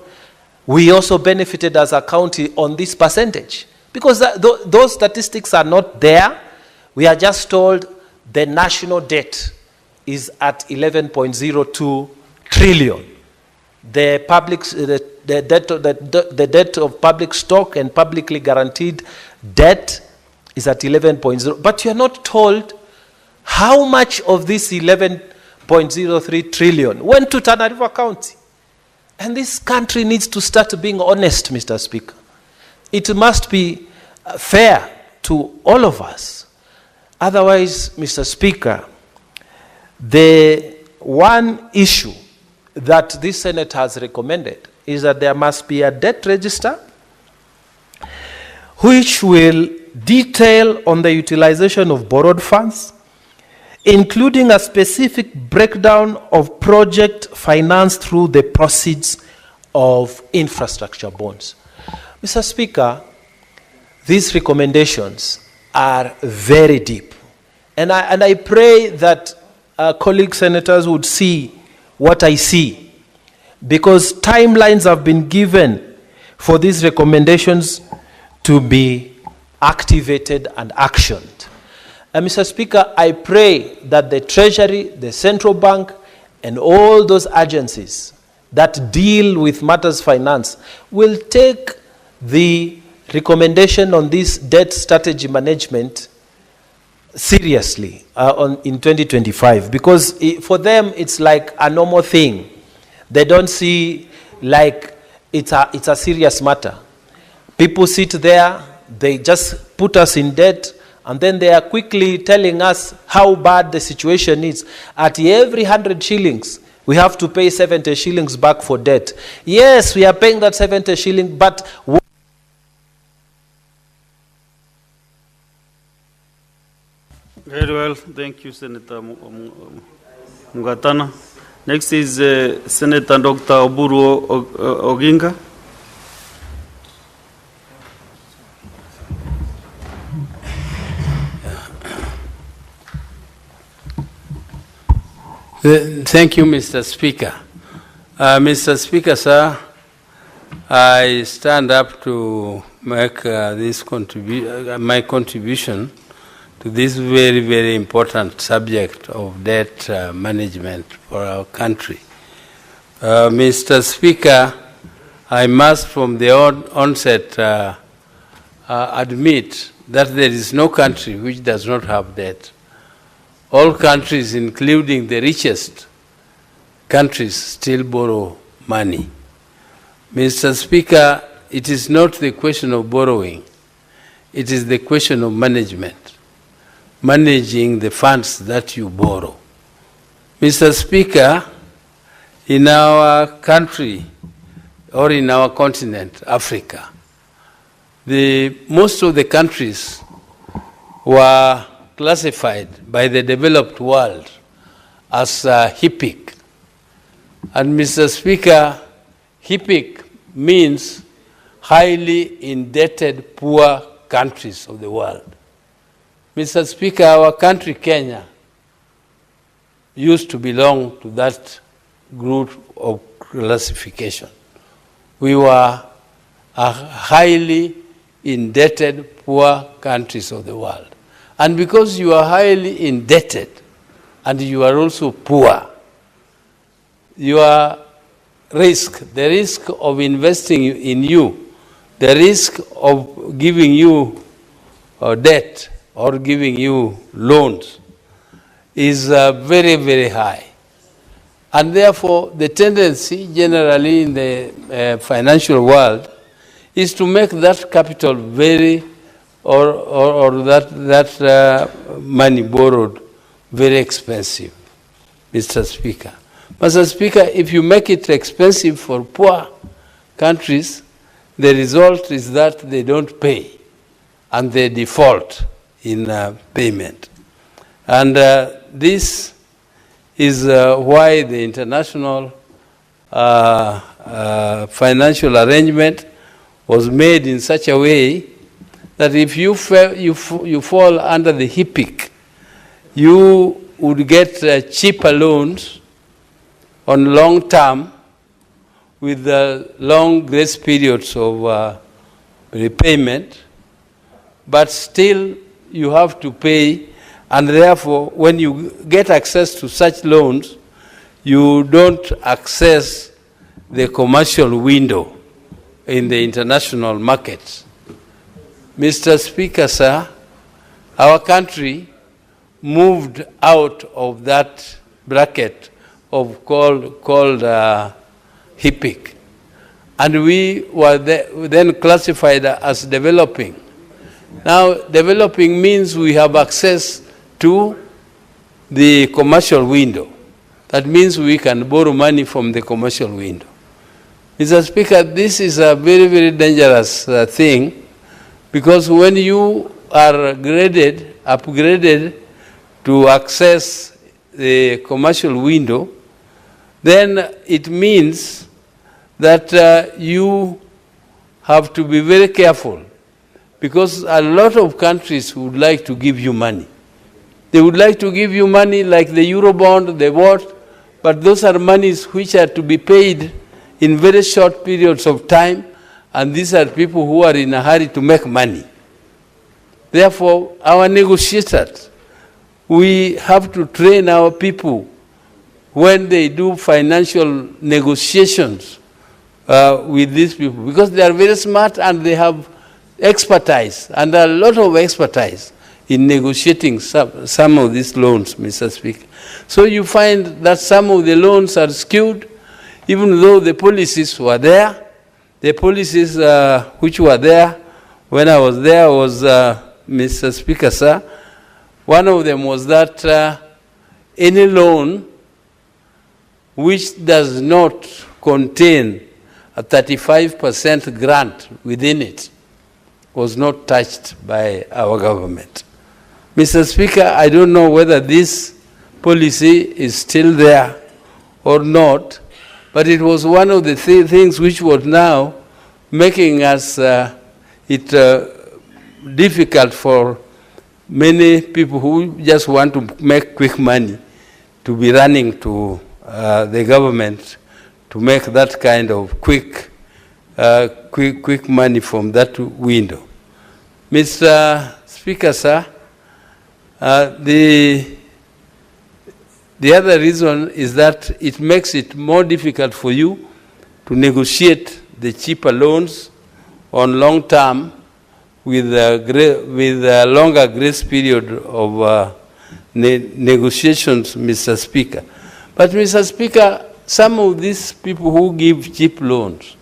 we also benefited as a county on this percentage. Because those statistics are not there. We are just told the national debt is at 11.02 trillion. The debt of public stock and publicly guaranteed debt is at 11.0. But you are not told how much of this 11.03 trillion went to Tana River County. And this country needs to start being honest, Mr. Speaker. It must be fair to all of us. Otherwise, Mr. Speaker, the one issue that this Senate has recommended is that there must be a debt register which will detail on the utilization of borrowed funds, including a specific breakdown of project financed through the proceeds of infrastructure bonds. Mr. Speaker, these recommendations are very deep. And I pray that colleague senators would see what I see, because timelines have been given for these recommendations to be activated and actioned. And Mr. Speaker, I pray that the Treasury, the Central Bank, and all those agencies that deal with matters finance will take the recommendation on this debt strategy management seriously in 2025, because for them it's like a normal thing. They don't see like it's a serious matter. People sit there, they just put us in debt, and then they are quickly telling us how bad the situation is. At every 100 shillings, we have to pay 70 shillings back for debt. Yes, we are paying that 70 shillings, but very well, thank you, Senator Mugatana. Next is Senator Dr. Oburu Oginga. Thank you, Mr. Speaker. Mr. Speaker, sir, I stand up to make my contribution to this very, very important subject of debt management for our country. Mr. Speaker, I must from the onset admit that there is no country which does not have debt. All countries, including the richest countries, still borrow money. Mr. Speaker, it is not the question of borrowing. It is the question of management, managing the funds that you borrow. Mr. Speaker, in our country, or in our continent, Africa, most of the countries were classified by the developed world as HIPIC. And Mr. Speaker, HIPIC means highly indebted poor countries of the world. Mr. Speaker, our country, Kenya, used to belong to that group of classification. We were a highly indebted poor countries of the world. And because you are highly indebted and you are also poor, your risk, the risk of investing in you, the risk of giving you debt or giving you loans is very, very high. And therefore, the tendency generally in the financial world is to make that capital very, or that money borrowed very expensive, Mr. Speaker. Mr. Speaker, if you make it expensive for poor countries, the result is that they don't pay and they default in payment. And this is why the international financial arrangement was made in such a way that if you fall under the HIPIC, you would get cheaper loans on long term with long grace periods of repayment, but still you have to pay, and therefore when you get access to such loans, you don't access the commercial window in the international markets. Mr. Speaker, sir, our country moved out of that bracket of called HIPIC, and we were then classified as developing. Now, developing means we have access to the commercial window. That means we can borrow money from the commercial window. Mr. Speaker, this is a very, very dangerous thing, because when you are upgraded to access the commercial window, then it means that you have to be very careful, because a lot of countries would like to give you money. They would like to give you money like the Eurobond, the what, but those are monies which are to be paid in very short periods of time, and these are people who are in a hurry to make money. Therefore, our negotiators, we have to train our people when they do financial negotiations with these people, because they are very smart and they have expertise, and a lot of expertise in negotiating some of these loans, Mr. Speaker. So you find that some of the loans are skewed, even though the policies were there. The policies which were there when I was there was, Mr. Speaker, sir, one of them was that any loan which does not contain a 35% grant within it was not touched by our government. Mr. Speaker, I don't know whether this policy is still there or not, but it was one of the things which was now making us difficult for many people who just want to make quick money to be running to the government to make that kind of quick money from that window. Mr. Speaker, sir, the other reason is that it makes it more difficult for you to negotiate the cheaper loans on long term with a longer grace period of negotiations, Mr. Speaker. But, Mr. Speaker, some of these people who give cheap loans,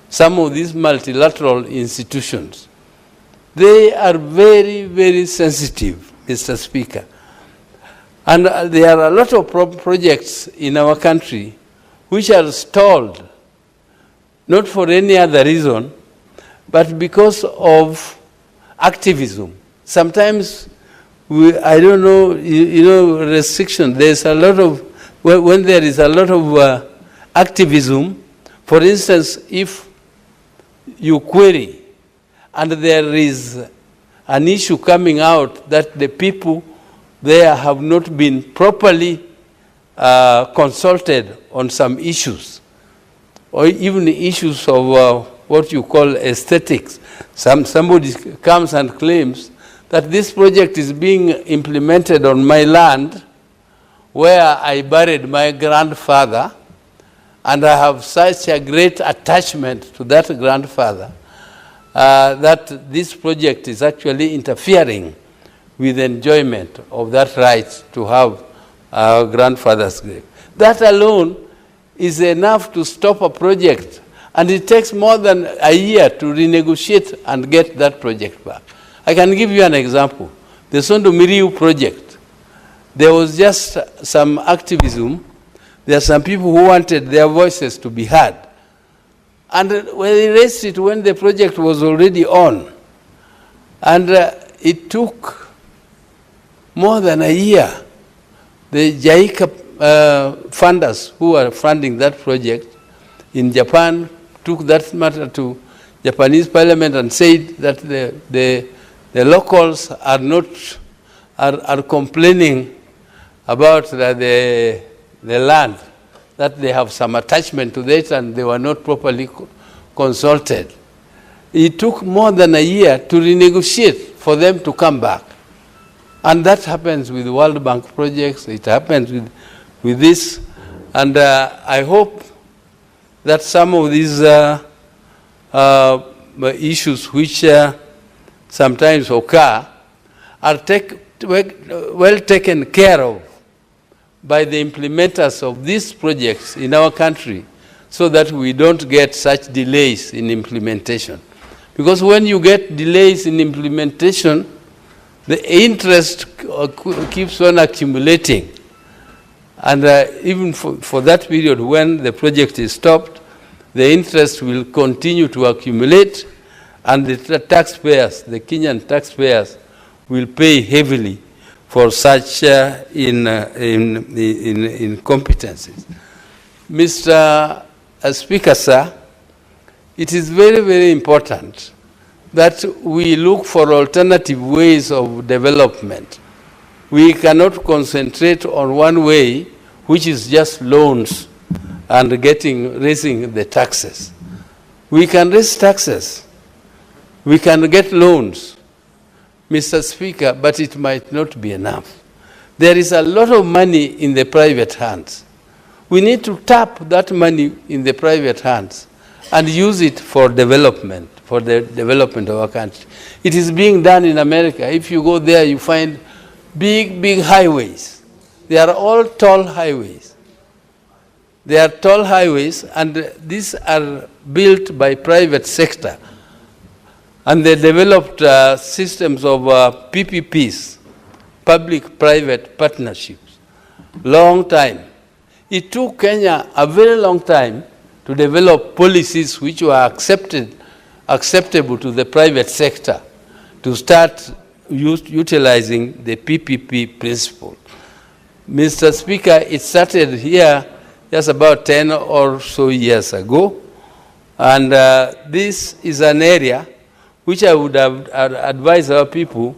some of these multilateral institutions, they are very, very sensitive, Mr. Speaker. And there are a lot of projects in our country which are stalled, not for any other reason, but because of activism. Sometimes, I don't know, restriction. There's a lot of, when there is a lot of activism, for instance, if you query and there is an issue coming out that the people there have not been properly consulted on some issues, or even issues of what you call aesthetics. Somebody comes and claims that this project is being implemented on my land where I buried my grandfather, and I have such a great attachment to that grandfather that this project is actually interfering with enjoyment of that right to have our grandfather's grave. That alone is enough to stop a project, and it takes more than a year to renegotiate and get that project back. I can give you an example. The Sondo Miriu project, there was just some activism. There are some people who wanted their voices to be heard. And when they raised it when the project was already on, and it took more than a year. The JICA funders who are funding that project in Japan took that matter to Japanese parliament and said that the locals are not are complaining about the land, that they have some attachment to it and they were not properly consulted. It took more than a year to renegotiate for them to come back. And that happens with World Bank projects, it happens with this. And I hope that some of these issues which sometimes occur are well taken care of by the implementers of these projects in our country, so that we don't get such delays in implementation. Because when you get delays in implementation, the interest keeps on accumulating. And even for that period when the project is stopped, the interest will continue to accumulate, and the taxpayers, the Kenyan taxpayers, will pay heavily for such incompetencies. Mr. Speaker, sir, it is very, very important that we look for alternative ways of development. We cannot concentrate on one way, which is just loans and raising the taxes. We can raise taxes. We can get loans, Mr. Speaker, but it might not be enough. There is a lot of money in the private hands. We need to tap that money in the private hands and use it for development, for the development of our country. It is being done in America. If you go there, you find big, big highways. They are all tall highways. They are tall highways, and these are built by private sector. And they developed systems of PPPs, public-private partnerships, long time. It took Kenya a very long time to develop policies which were acceptable to the private sector, to start utilizing the PPP principle. Mr. Speaker, it started here just about 10 or so years ago, and this is an area which I would have advised our people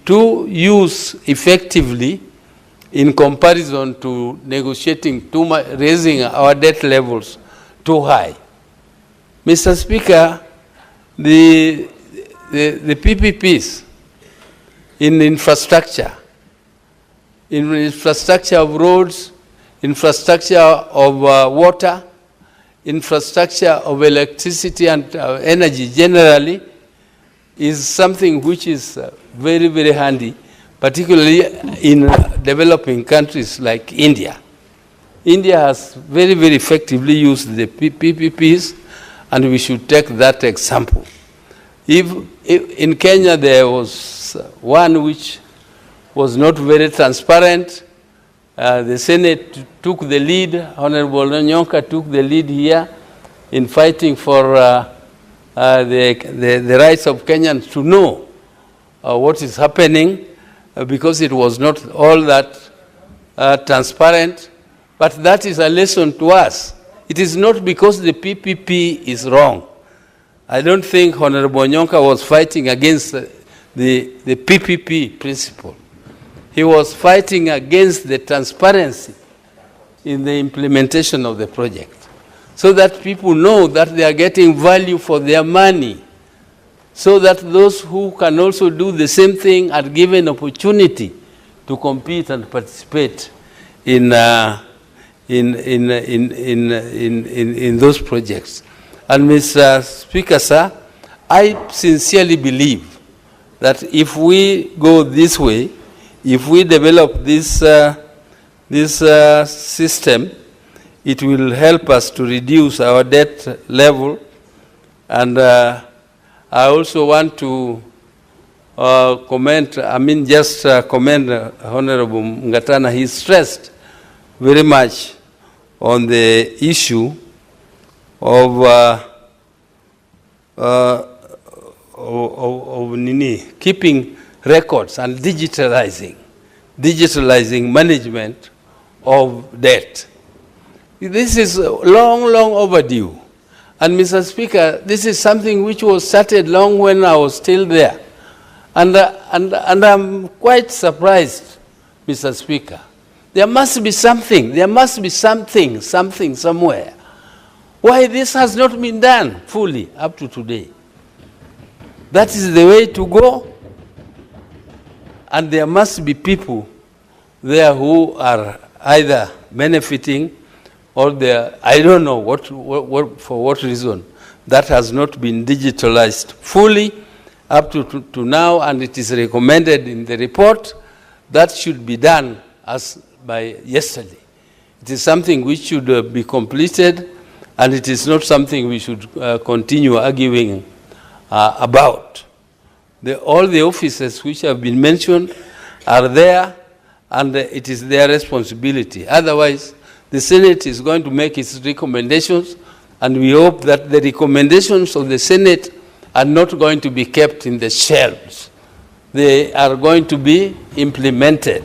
to use effectively in comparison to negotiating too much, raising our debt levels too high. Mr. Speaker, the PPPs in infrastructure of roads, infrastructure of water, infrastructure of electricity and energy generally, is something which is very, very handy, particularly in developing countries like India. India has very, very effectively used the PPPs, and we should take that example. If in Kenya there was one which was not very transparent, the Senate took the lead, Honorable Nyonka took the lead here in fighting for the rights of Kenyans to know what is happening, because it was not all that transparent. But that is a lesson to us. It is not because the PPP is wrong. I don't think Honorable Nyonka was fighting against the PPP principle. He was fighting against the transparency in the implementation of the project, so that people know that they are getting value for their money, so that those who can also do the same thing are given opportunity to compete and participate in those projects. And Mr. Speaker, sir, I sincerely believe that if we go this way, if we develop this system, it will help us to reduce our debt level. And I also want to commend Honorable Ngatana. He stressed very much on the issue of keeping records and digitalizing management of debt. This is long overdue. And Mr. Speaker, this is something which was started long when I was still there. And I'm quite surprised, Mr. Speaker. There must be something somewhere. Why this has not been done fully up to today? That is the way to go. And there must be people there who are either benefiting or I don't know for what reason, that has not been digitalized fully up to now, and it is recommended in the report that should be done as by yesterday. It is something which should be completed, and it is not something we should continue arguing about. All the offices which have been mentioned are there, and it is their responsibility. Otherwise, the Senate is going to make its recommendations, and we hope that the recommendations of the Senate are not going to be kept in the shelves. They are going to be implemented.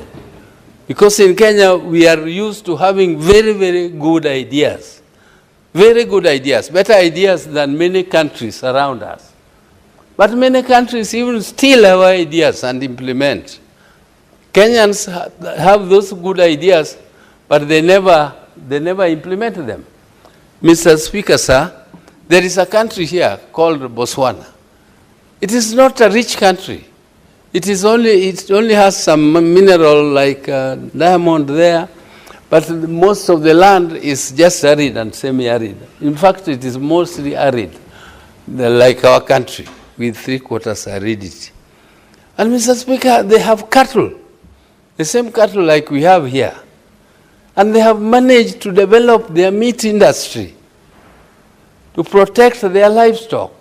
Because in Kenya, we are used to having very good ideas. Very good ideas, better ideas than many countries around us. But many countries even steal our ideas and implement. Kenyans have those good ideas, but they never implement them. Mr. Speaker, sir, there is a country here called Botswana. It is not a rich country. It only has some mineral like diamond there, but most of the land is just arid and semi-arid. In fact, it is mostly arid, like our country, with 3/4 aridity. And Mr. Speaker, they have cattle, the same cattle like we have here. And they have managed to develop their meat industry, to protect their livestock,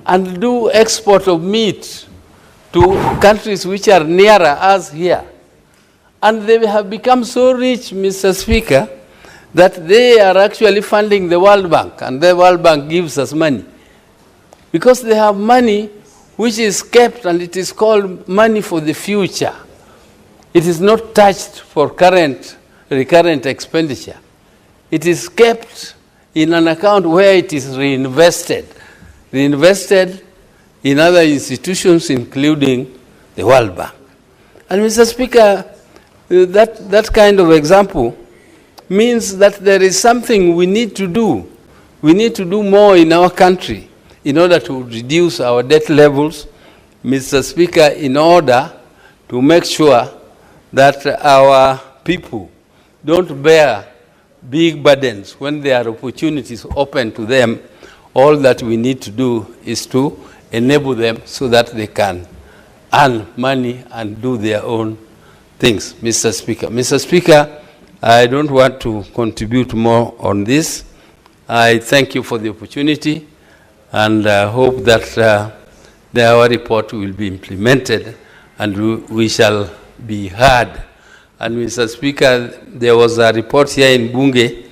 and do export of meat to countries which are nearer us here. And they have become so rich, Mr. Speaker, that they are actually funding the World Bank, and the World Bank gives us money. Because they have money which is kept, and it is called money for the future. It is not touched for recurrent expenditure. It is kept in an account where it is reinvested in other institutions, including the World Bank. And Mr. Speaker, that kind of example means that there is something we need to do. We need to do more in our country in order to reduce our debt levels, Mr. Speaker, in order to make sure that our people don't bear big burdens when there are opportunities open to them. All that we need to do is to enable them so that they can earn money and do their own things, Mr. Speaker. Mr. Speaker, I don't want to contribute more on this. I thank you for the opportunity, and hope that our report will be implemented and we shall be heard. And Mr. Speaker, there was a report here in Bunge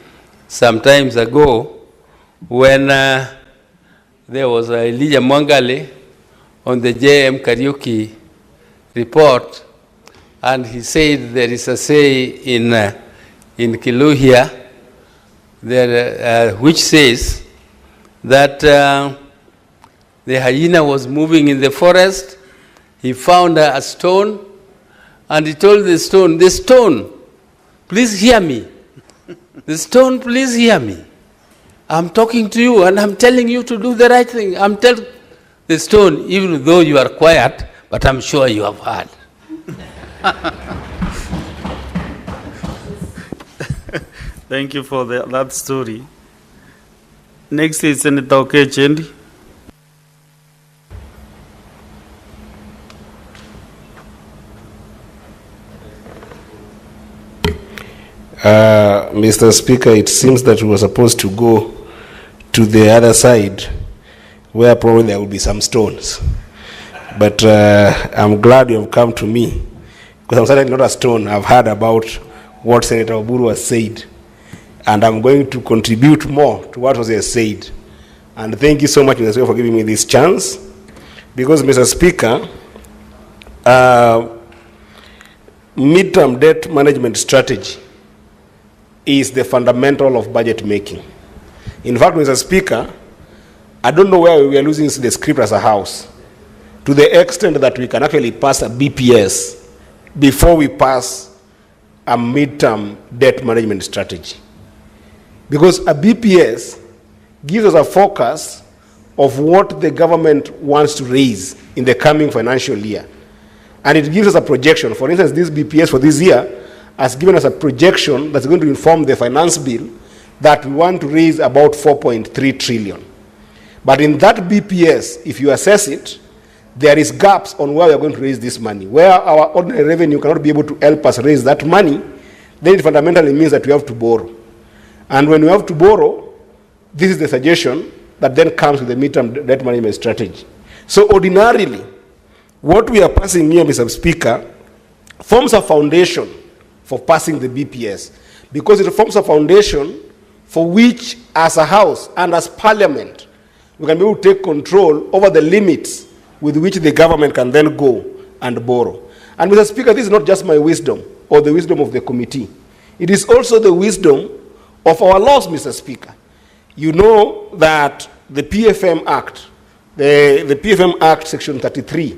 some times ago when there was Elijah Mwangali on the JM Kariuki report, and he said there is a say in Kiluhia there, which says that the hyena was moving in the forest. He found a stone, and he told the stone, please hear me. The stone, please hear me. I'm talking to you, and I'm telling you to do the right thing. I'm telling the stone, even though you are quiet, but I'm sure you have heard. Thank you for that story. Next is Senator Okechendi. Mr. Speaker, it seems that we were supposed to go to the other side where probably there will be some stones. But I'm glad you have come to me, because I'm certainly not a stone. I've heard about what Senator Oburu has said, and I'm going to contribute more to what was said. And thank you so much, Mr. Speaker, for giving me this chance, because, Mr. Speaker, midterm debt management strategy is the fundamental of budget making. In fact, Mr. Speaker, I don't know where we are losing the script as a house, to the extent that we can actually pass a BPS before we pass a midterm debt management strategy. Because a BPS gives us a focus of what the government wants to raise in the coming financial year. And it gives us a projection. For instance, this BPS for this year has given us a projection that's going to inform the finance bill that we want to raise about 4.3 trillion. But in that BPS, if you assess it, there is gaps on where we are going to raise this money. Where our ordinary revenue cannot be able to help us raise that money, then it fundamentally means that we have to borrow. And when we have to borrow, this is the suggestion that then comes with the midterm debt management strategy. So ordinarily, what we are passing here, Mr. Speaker, forms a foundation for passing the BPS, because it forms a foundation for which, as a House and as Parliament, we can be able to take control over the limits with which the government can then go and borrow. And Mr. Speaker, this is not just my wisdom or the wisdom of the committee. It is also the wisdom of our laws, Mr. Speaker. You know that the PFM Act, the PFM Act Section 33,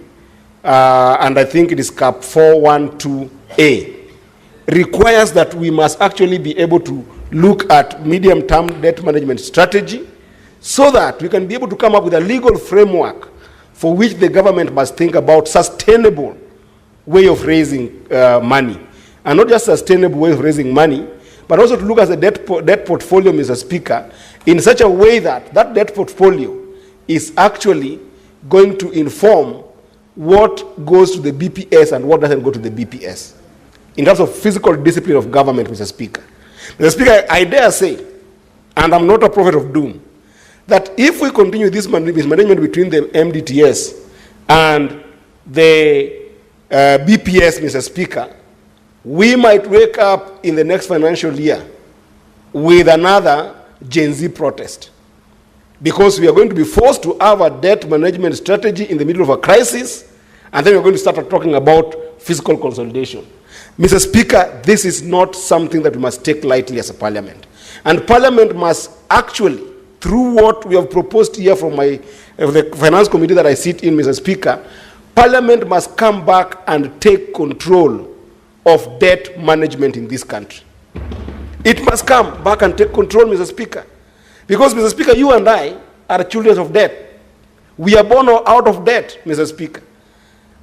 and I think it is Cap 412A, requires that we must actually be able to look at medium-term debt management strategy so that we can be able to come up with a legal framework for which the government must think about sustainable way of raising money. And not just sustainable way of raising money, but also to look at the debt portfolio, Mr. Speaker, in such a way that that debt portfolio is actually going to inform what goes to the BPS and what doesn't go to the BPS, in terms of physical discipline of government, Mr. Speaker. Mr. Speaker, I dare say, and I'm not a prophet of doom, that if we continue this mismanagement between the MDTS and the BPS, Mr. Speaker, we might wake up in the next financial year with another Gen Z protest, because we are going to be forced to have a debt management strategy in the middle of a crisis, and then we're going to start talking about fiscal consolidation. Mr. Speaker, this is not something that we must take lightly as a Parliament. And Parliament must actually, through what we have proposed here from the Finance Committee that I sit in, Mr. Speaker, Parliament must come back and take control of debt management in this country. It must come back and take control, Mr. Speaker. Because, Mr. Speaker, you and I are children of debt. We are born out of debt, Mr. Speaker.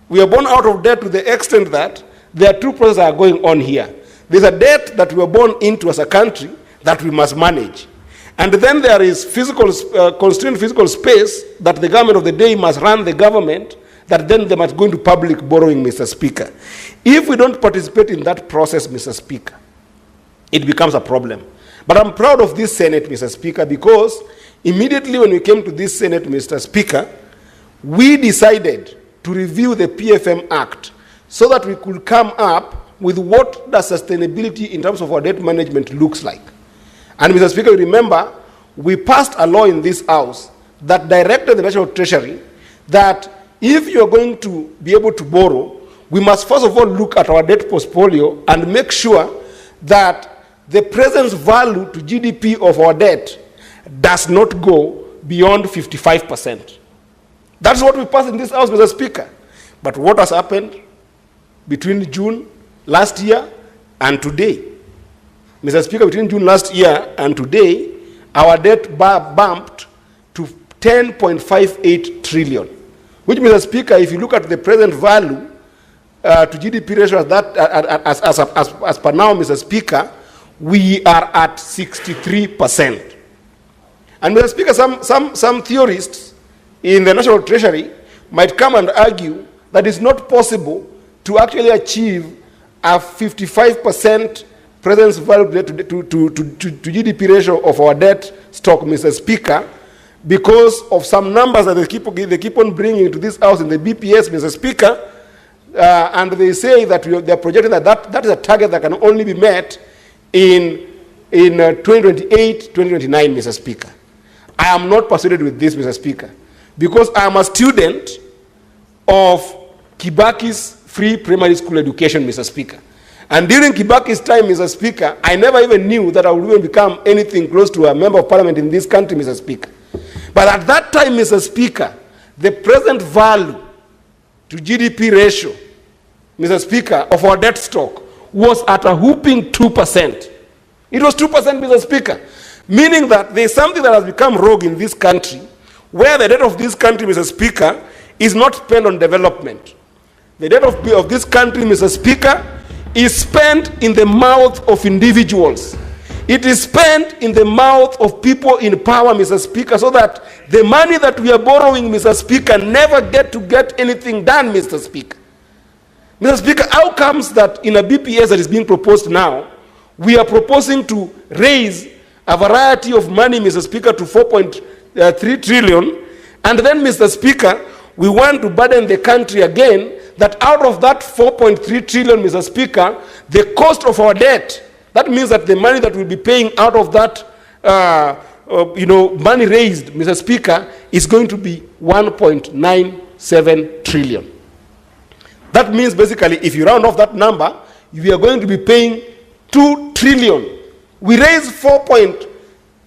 We are born out of debt to the extent that there are two processes that are going on here. There's a debt that we were born into as a country that we must manage. And then there is constrained physical space that the government of the day must run the government, that then they must go into public borrowing, Mr. Speaker. If we don't participate in that process, Mr. Speaker, it becomes a problem. But I'm proud of this Senate, Mr. Speaker, because immediately when we came to this Senate, Mr. Speaker, we decided to review the PFM Act so that we could come up with what the sustainability in terms of our debt management looks like. And Mr. Speaker, remember, we passed a law in this House that directed the National Treasury that if you're going to be able to borrow, we must first of all look at our debt portfolio and make sure that the present value to GDP of our debt does not go beyond 55%. That's what we passed in this House, Mr. Speaker. But what has happened between June last year and today? Mr. Speaker, between June last year and today, our debt bumped to 10.58 trillion, which, Mr. Speaker, if you look at the present value to GDP ratio as per now, Mr. Speaker, we are at 63%. And Mr. Speaker, some theorists in the National Treasury might come and argue that it's not possible to actually achieve a 55% presence value to GDP ratio of our debt stock, Mr. Speaker, because of some numbers that they keep on bringing to this House in the BPS, Mr. Speaker, and they say that they're projecting that is a target that can only be met in 2028, 2029, Mr. Speaker. I am not persuaded with this, Mr. Speaker, because I am a student of Kibaki's free primary school education, Mr. Speaker. And during Kibaki's time, Mr. Speaker, I never even knew that I would even become anything close to a member of parliament in this country, Mr. Speaker. But at that time, Mr. Speaker, the present value to GDP ratio, Mr. Speaker, of our debt stock was at a whooping 2%. It was 2%, Mr. Speaker, meaning that there is something that has become rogue in this country, where the debt of this country, Mr. Speaker, is not spent on development. The debt of this country, Mr. Speaker, is spent in the mouth of individuals. It is spent in the mouth of people in power, Mr. Speaker, so that the money that we are borrowing, Mr. Speaker, never get anything done, Mr. Speaker. Mr. Speaker, how comes that in a BPS that is being proposed now, we are proposing to raise a variety of money, Mr. Speaker, to 4.3 trillion, and then, Mr. Speaker, we want to burden the country again, that out of that 4.3 trillion, Mr. Speaker, the cost of our debt, that means that the money that we'll be paying out of that, money raised, Mr. Speaker, is going to be 1.97 trillion. That means basically, if you round off that number, we are going to be paying 2 trillion. We raised 4.3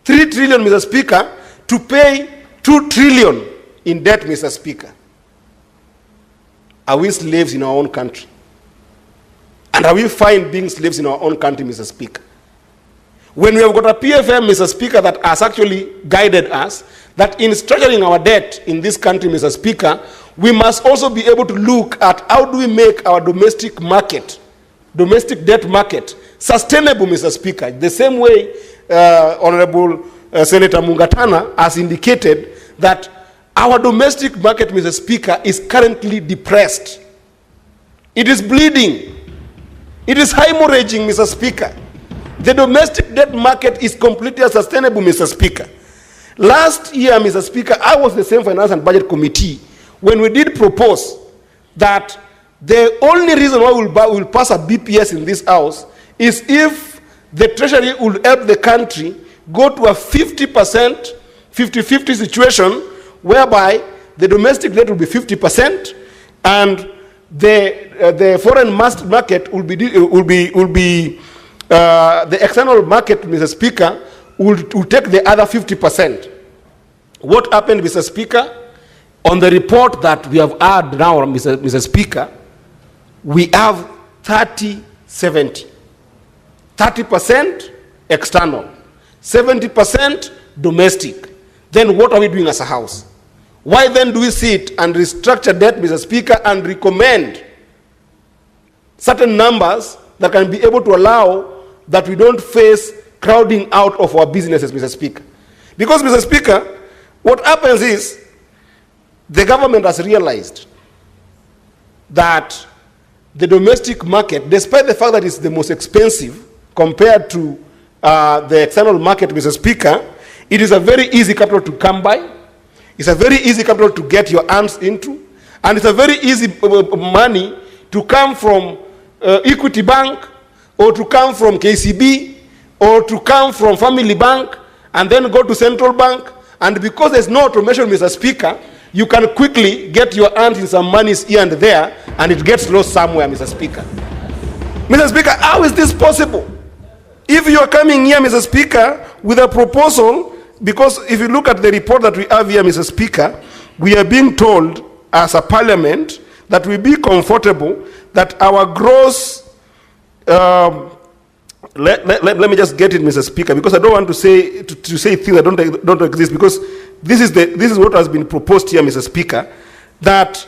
trillion, Mr. Speaker, to pay 2 trillion in debt, Mr. Speaker. Are we slaves in our own country? And are we fine being slaves in our own country, Mr. Speaker? When we have got a PFM, Mr. Speaker, that has actually guided us, that in structuring our debt in this country, Mr. Speaker, we must also be able to look at how do we make our domestic debt market, sustainable, Mr. Speaker. The same way Honorable Senator Mungatana has indicated that our domestic market, Mr. Speaker, is currently depressed. It is bleeding. It is hemorrhaging, Mr. Speaker. The domestic debt market is completely unsustainable, Mr. Speaker. Last year, Mr. Speaker, I was the same Finance and Budget Committee when we did propose that the only reason why we'll pass a BPS in this House is if the Treasury will help the country go to a 50%, 50-50 situation whereby the domestic debt will be 50% and the foreign market will be the external market, Mr. Speaker, will take the other 50%. What happened, Mr. Speaker? On the report that we have had now, Mr. Speaker, we have 30-70. 30% external, 70% domestic. Then what are we doing as a House? Why then do we sit and restructure debt, Mr. Speaker, and recommend certain numbers that can be able to allow that we don't face crowding out of our businesses, Mr. Speaker? Because, Mr. Speaker, what happens is the government has realized that the domestic market, despite the fact that it's the most expensive compared to the external market, Mr. Speaker, it is a very easy capital to come by. It's a very easy capital to get your hands into. And it's a very easy money to come from Equity Bank or to come from KCB or to come from Family Bank and then go to Central Bank and because there's no automation, Mr. Speaker, you can quickly get your hands in some monies here and there, and it gets lost somewhere, Mr. Speaker. Mr. Speaker, how is this possible? If you are coming here, Mr. Speaker, with a proposal, because if you look at the report that we have here, Mr. Speaker, we are being told as a parliament that we be comfortable that our gross, let me just get it, Mr. Speaker, because I don't want to say things that don't exist, because this is what has been proposed here, Mr. Speaker, that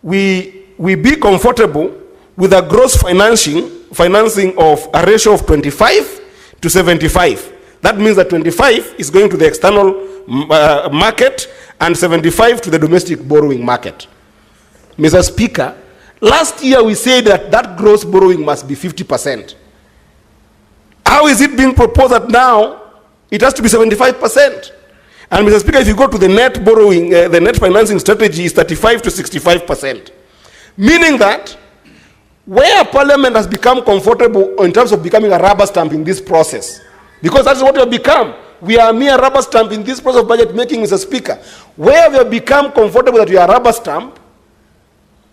we be comfortable with a gross financing of a ratio of 25 to 75. That means that 25 is going to the external market and 75 to the domestic borrowing market. Mr. Speaker, last year we said that gross borrowing must be 50%. How is it being proposed that now it has to be 75%? And Mr. Speaker, if you go to the net borrowing, the net financing strategy is 35 to 65%. Meaning that where Parliament has become comfortable in terms of becoming a rubber stamp in this process, because that's what we have become. We are a mere rubber stamp in this process of budget making, Mr. Speaker. Where we have become comfortable that we are a rubber stamp,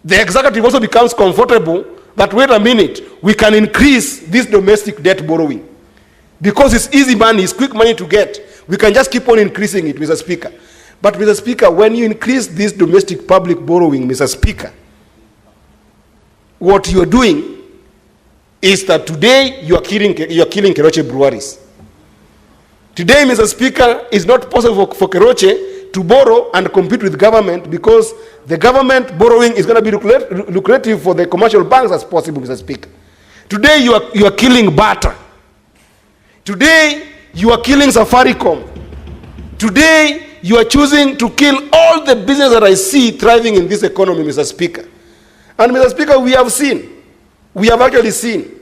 the executive also becomes comfortable that, wait a minute, we can increase this domestic debt borrowing. Because it's easy money, it's quick money to get. We can just keep on increasing it, Mr. Speaker. But, Mr. Speaker, when you increase this domestic public borrowing, Mr. Speaker, what you are doing is that today you are killing Keroche breweries. Today, Mr. Speaker, it's not possible for Keroche to borrow and compete with government, because the government borrowing is going to be lucrative for the commercial banks as possible, Mr. Speaker. Today you are killing Bata. Today you are killing Safaricom. Today you are choosing to kill all the business that I see thriving in this economy, Mr. Speaker. And Mr. Speaker, we have actually seen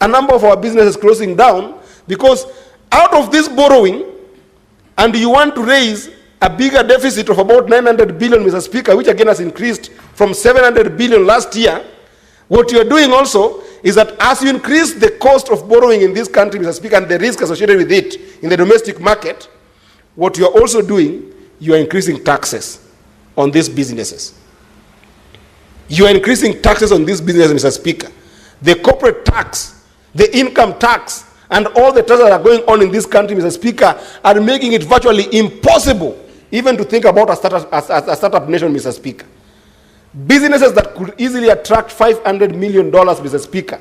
a number of our businesses closing down because out of this borrowing, and you want to raise a bigger deficit of about 900 billion, Mr. Speaker, which again has increased from 700 billion last year. What you are doing also is that as you increase the cost of borrowing in this country, Mr. Speaker, and the risk associated with it in the domestic market, what you are also doing, you are increasing taxes on these businesses. You are increasing taxes on these businesses, Mr. Speaker. The corporate tax, the income tax, and all the taxes that are going on in this country, Mr. Speaker, are making it virtually impossible even to think about a startup nation, Mr. Speaker. Businesses that could easily attract $500 million, Mr. Speaker,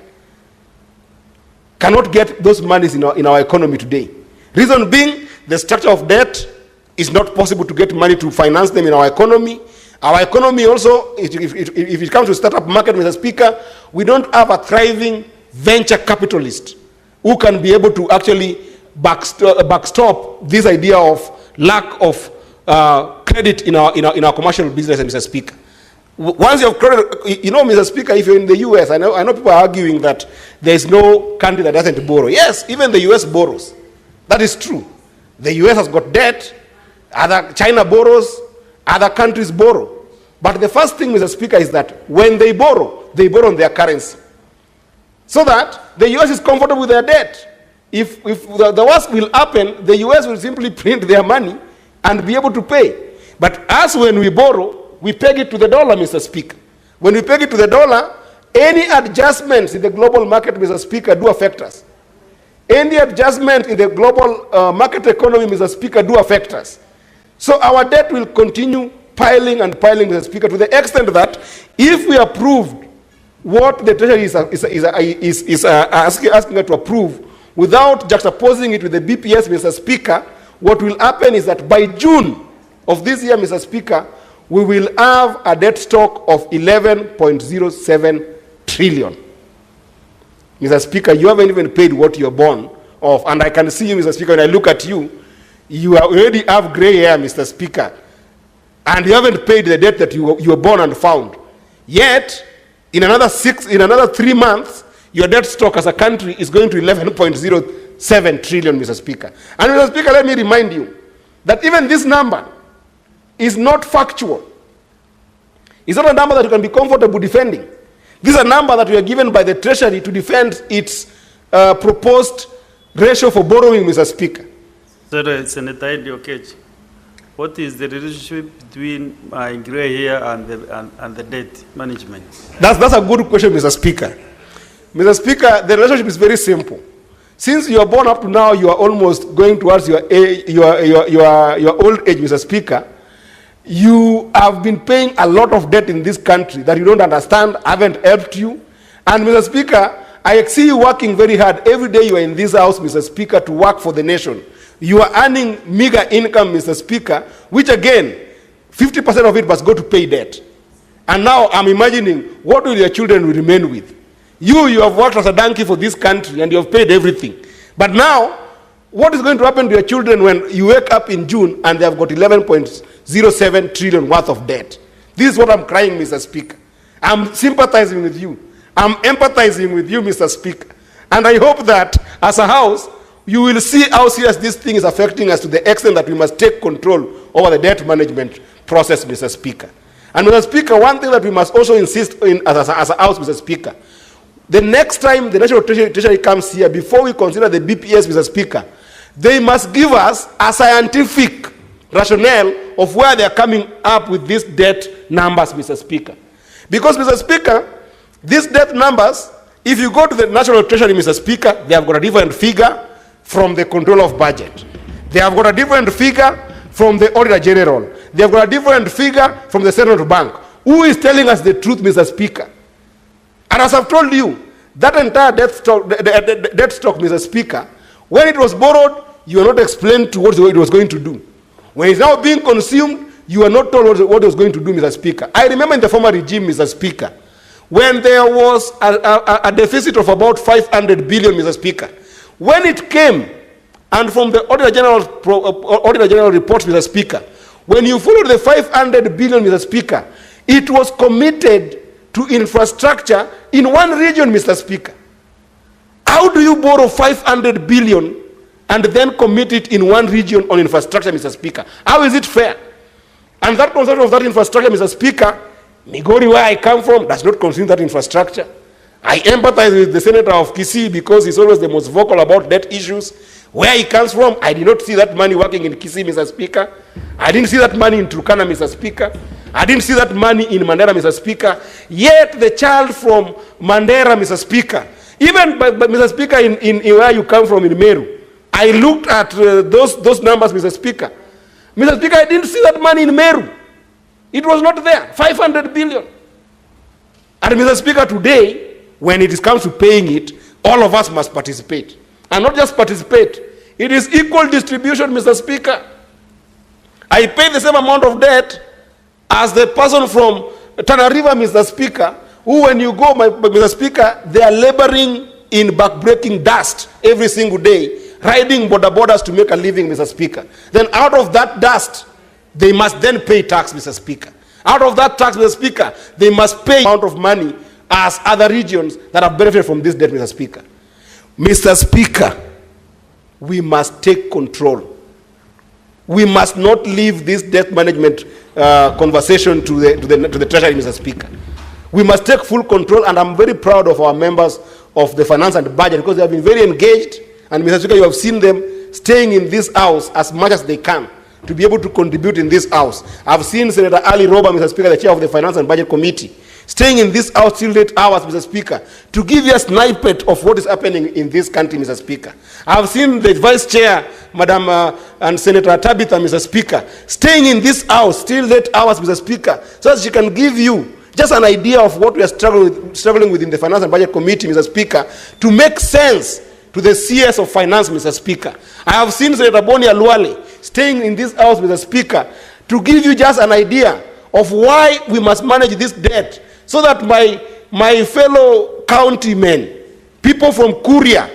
cannot get those monies in our economy today. Reason being, the structure of debt is not possible to get money to finance them in our economy. Our economy also, if it comes to startup market, Mr. Speaker, we don't have a thriving venture capitalist who can be able to actually backstop this idea of lack of credit in our commercial business, Mr. Speaker. Once you have credit, you know, Mr. Speaker, if you're in the US, I know people are arguing that there is no country that doesn't borrow. Yes, even the US borrows. That is true. The US has got debt, China borrows, other countries borrow. But the first thing, Mr. Speaker, is that when they borrow on their currency. So that the US is comfortable with their debt. If the worst will happen, the US will simply print their money and be able to pay. But as when we borrow, we peg it to the dollar, Mr. Speaker. When we peg it to the dollar, any adjustments in the global market, Mr. Speaker, do affect us. Any adjustment in the global market economy, Mr. Speaker, do affect us. So our debt will continue piling and piling, Mr. Speaker, to the extent that if we approved what the Treasury is asking us to approve without juxtaposing it with the BPS, Mr. Speaker, what will happen is that by June of this year, Mr. Speaker, we will have a debt stock of 11.07 trillion. Mr. Speaker, you haven't even paid what you're born of. And I can see you, Mr. Speaker, when I look at you, you already have gray hair, Mr. Speaker. And you haven't paid the debt that you were born and found. Yet, in another 3 months, your debt stock as a country is going to 11.07 trillion, Mr. Speaker. And Mr. Speaker, let me remind you that even this number is not factual. It's not a number that you can be comfortable defending. This is a number that we are given by the Treasury to defend its proposed ratio for borrowing, Mr. Speaker. Senator Eddie Okech. What is the relationship between my gray hair and the debt management? That's a good question, Mr. Speaker. Mr. Speaker, the relationship is very simple. Since you are born up to now, you are almost going towards your old age, Mr. Speaker. You have been paying a lot of debt in this country that you don't understand, haven't helped you. And Mr. Speaker, I see you working very hard. Every day you are in this house, Mr. Speaker, to work for the nation. You are earning meager income, Mr. Speaker, which again, 50% of it must go to pay debt. And now I'm imagining, what will your children remain with? You have worked as a donkey for this country and you have paid everything. But now, what is going to happen to your children when you wake up in June and they have got 11.07 trillion worth of debt? This is what I'm crying, Mr. Speaker. I'm sympathizing with you. I'm empathizing with you, Mr. Speaker. And I hope that as a house, you will see how serious this thing is affecting us to the extent that we must take control over the debt management process, Mr. Speaker. And Mr. Speaker, one thing that we must also insist in as a house, Mr. Speaker, the next time the National Treasury comes here, before we consider the BPS, Mr. Speaker, they must give us a scientific rationale of where they are coming up with these debt numbers, Mr. Speaker. Because, Mr. Speaker, these debt numbers, if you go to the National Treasury, Mr. Speaker, they have got a different figure from the control of budget. They have got a different figure from the Auditor General. They have got a different figure from the Central Bank. Who is telling us the truth, Mr. Speaker? And as I've told you, that entire debt stock, Mr. Speaker, when it was borrowed, you were not explained to what it was going to do. When it's now being consumed, you are not told what it was going to do, Mr. Speaker. I remember in the former regime, Mr. Speaker, when there was a deficit of about 500 billion, Mr. Speaker, when it came, and from the Auditor General report, Mr. Speaker, when you followed the 500 billion, Mr. Speaker, it was committed to infrastructure in one region, Mr. Speaker. How do you borrow 500 billion and then commit it in one region on infrastructure, Mr. Speaker? How is it fair? And that concept of that infrastructure, Mr. Speaker, Migori, where I come from, does not consume that infrastructure. I empathize with the Senator of Kisii because he's always the most vocal about debt issues. Where he comes from, I did not see that money working in Kisii, Mr. Speaker. I didn't see that money in Turkana, Mr. Speaker. I didn't see that money in Mandera, Mr. Speaker. Yet the child from Mandera, Mr. Speaker, even Mr. Speaker, in where you come from in Meru, I looked at those numbers, Mr. Speaker. Mr. Speaker, I didn't see that money in Meru. It was not there, 500 billion. And Mr. Speaker, today, when it comes to paying it, all of us must participate. And not just participate, it is equal distribution, Mr. Speaker. I pay the same amount of debt as the person from Tana River, Mr. Speaker, who when you go, Mr. Speaker, they are laboring in backbreaking dust every single day, riding borders to make a living, Mr. Speaker. Then out of that dust, they must then pay tax, Mr. Speaker. Out of that tax, Mr. Speaker, they must pay amount of money as other regions that have benefited from this debt, Mr. Speaker. Mr. Speaker, we must take control. We must not leave this debt management conversation to the Treasury, Mr. Speaker. We must take full control, and I'm very proud of our members of the Finance and Budget because they have been very engaged, and Mr. Speaker, you have seen them staying in this house as much as they can to be able to contribute in this house. I've seen Senator Ali Roba, Mr. Speaker, the chair of the Finance and Budget Committee, staying in this house till late hours, Mr. Speaker, to give you a snippet of what is happening in this country, Mr. Speaker. I've seen the Vice Chair, Madam and Senator Tabitha, Mr. Speaker, staying in this house till late hours, Mr. Speaker, so that she can give you just an idea of what we are struggling with in the Finance and Budget Committee, Mr. Speaker, to make sense to the CS of Finance, Mr. Speaker. I have seen Senator Boni Aluale staying in this house, Mr. Speaker, to give you just an idea of why we must manage this debt, so that my fellow countrymen, people from Kuria,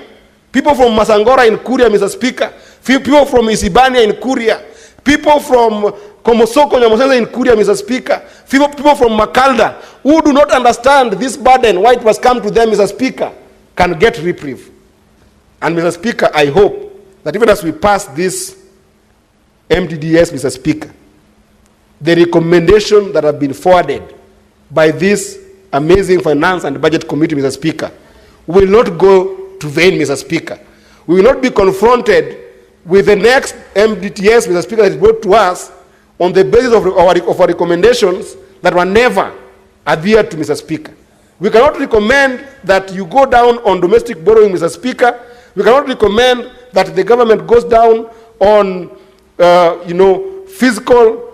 people from Masangora in Kuria, Mr. Speaker, people from Isibania in Kuria, people from Komosoko Nyamosesa in Kuria, Mr. Speaker, people from Makalda, who do not understand this burden, why it must come to them, Mr. Speaker, can get reprieve. And Mr. Speaker, I hope that even as we pass this MDDS, Mr. Speaker, the recommendation that have been forwarded by this amazing Finance and Budget Committee, Mr. Speaker, will not go to vain, Mr. Speaker. We will not be confronted with the next MDTS, Mr. Speaker, that is brought to us, on the basis of our recommendations that were never adhered to, Mr. Speaker. We cannot recommend that you go down on domestic borrowing, Mr. Speaker. We cannot recommend that the government goes down on, fiscal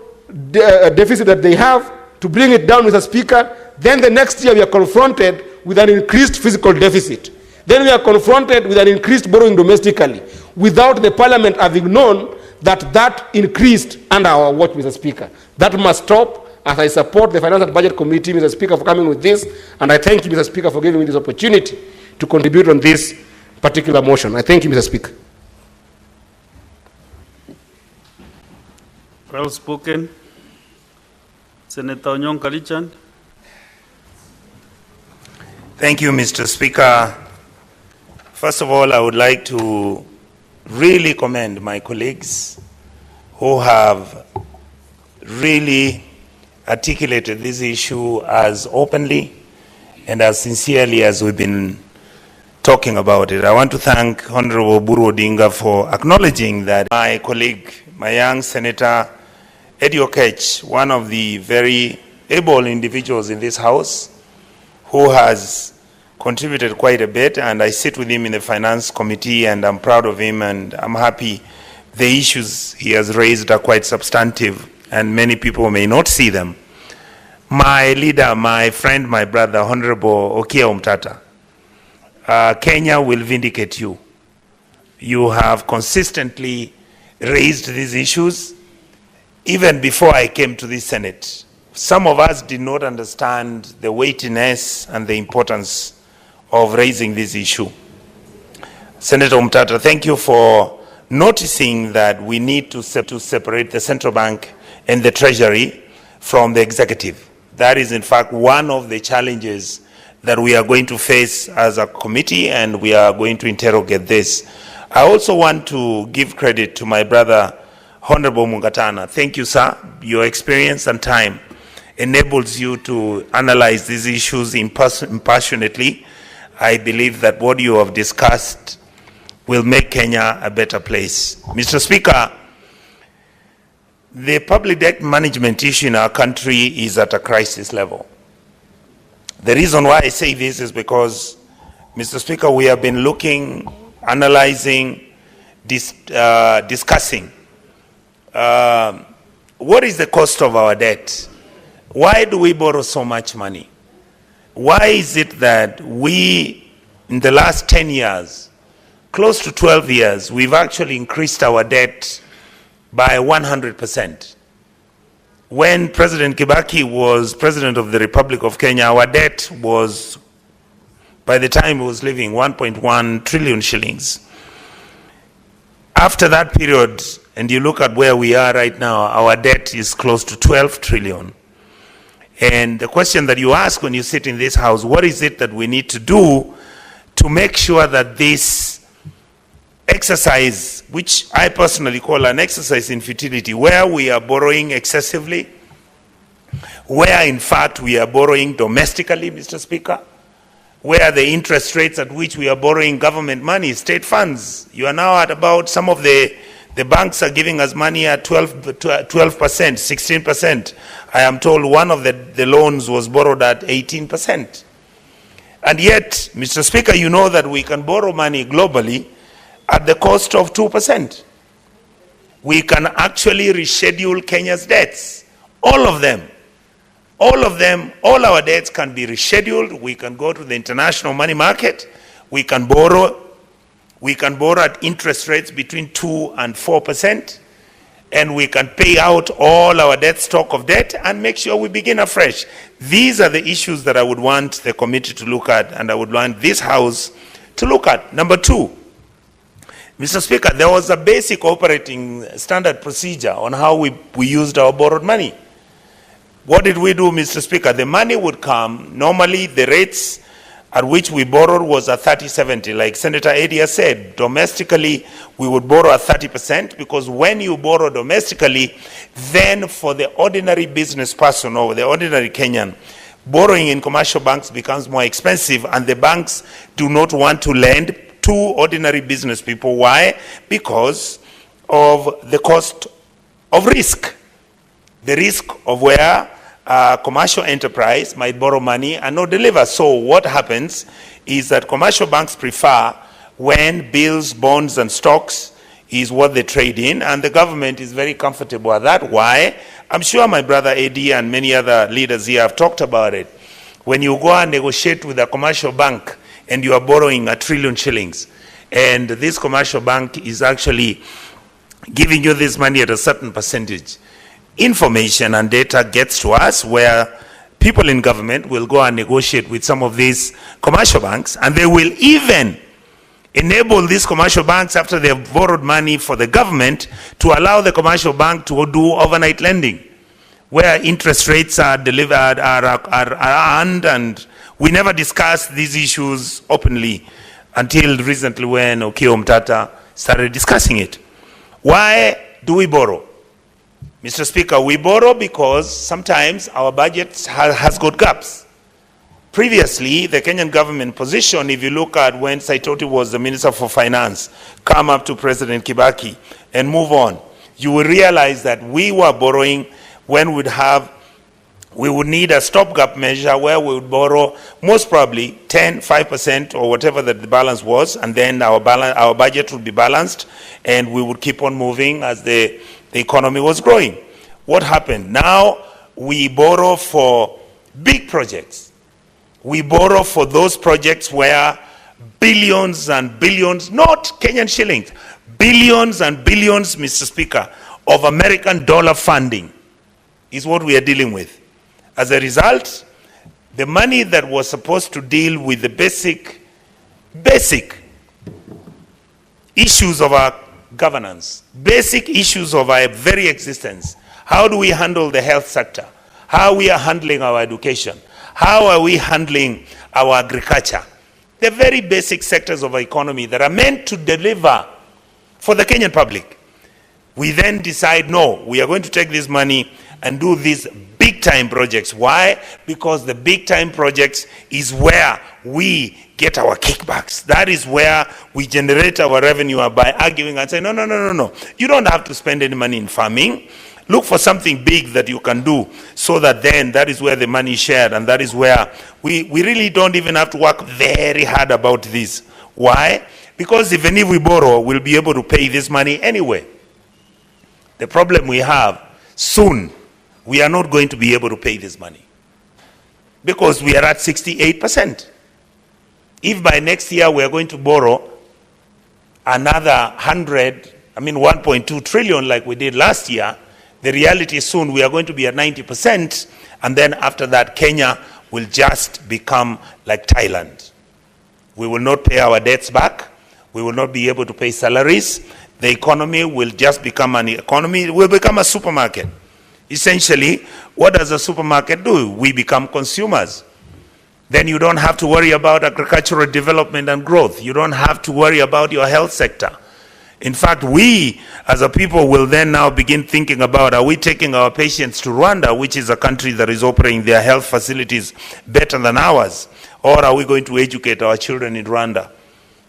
deficit that they have to bring it down, Mr. Speaker. Then the next year we are confronted with an increased fiscal deficit. Then we are confronted with an increased borrowing domestically without the Parliament having known that increased under our watch, Mr. Speaker. That must stop. As I support the Finance and Budget Committee, Mr. Speaker, for coming with this, and I thank you, Mr. Speaker, for giving me this opportunity to contribute on this particular motion. I thank you, Mr. Speaker. Well spoken. Senator Onyong Kalichan. Thank you, Mr. Speaker. First of all, I would like to really commend my colleagues who have really articulated this issue as openly and as sincerely as we've been talking about it. I want to thank Honorable Buru Odinga for acknowledging that my colleague, my young Senator Eddie Okech, one of the very able individuals in this House, who has contributed quite a bit, and I sit with him in the Finance Committee, and I'm proud of him, and I'm happy the issues he has raised are quite substantive, and many people may not see them. My leader, my friend, my brother, Honorable Okia Omtata, Kenya will vindicate you. You have consistently raised these issues even before I came to the Senate. Some of us did not understand the weightiness and the importance of raising this issue. Senator Omtata, thank you for noticing that we need to separate the central bank and the Treasury from the executive. That is, in fact, one of the challenges that we are going to face as a committee, and we are going to interrogate this. I also want to give credit to my brother, Honorable Mungatana. Thank you, sir. Your experience and time enables you to analyze these issues impassionately. I believe that what you have discussed will make Kenya a better place. Mr. Speaker, the public debt management issue in our country is at a crisis level. The reason why I say this is because, Mr. Speaker, we have been looking, analyzing, discussing what is the cost of our debt? Why do we borrow so much money? Why is it that we, in the last 10 years, close to 12 years, we've actually increased our debt by 100%? When President Kibaki was President of the Republic of Kenya, our debt was, by the time he was living, 1.1 trillion shillings. After that period, and you look at where we are right now, our debt is close to 12 trillion. And the question that you ask when you sit in this house, what is it that we need to do to make sure that this exercise, which I personally call an exercise in futility, where we are borrowing excessively, where in fact we are borrowing domestically, Mr. Speaker, where the interest rates at which we are borrowing government money, state funds, you are now at about, some of the banks are giving us money at 12%, 16%. I am told one of the loans was borrowed at 18%. And yet, Mr. Speaker, you know that we can borrow money globally at the cost of 2%. We can actually reschedule Kenya's debts. All of them, all our debts can be rescheduled. We can go to the international money market. We can borrow at interest rates between 2 and 4%. And we can pay out all our debt, stock of debt, and make sure we begin afresh. These are the issues that I would want the committee to look at, and I would want this House to look at. Number two, Mr. Speaker, there was a basic operating standard procedure on how we used our borrowed money. What did we do, Mr. Speaker? The money would come. Normally, the rates at which we borrowed was at 30-70. Like Senator Edia said, domestically, we would borrow at 30%, because when you borrow domestically, then for the ordinary business person or the ordinary Kenyan, borrowing in commercial banks becomes more expensive, and the banks do not want to lend to ordinary business people. Why? Because of the cost of risk. the risk of where a commercial enterprise might borrow money and not deliver. So what happens is that commercial banks prefer when bills, bonds, and stocks is what they trade in, and the government is very comfortable at that. Why? I'm sure my brother Eddie and many other leaders here have talked about it. When you go and negotiate with a commercial bank and you are borrowing $1 trillion shillings, and this commercial bank is actually giving you this money at a certain percentage, information and data gets to us where people in government will go and negotiate with some of these commercial banks, and they will even enable these commercial banks, after they have borrowed money for the government, to allow the commercial bank to do overnight lending, where interest rates are delivered, are earned, and we never discussed these issues openly until recently when Okiya Omtata started discussing it. Why do we borrow? Mr. Speaker, we borrow because sometimes our budget has got gaps. Previously, the Kenyan government position, if you look at when Saitoti was the Minister for Finance, come up to President Kibaki and move on, you will realize that we were borrowing when we would need a stopgap measure where we would borrow most probably 5% or whatever the balance was, and then our budget would be balanced and we would keep on moving as the economy was growing. What happened? Now we borrow for big projects. We borrow for those projects where billions and billions, not Kenyan shillings, billions and billions, Mr. Speaker, of American dollar funding is what we are dealing with. As a result, the money that was supposed to deal with the basic issues of our governance, basic issues of our very existence. How do we handle the health sector? How we are handling our education? How are we handling our agriculture? The very basic sectors of our economy that are meant to deliver for the Kenyan public. We then decide, no, we are going to take this money and do these big-time projects. Why? Because the big-time projects is where we get our kickbacks. That is where we generate our revenue by arguing and saying, no. You don't have to spend any money in farming. Look for something big that you can do, so that then that is where the money is shared, and that is where we really don't even have to work very hard about this. Why? Because even if we borrow, we'll be able to pay this money anyway. The problem we have, soon, we are not going to be able to pay this money because we are at 68%. If by next year we are going to borrow another 1.2 trillion like we did last year, the reality is soon we are going to be at 90%, and then after that Kenya will just become like Thailand. We will not pay our debts back. We will not be able to pay salaries. The economy will just become it will become a supermarket. Essentially, what does a supermarket do? We become consumers. Then you don't have to worry about agricultural development and growth. You don't have to worry about your health sector. In fact, we as a people will then now begin thinking about, are we taking our patients to Rwanda, which is a country that is operating their health facilities better than ours? Or are we going to educate our children in Rwanda,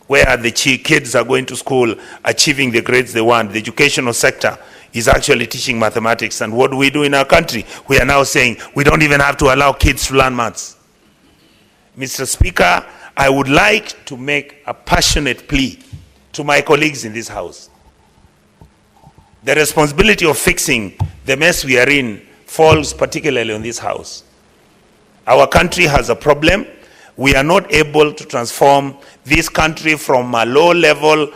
where the kids are going to school achieving the grades they want? The educational sector is actually teaching mathematics. And what do we do in our country? We are now saying we don't even have to allow kids to learn maths. Mr. Speaker, I would like to make a passionate plea to my colleagues in this House. The responsibility of fixing the mess we are in falls particularly on this House. Our country has a problem. We are not able to transform this country from a low-level,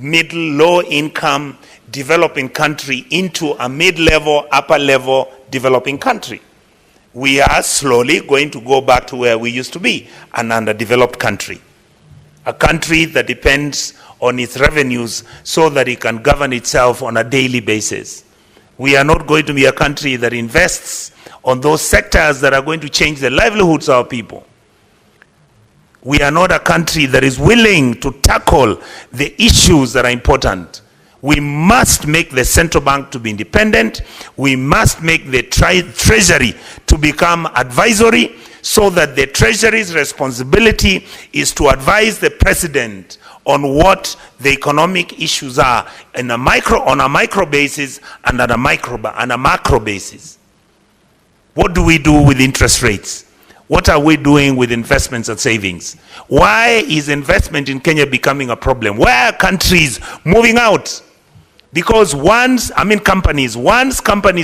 low-income developing country into a mid-level, upper-level developing country. We are slowly going to go back to where we used to be, an underdeveloped country. A country that depends on its revenues so that it can govern itself on a daily basis. We are not going to be a country that invests on those sectors that are going to change the livelihoods of our people. We are not a country that is willing to tackle the issues that are important. We must make the central bank to be independent. We must make the treasury to become advisory, so that the treasury's responsibility is to advise the president on what the economic issues are on a micro basis and on a macro basis. What do we do with interest rates? What are we doing with investments and savings? Why is investment in Kenya becoming a problem? Why are countries moving out? Because once companies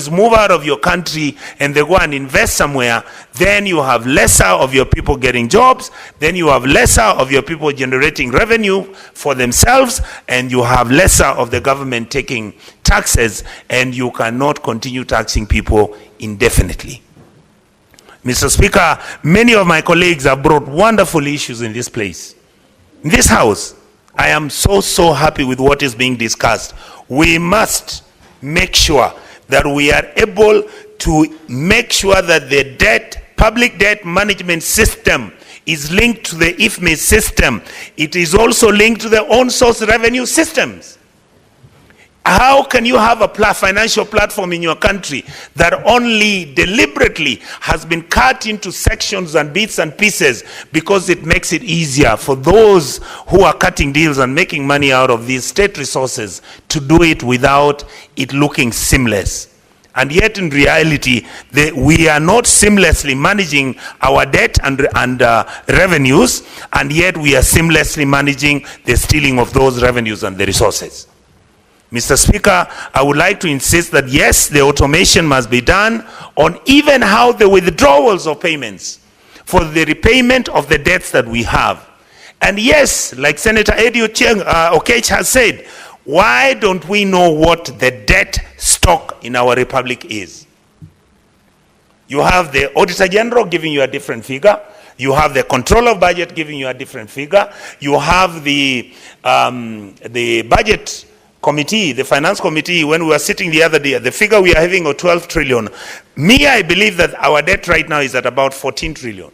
move out of your country and they go and invest somewhere, then you have lesser of your people getting jobs, then you have lesser of your people generating revenue for themselves, and you have lesser of the government taking taxes, and you cannot continue taxing people indefinitely. Mr. Speaker, many of my colleagues have brought wonderful issues in this place. In this house, I am so happy with what is being discussed. We must make sure that we are able to make sure that the public debt management system is linked to the IFMI system. It is also linked to the own source revenue systems. How can you have a financial platform in your country that only deliberately has been cut into sections and bits and pieces because it makes it easier for those who are cutting deals and making money out of these state resources to do it without it looking seamless? And yet in reality, we are not seamlessly managing our debt and revenues, and yet we are seamlessly managing the stealing of those revenues and the resources. Mr. Speaker, I would like to insist that yes, the automation must be done on even how the withdrawals of payments for the repayment of the debts that we have. And yes, like Senator Eddie Okech has said, why don't we know what the debt stock in our republic is? You have the Auditor General giving you a different figure. You have the Controller of Budget giving you a different figure. You have the Budget Committee, the Finance Committee, when we were sitting the other day, the figure we are having of 12 trillion. I believe that our debt right now is at about 14 trillion.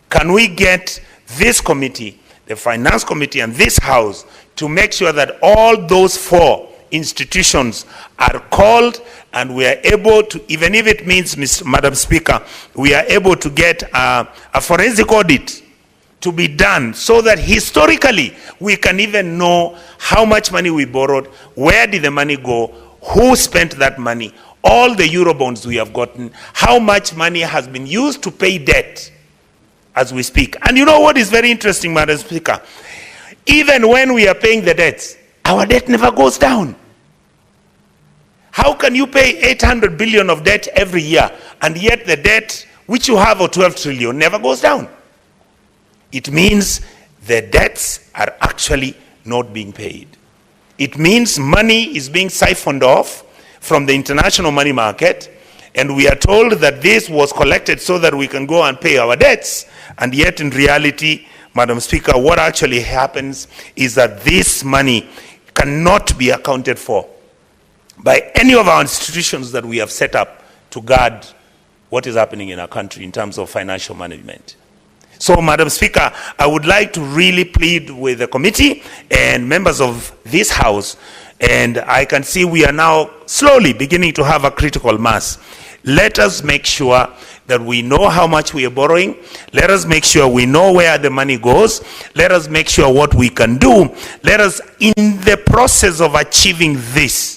Can we get this committee, the Finance Committee, and this House to make sure that all those 4 institutions are called and we are able to, even if it means, Madam Speaker, we are able to get a forensic audit to be done so that historically we can even know how much money we borrowed, where did the money go, who spent that money, all the Eurobonds we have gotten, how much money has been used to pay debt as we speak. And you know what is very interesting, Madam Speaker? Even when we are paying the debts, our debt never goes down. How can you pay 800 billion of debt every year and yet the debt which you have of 12 trillion never goes down? It means the debts are actually not being paid. It means money is being siphoned off from the international money market, and we are told that this was collected so that we can go and pay our debts, and yet in reality, Madam Speaker, what actually happens is that this money cannot be accounted for by any of our institutions that we have set up to guard what is happening in our country in terms of financial management. So, Madam Speaker, I would like to really plead with the committee and members of this House, and I can see we are now slowly beginning to have a critical mass. Let us make sure that we know how much we are borrowing. Let us make sure we know where the money goes. Let us make sure what we can do. Let us, in the process of achieving this,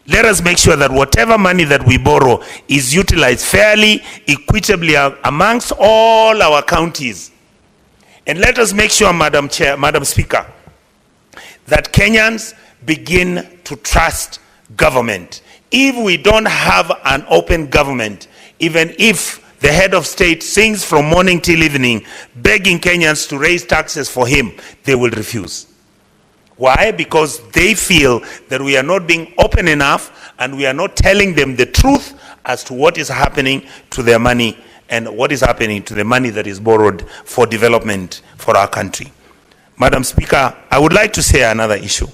let us make sure that whatever money that we borrow is utilized fairly, equitably amongst all our counties. And let us make sure, Madam Speaker, that Kenyans begin to trust government. If we don't have an open government, even if the head of state sings from morning till evening, begging Kenyans to raise taxes for him, they will refuse. Why? Because they feel that we are not being open enough and we are not telling them the truth as to what is happening to their money and what is happening to the money that is borrowed for development for our country. Madam Speaker, I would like to say another issue.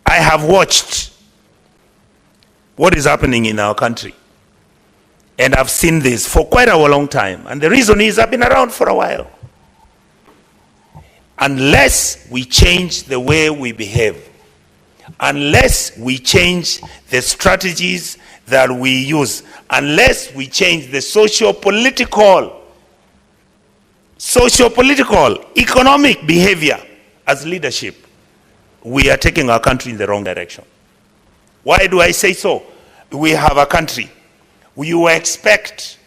I have watched what is happening in our country, and I've seen this for quite a long time, and the reason is I've been around for a while. Unless we change the way we behave, unless we change the strategies that we use, unless we change the socio-political, economic behavior as leadership, we are taking our country in the wrong direction. Why do I say so? we have a country, you expect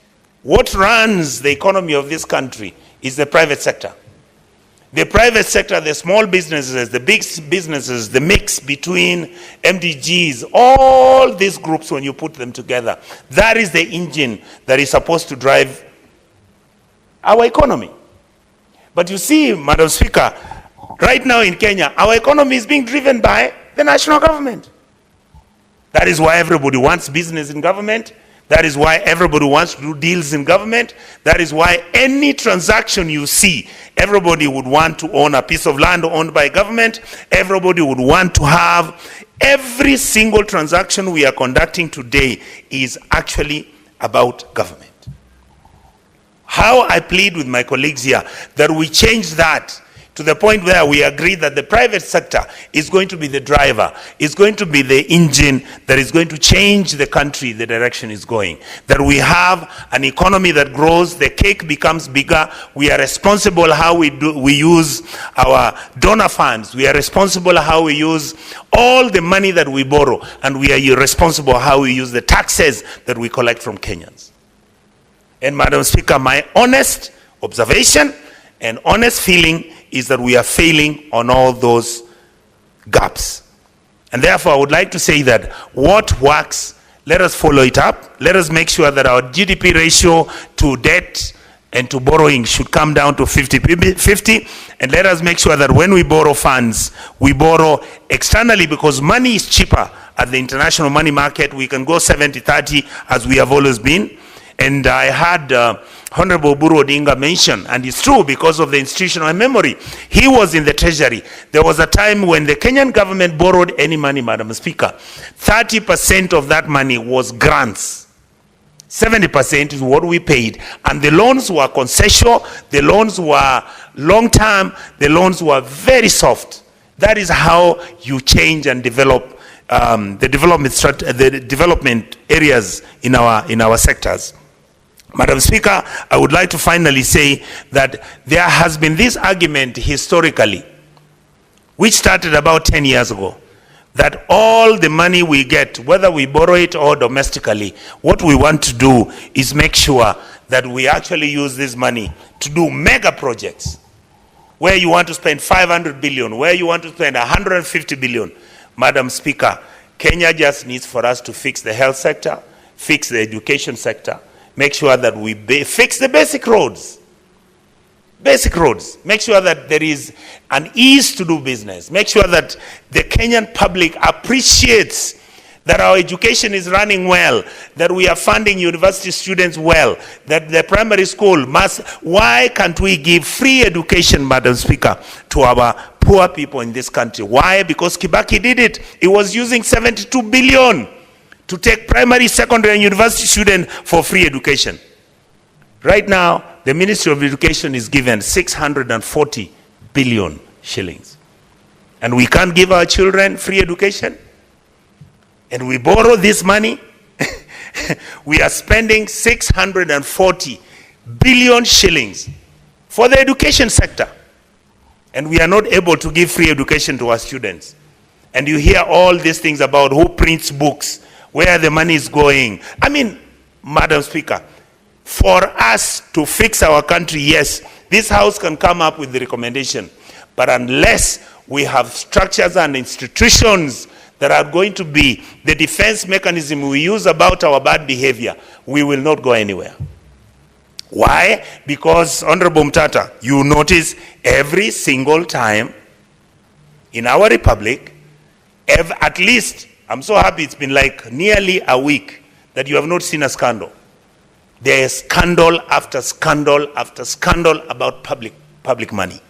what runs the economy of this country is the private sector. The private sector, the small businesses, the big businesses, the mix between MDGs, all these groups, when you put them together, that is the engine that is supposed to drive our economy. But you see, Madam Speaker, right now in Kenya, our economy is being driven by the national government. That is why everybody wants business in government. That is why everybody wants to do deals in government. That is why any transaction you see, everybody would want to own a piece of land owned by government. Everybody would want to have. Every single transaction we are conducting today is actually about government. How I plead with my colleagues here that we change that to the point where we agree that the private sector is going to be the driver, is going to be the engine that is going to change the country, the direction it's going. That we have an economy that grows, the cake becomes bigger, we are responsible how we use our donor funds, we are responsible how we use all the money that we borrow, and we are responsible how we use the taxes that we collect from Kenyans. And Madam Speaker, my honest observation and honest feeling is that we are failing on all those gaps. And therefore, I would like to say that what works, let us follow it up. Let us make sure that our GDP ratio to debt and to borrowing should come down to 50-50. And let us make sure that when we borrow funds, we borrow externally, because money is cheaper at the international money market. We can go 70-30 as we have always been. And I had Honorable Buru Odinga mention, and it's true because of the institutional memory. He was in the treasury. There was a time when the Kenyan government borrowed any money, Madam Speaker. 30% of that money was grants. 70% is what we paid. And the loans were concessional, the loans were long-term, the loans were very soft. That is how you change and develop the development areas in our sectors. Madam Speaker, I would like to finally say that there has been this argument historically, which started about 10 years ago, that all the money we get, whether we borrow it or domestically, what we want to do is make sure that we actually use this money to do mega projects, where you want to spend 500 billion, where you want to spend 150 billion. Madam Speaker, Kenya just needs for us to fix the health sector, fix the education sector, make sure that we fix the basic roads. Basic roads. Make sure that there is an ease to do business. Make sure that the Kenyan public appreciates that our education is running well, that we are funding university students well, that the primary school must. Why can't we give free education, Madam Speaker, to our poor people in this country? Why? Because Kibaki did it. He was using 72 billion to take primary, secondary, and university students for free education. Right now, the Ministry of Education is given 640 billion shillings. And we can't give our children free education? And we borrow this money? We are spending 640 billion shillings for the education sector. And we are not able to give free education to our students. And you hear all these things about who prints books, where the money is going. I mean, Madam Speaker, for us to fix our country, yes, this House can come up with the recommendation. But unless we have structures and institutions that are going to be the defense mechanism we use about our bad behavior, we will not go anywhere. Why? Because, Honorable Mtata, you notice every single time in our republic, at least, I'm so happy it's been like nearly a week that you have not seen a scandal. There is scandal after scandal after scandal about public money.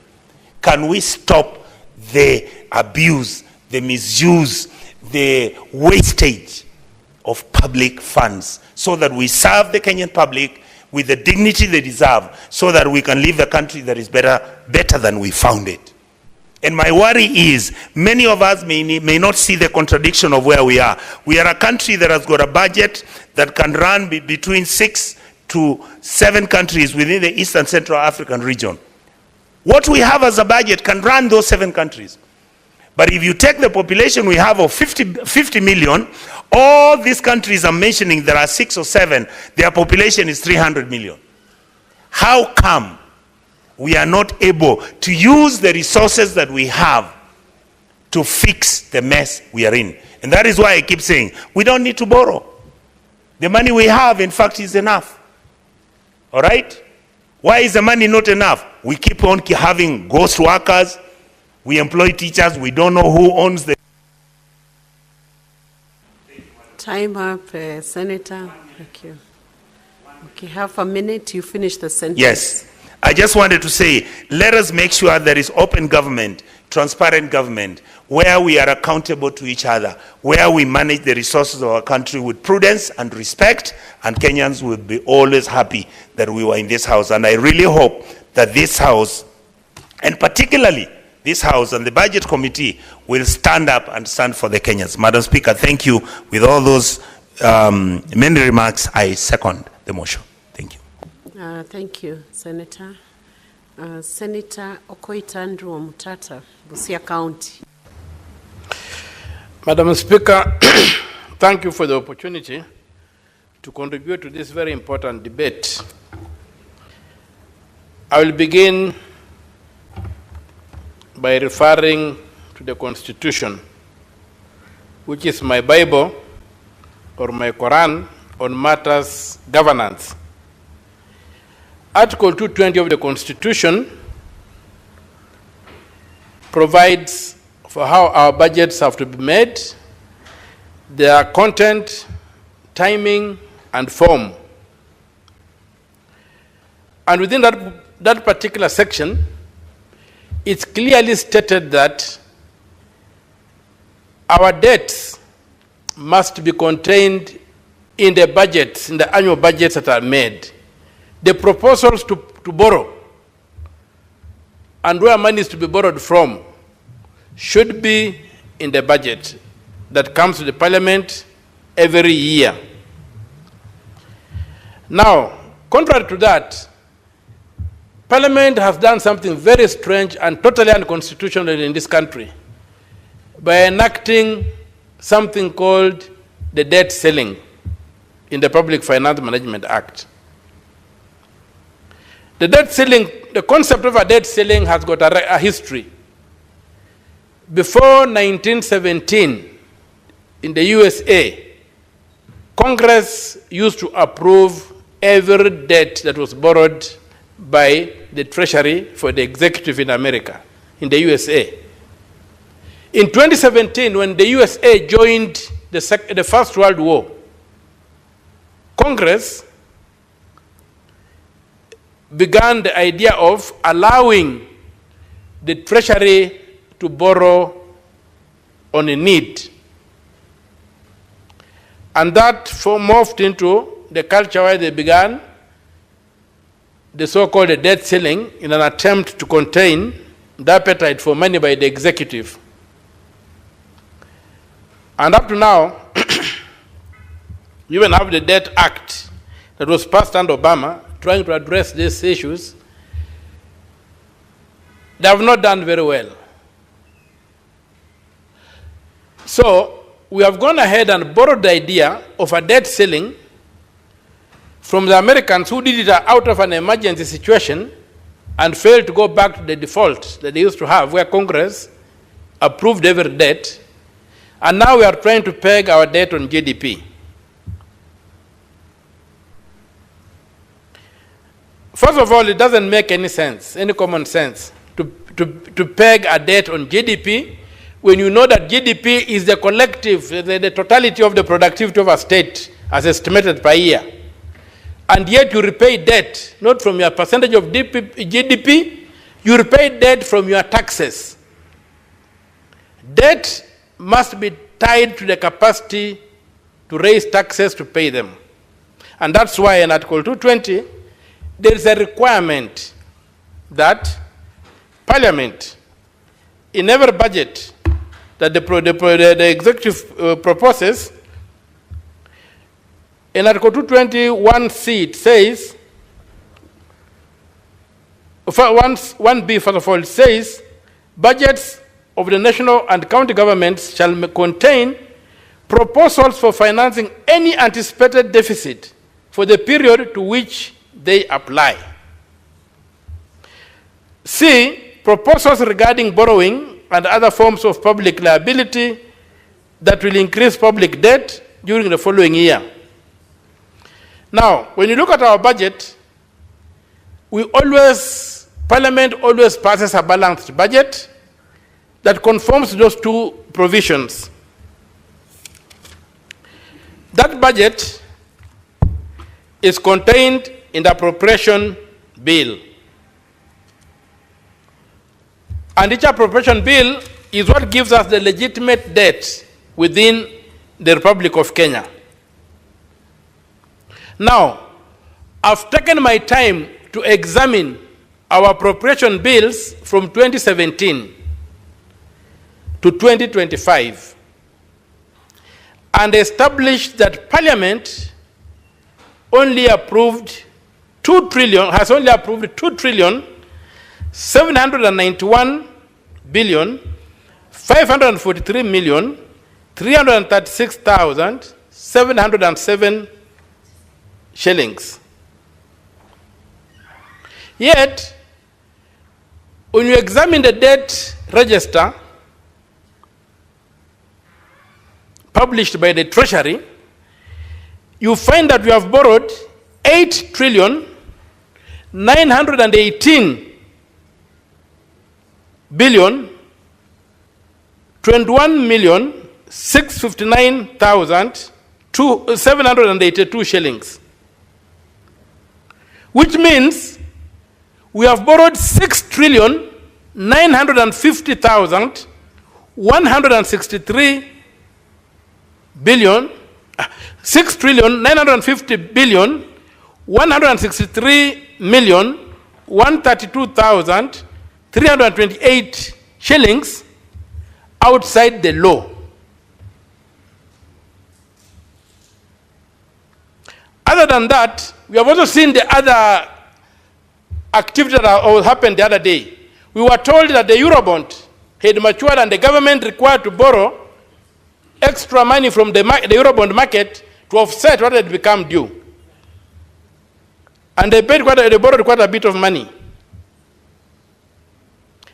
Can we stop the abuse, the misuse, the wastage of public funds so that we serve the Kenyan public with the dignity they deserve, so that we can live a country that is better than we found it? And my worry is, many of us may not see the contradiction of where we are. We are a country that has got a budget that can run between 6 to 7 countries within the East and Central African region. What we have as a budget can run those 7 countries. But if you take the population we have of 50 million, All these countries I'm mentioning, there are 6 or 7, their population is 300 million. How come we are not able to use the resources that we have to fix the mess we are in? And that is why I keep saying, we don't need to borrow. The money we have, in fact, is enough. All right? Why is the money not enough? We keep on having ghost workers. We employ teachers. We don't know who owns the... Time up, Senator. Thank you. Okay, half a minute, you finish the sentence. Yes. I just wanted to say, let us make sure there is open government, transparent government, where we are accountable to each other, where we manage the resources of our country with prudence and respect, and Kenyans will be always happy that we were in this house. And I really hope that this house, and particularly this house and the budget committee, will stand up and stand for the Kenyans. Madam Speaker, thank you. With all those many remarks, I second the motion. Thank you. Thank you, Senator. Senator Okoitandru Omutata, Busia County. Madam Speaker, thank you for the opportunity to contribute to this very important debate. I will begin by referring to the Constitution, which is my Bible or my Quran on matters governance. Article 220 of the Constitution provides for how our budgets have to be made, their content, timing, and form. And within that particular section, it's clearly stated that our debts must be contained in the budgets, in the annual budgets that are made. The proposals to borrow and where money is to be borrowed from should be in the budget that comes to the Parliament every year. Now, contrary to that, Parliament has done something very strange and totally unconstitutional in this country by enacting something called the debt ceiling in the Public Finance Management Act. The debt ceiling, the concept of a debt ceiling has got a history. Before 1917, in the USA, Congress used to approve every debt that was borrowed by the Treasury for the executive in America, in the USA. In 2017, when the USA joined the First World War, Congress began the idea of allowing the Treasury to borrow on a need. And that morphed into the culture where they began the so-called debt ceiling in an attempt to contain the appetite for money by the executive. And up to now, you even have the Debt Act that was passed under Obama trying to address these issues. They have not done very well. So we have gone ahead and borrowed the idea of a debt ceiling from the Americans who did it out of an emergency situation and failed to go back to the default that they used to have, where Congress approved every debt. And now we are trying to peg our debt on GDP. First of all, it doesn't make any sense, any common sense, to peg a debt on GDP when you know that GDP is the collective, the totality of the productivity of a state as estimated per year. And yet you repay debt, not from your percentage of GDP, you repay debt from your taxes. Debt must be tied to the capacity to raise taxes to pay them. And that's why in Article 220, there is a requirement that Parliament, in every budget that the executive proposes, in Article 221C, it says, 1B, first of all, it says, budgets of the national and county governments shall contain proposals for financing any anticipated deficit for the period to which they apply. C, proposals regarding borrowing and other forms of public liability that will increase public debt during the following year. Now, when you look at our budget, Parliament always passes a balanced budget that conforms to those two provisions. That budget is contained in the appropriation bill. And each appropriation bill is what gives us the legitimate debt within the Republic of Kenya. Now, I've taken my time to examine our appropriation bills from 2017 to 2025 and established that Parliament only approved 2 trillion, has only approved 2 trillion 791 billion 543 million 336,707 shillings. Yet, when you examine the debt register published by the Treasury, you find that we have borrowed 8 trillion 918 billion 21 million 659,782 shillings, which means we have borrowed 6 trillion 950,163 billion 6 trillion 950 billion 163 million 132,328 shillings outside the law. Other than that, we have also seen the other activity that happened the other day. We were told that the Eurobond had matured and the government required to borrow extra money from the Eurobond market to offset what had become due. And they borrowed quite a bit of money.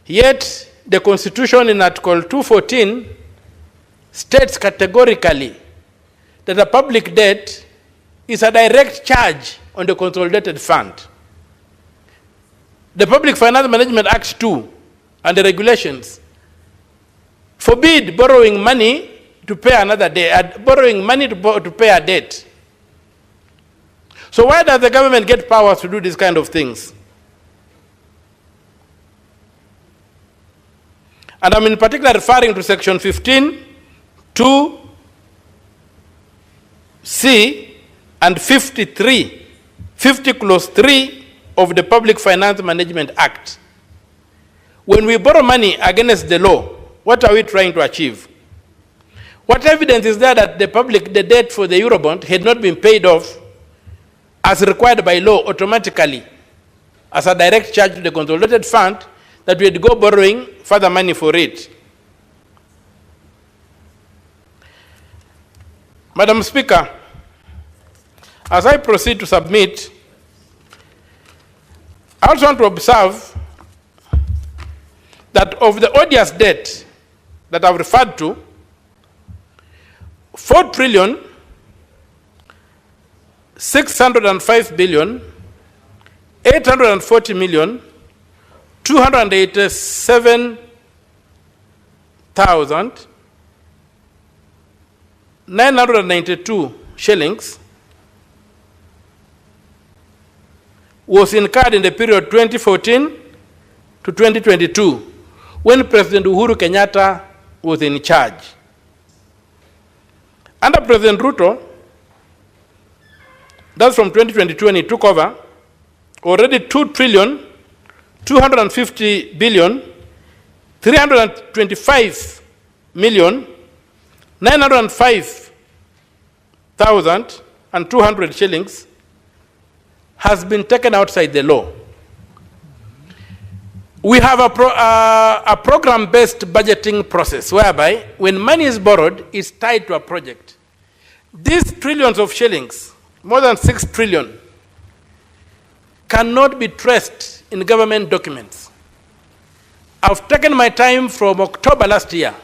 Yet, the Constitution in Article 214 states categorically that the public debt is a direct charge on the consolidated fund. The Public Finance Management Act 2 and the regulations forbid borrowing money to pay another debt, borrowing money to pay a debt. So why does the government get powers to do these kind of things? And I'm in particular referring to Section 15, 2, C, and 53, 50 clause 3 of the Public Finance Management Act. When we borrow money against the law, what are we trying to achieve? What evidence is there that the debt for the Eurobond had not been paid off as required by law automatically as a direct charge to the consolidated fund, that we had to go borrowing further money for it? Madam Speaker, as I proceed to submit, I also want to observe that of the odious debt that I've referred to, 4 trillion 605 billion 840 million 287,992 shillings was incurred in the period 2014 to 2022 when President Uhuru Kenyatta was in charge. Under President Ruto, that's from 2022 when he took over, already 2 trillion 250 billion 325 million 905,200 shillings has been taken outside the law. we have a program-based budgeting process whereby when money is borrowed, it's tied to a project. These trillions of shillings, more than 6 trillion, cannot be traced in government documents. I've taken my time from October last year,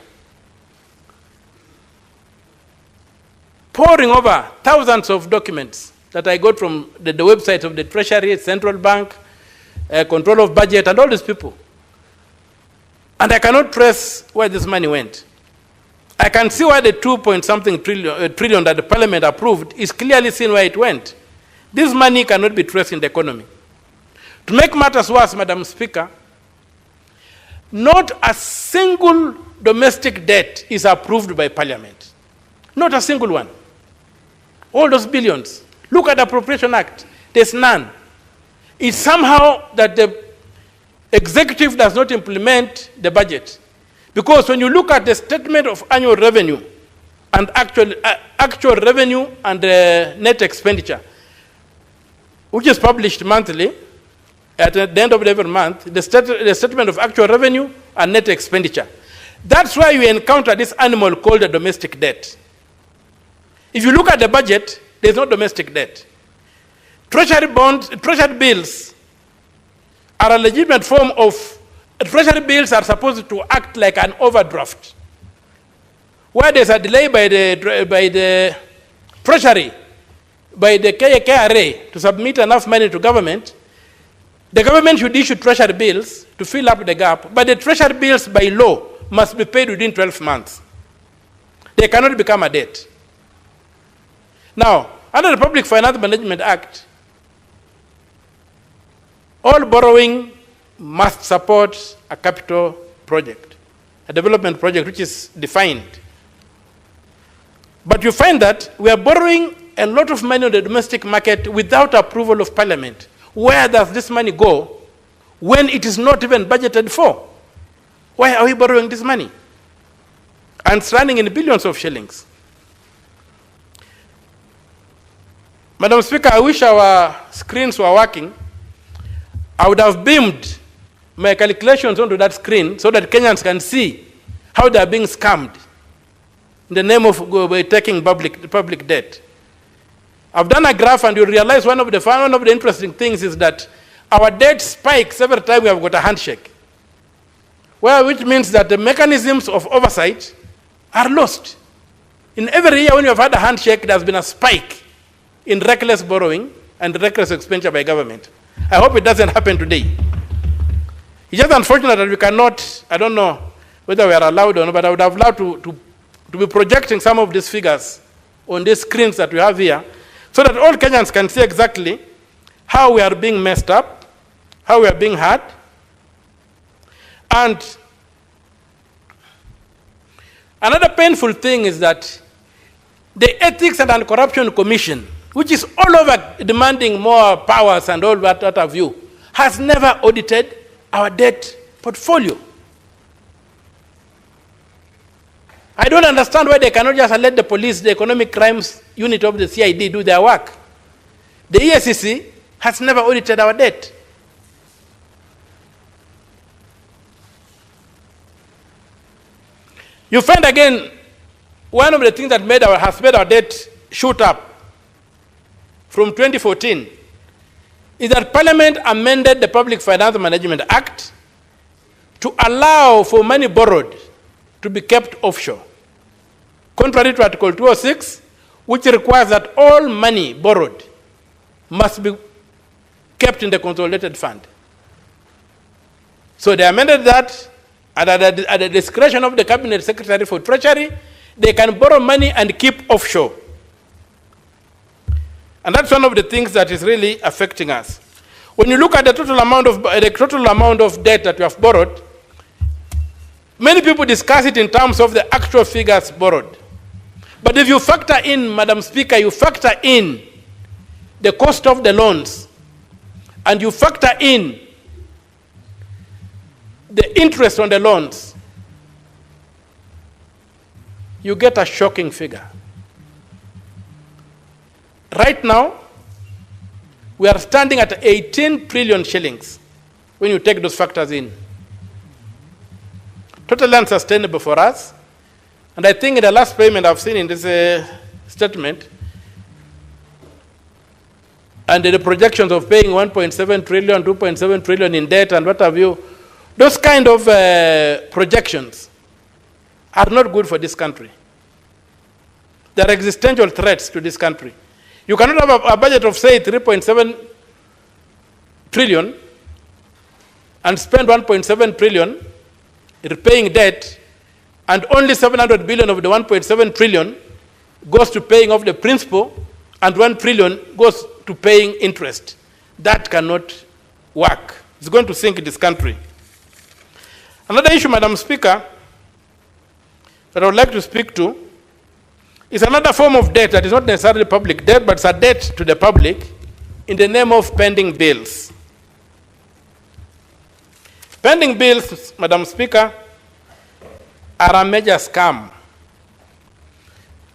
poring over thousands of documents that I got from the websites of the Treasury, Central Bank, control of budget, and all these people. And I cannot trace where this money went. I can see why the 2-point-something trillion that the parliament approved is clearly seen where it went. This money cannot be traced in the economy. To make matters worse, Madam Speaker, not a single domestic debt is approved by parliament. Not a single one. All those billions. Look at the Appropriation Act. There's none. It's somehow that the executive does not implement the budget. Because when you look at the statement of annual revenue and actual revenue and net expenditure, which is published monthly, at the end of every month, the statement of actual revenue and net expenditure. That's why you encounter this animal called the domestic debt. If you look at the budget, there's no domestic debt. Treasury bonds, treasury bills are a legitimate form of, treasury bills are supposed to act like an overdraft. Where there's a delay by the treasury, by the KRA to submit enough money to government, the government should issue treasury bills to fill up the gap, but the treasury bills by law must be paid within 12 months. They cannot become a debt. Now, under the Public Finance Management Act, all borrowing must support a capital project, a development project which is defined. But you find that we are borrowing a lot of money on the domestic market without approval of Parliament. Where does this money go when it is not even budgeted for? Why are we borrowing this money? And it's running in billions of shillings. Madam Speaker, I wish our screens were working. I would have beamed my calculations onto that screen so that Kenyans can see how they are being scammed in the name of taking public debt. I've done a graph, and you'll realize one of the interesting things is that our debt spikes every time we have got a handshake, which means that the mechanisms of oversight are lost. In every year when you have had a handshake, there has been a spike in reckless borrowing and reckless expenditure by government. I hope it doesn't happen today. It's just unfortunate that we cannot, I don't know whether we are allowed or not, but I would have loved to be projecting some of these figures on these screens that we have here, so that all Kenyans can see exactly how we are being messed up, how we are being hurt. And another painful thing is that the Ethics and Anti-Corruption Commission, which is all over demanding more powers and all that have you, has never audited our debt portfolio. I don't understand why they cannot just let the police, the economic crimes unit of the CID, do their work. The ESCC has never audited our debt. You find again, one of the things that has made our debt shoot up from 2014 is that Parliament amended the Public Finance Management Act to allow for money borrowed to be kept offshore, contrary to Article 206, which requires that all money borrowed must be kept in the consolidated fund. So they amended that, and at the discretion of the Cabinet Secretary for Treasury, they can borrow money and keep offshore. And that's one of the things that is really affecting us. When you look at the total amount of debt that we have borrowed, many people discuss it in terms of the actual figures borrowed. But if you factor in, Madam Speaker, you factor in the cost of the loans, and you factor in the interest on the loans, you get a shocking figure. Right now, we are standing at 18 trillion shillings when you take those factors in. totally unsustainable for us. And I think in the last payment I've seen in this statement, and the projections of paying 1.7 trillion, 2.7 trillion in debt and what have you, those kind of projections are not good for this country. They are existential threats to this country. You cannot have a budget of, say, 3.7 trillion and spend 1.7 trillion repaying debt, and only 700 billion of the 1.7 trillion goes to paying off the principal, and 1 trillion goes to paying interest. That cannot work. It's going to sink this country. Another issue, Madam Speaker, that I would like to speak to is another form of debt that is not necessarily public debt, but it's a debt to the public in the name of pending bills. Pending bills, Madam Speaker, are a major scam.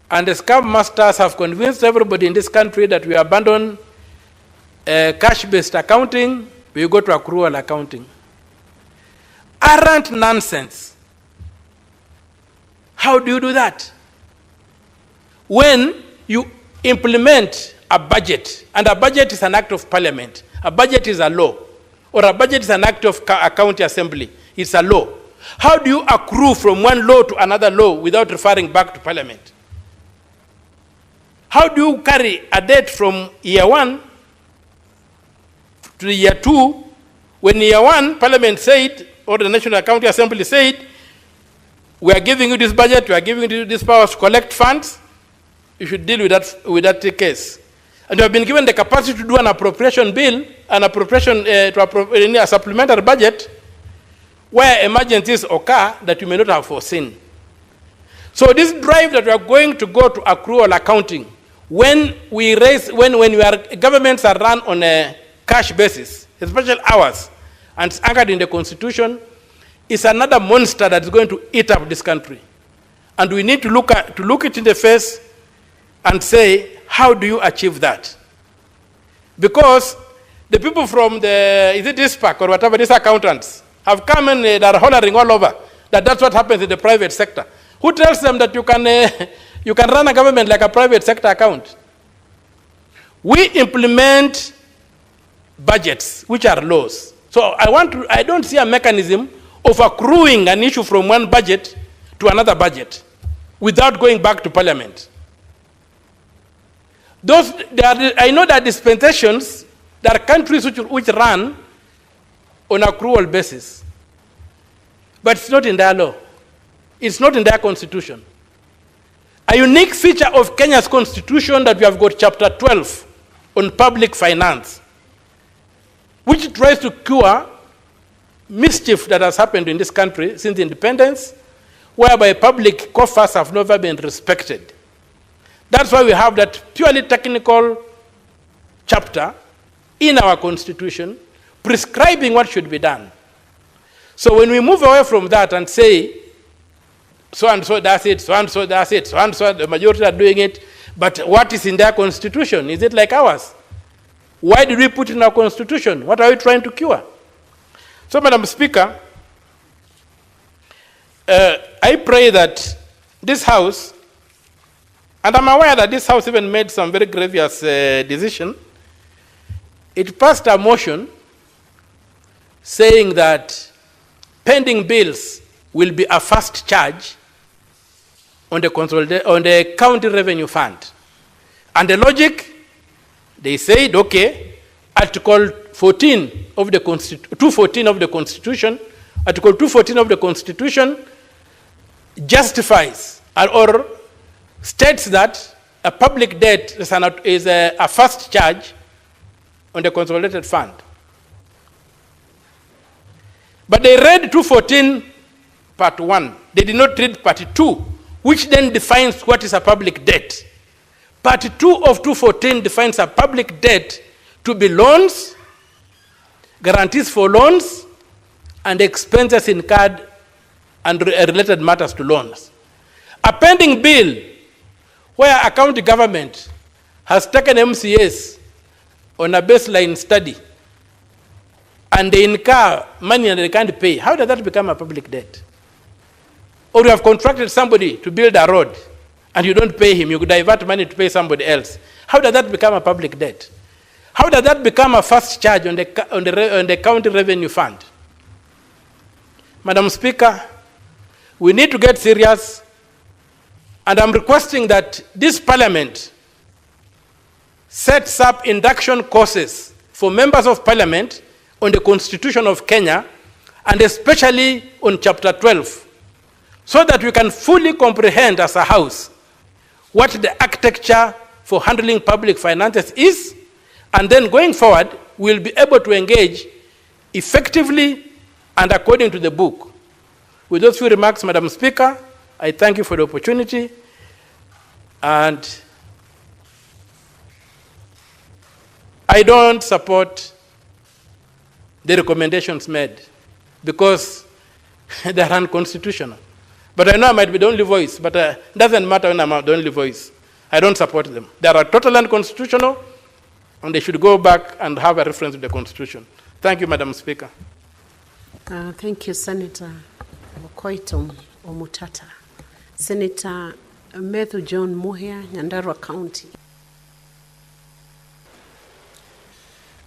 And the scam masters have convinced everybody in this country that we abandon cash-based accounting, we go to accrual accounting. Arrant nonsense. How do you do that? When you implement a budget, and a budget is an act of parliament, a budget is a law, or a budget is an act of a county assembly, it's a law. How do you accrue from one law to another law without referring back to parliament? How do you carry a debt from year 1 to year 2, when year 1, parliament said, or the National County Assembly said, we are giving you this budget, we are giving you this power to collect funds, you should deal with that case. And you have been given the capacity to do an appropriation bill, an appropriation in a supplementary budget, where emergencies occur that you may not have foreseen. So this drive that we are going to go to accrual accounting, when governments are run on a cash basis, special hours, and it's anchored in the Constitution, is another monster that is going to eat up this country. And we need to look it in the face and say, how do you achieve that? Because the people from this pack or whatever, these accountants, have come and they are hollering all over that that's what happens in the private sector. Who tells them that you can run a government like a private sector account? We implement budgets, which are laws. So I don't see a mechanism of accruing an issue from one budget to another budget without going back to parliament. I know that dispensations, there are countries which run on accrual basis. But it's not in their law. It's not in their constitution. A unique feature of Kenya's constitution that we have got chapter 12 on public finance, which tries to cure mischief that has happened in this country since independence, whereby public coffers have never been respected. That's why we have that purely technical chapter in our constitution prescribing what should be done. So when we move away from that and say, so and so does it, so and so does it, so and so the majority are doing it, but what is in their constitution? Is it like ours? Why did we put in our constitution? What are we trying to cure? So, Madam Speaker, I pray that this House, and I'm aware that this House even made some very grievous decision, it passed a motion saying that pending bills will be a first charge on the county revenue fund. And the logic, they said, okay, Article 14 of the 214 of the Constitution, Article 214 of the Constitution justifies or states that a public debt is a first charge on the consolidated fund. But they read 214 part 1. They did not read part 2, which then defines what is a public debt. Part 2 of 214 defines a public debt to be loans, guarantees for loans, and expenses incurred and related matters to loans. A pending bill where a county government has taken MCAs on a baseline study and they incur money and they can't pay, how does that become a public debt? or you have contracted somebody to build a road and you don't pay him, you could divert money to pay somebody else. How does that become a public debt? How does that become a first charge on the county revenue fund? Madam Speaker, we need to get serious, and I'm requesting that this parliament sets up induction courses for members of parliament on the Constitution of Kenya, and especially on Chapter 12, so that we can fully comprehend as a house what the architecture for handling public finances is, and then going forward, we'll be able to engage effectively and according to the book. With those few remarks, Madam Speaker, I thank you for the opportunity, and I don't support the recommendations made because they are unconstitutional. But I know I might be the only voice, but it doesn't matter when I'm the only voice. I don't support them. They are totally unconstitutional, and they should go back and have a reference to the Constitution. Thank you, Madam Speaker. Thank you, Senator Koitom Omutata. Senator Matthew John Muhia, Nyandarua County.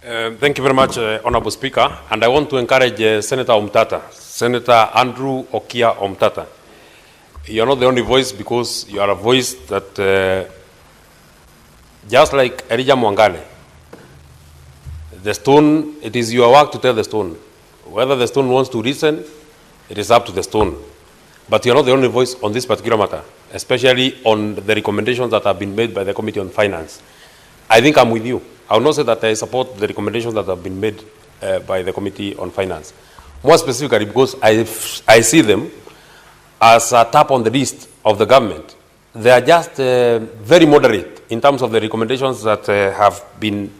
Thank you very much, Honorable Speaker. And I want to encourage Senator Omtata, Senator Andrew Okia Omtata. You're not the only voice, because you are a voice that, just like Elijah Mwangale, the stone, it is your work to tell the stone. Whether the stone wants to listen, it is up to the stone. But you're not the only voice on this particular matter, especially on the recommendations that have been made by the Committee on Finance. I think I'm with you. I will not say that I support the recommendations that have been made by the Committee on Finance. More specifically, because I see them as a tap on the list of the government. They are just very moderate in terms of the recommendations that have been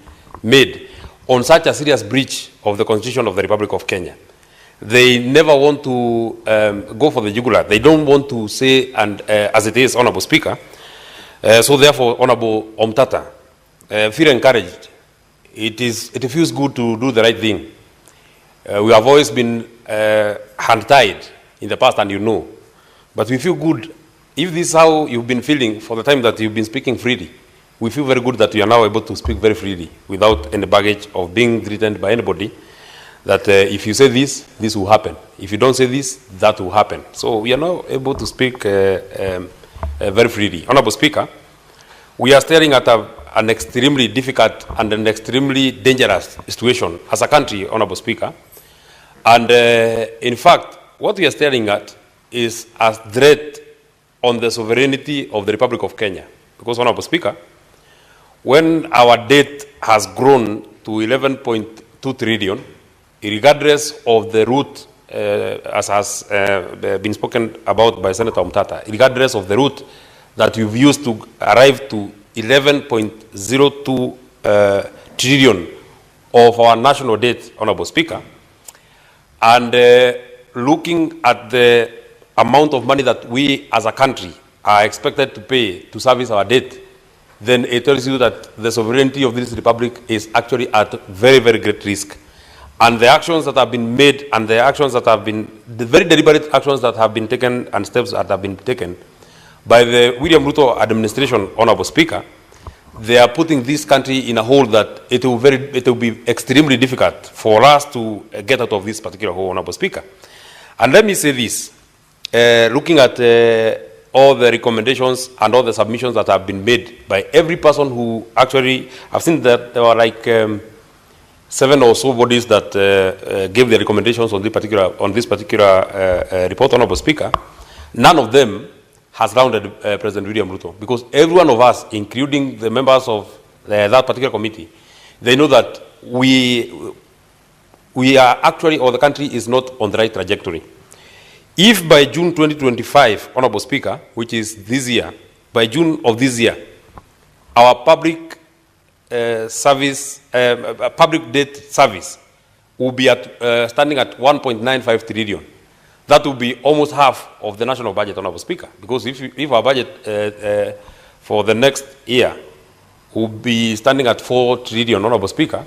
made on such a serious breach of the Constitution of the Republic of Kenya. They never want to go for the jugular. They don't want to say, and as it is, Honorable Speaker, so therefore, Honorable Omtata, feel encouraged. It feels good to do the right thing. We have always been hand-tied in the past, and you know. But we feel good. If this is how you've been feeling for the time that you've been speaking freely, we feel very good that you are now able to speak very freely without any baggage of being threatened by anybody, that if you say this, this will happen. If you don't say this, that will happen. So we are now able to speak very freely. Honorable Speaker, we are staring at an extremely difficult and an extremely dangerous situation as a country, Honorable Speaker. And in fact, what we are staring at is a threat on the sovereignty of the Republic of Kenya. Because, Honorable Speaker, when our debt has grown to 11.2 trillion, regardless of the route, as has been spoken about by Senator Omtata, regardless of the route that you've used to arrive to 11.02 trillion of our national debt, Honorable Speaker, and looking at the amount of money that we as a country are expected to pay to service our debt, then it tells you that the sovereignty of this republic is actually at very, very great risk. And the actions that have been made, and the actions that have been, the very deliberate actions that have been taken and steps that have been taken by the William Ruto administration, Honorable Speaker, they are putting this country in a hole that it will be extremely difficult for us to get out of this particular hole, Honorable Speaker. And let me say this, looking at all the recommendations and all the submissions that have been made by every person who actually, I've seen that there were like 7 or so bodies that gave the recommendations on this particular report, Honorable Speaker. None of them has rounded President William Ruto, because every one of us, including the members of that particular committee, they know that we are actually, or the country is not on the right trajectory. If by June 2025, Honorable Speaker, which is this year, by June of this year, our public public debt service will be at standing at 1.95 trillion. That will be almost half of the national budget, Honorable Speaker. Because if our budget for the next year will be standing at 4 trillion, Honorable Speaker,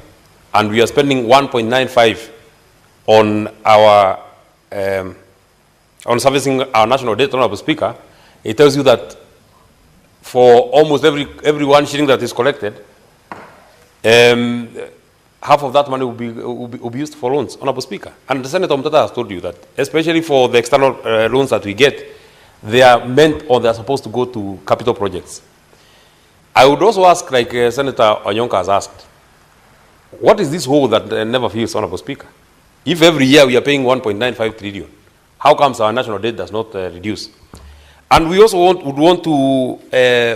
and we are spending 1.95 on our on servicing our national debt, Honorable Speaker, it tells you that for almost every 1 shilling that is collected, half of that money will be used for loans, Honorable Speaker. And the Senator Omtata has told you that, especially for the external loans that we get, they are meant or they are supposed to go to capital projects. I would also ask, like Senator Onyonka has asked, what is this hole that never fills, Honorable Speaker? If every year we are paying 1.95 trillion, how comes our national debt does not reduce? And we also would want to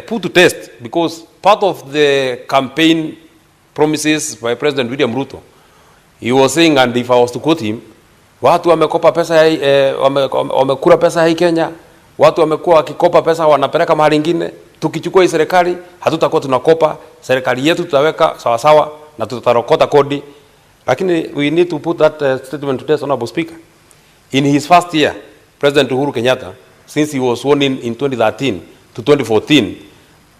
put to test, because part of the campaign promises by President William Ruto, he was saying, and if I was to quote him, watu wamekopa pesa wamekula pesa hii Kenya, watu wamekuwa wakikopa pesa wanapeleka mahali ingine, tukichukua hii serikali hatutakuwa tunakopa, serikali yetu tutaweka sawa sawa na tutarokota kodi. Lakini we need to put that statement to test, Honorable Speaker. In his first year, President Uhuru Kenyatta, since he was sworn in 2013 to 2014,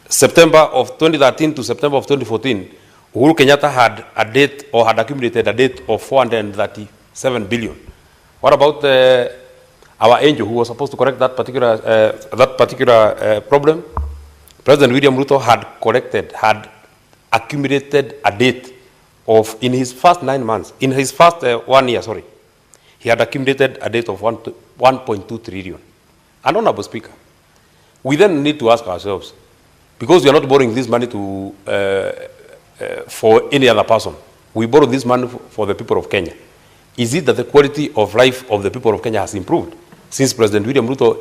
September of 2013 to September of 2014, Uhuru Kenyatta had a debt, or had accumulated a debt of 437 billion. What about our angel who was supposed to correct that particular problem? President William Ruto had accumulated a debt of, in his first 9 months, in his first 1 year, sorry, he had accumulated a debt of 1.2 trillion. And Honorable Speaker, we then need to ask ourselves, because we are not borrowing this money to for any other person, we borrow this money for the people of Kenya. Is it that the quality of life of the people of Kenya has improved since President William Ruto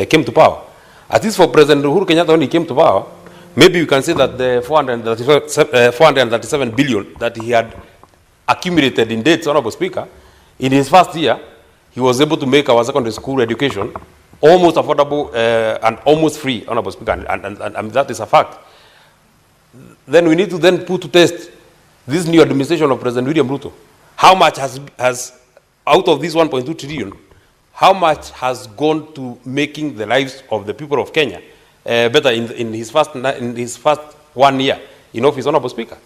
came to power? At least for President Uhuru Kenyatta, when he came to power, maybe you can say that the 437 billion that he had accumulated in debts, Honorable Speaker, in his first year, he was able to make our secondary school education almost affordable and almost free, Honorable Speaker, and that is a fact. Then we need to then put to test this new administration of President William Ruto. How much has out of this 1.2 trillion, how much has gone to making the lives of the people of Kenya better in his first 1 year in office, Honorable Speaker?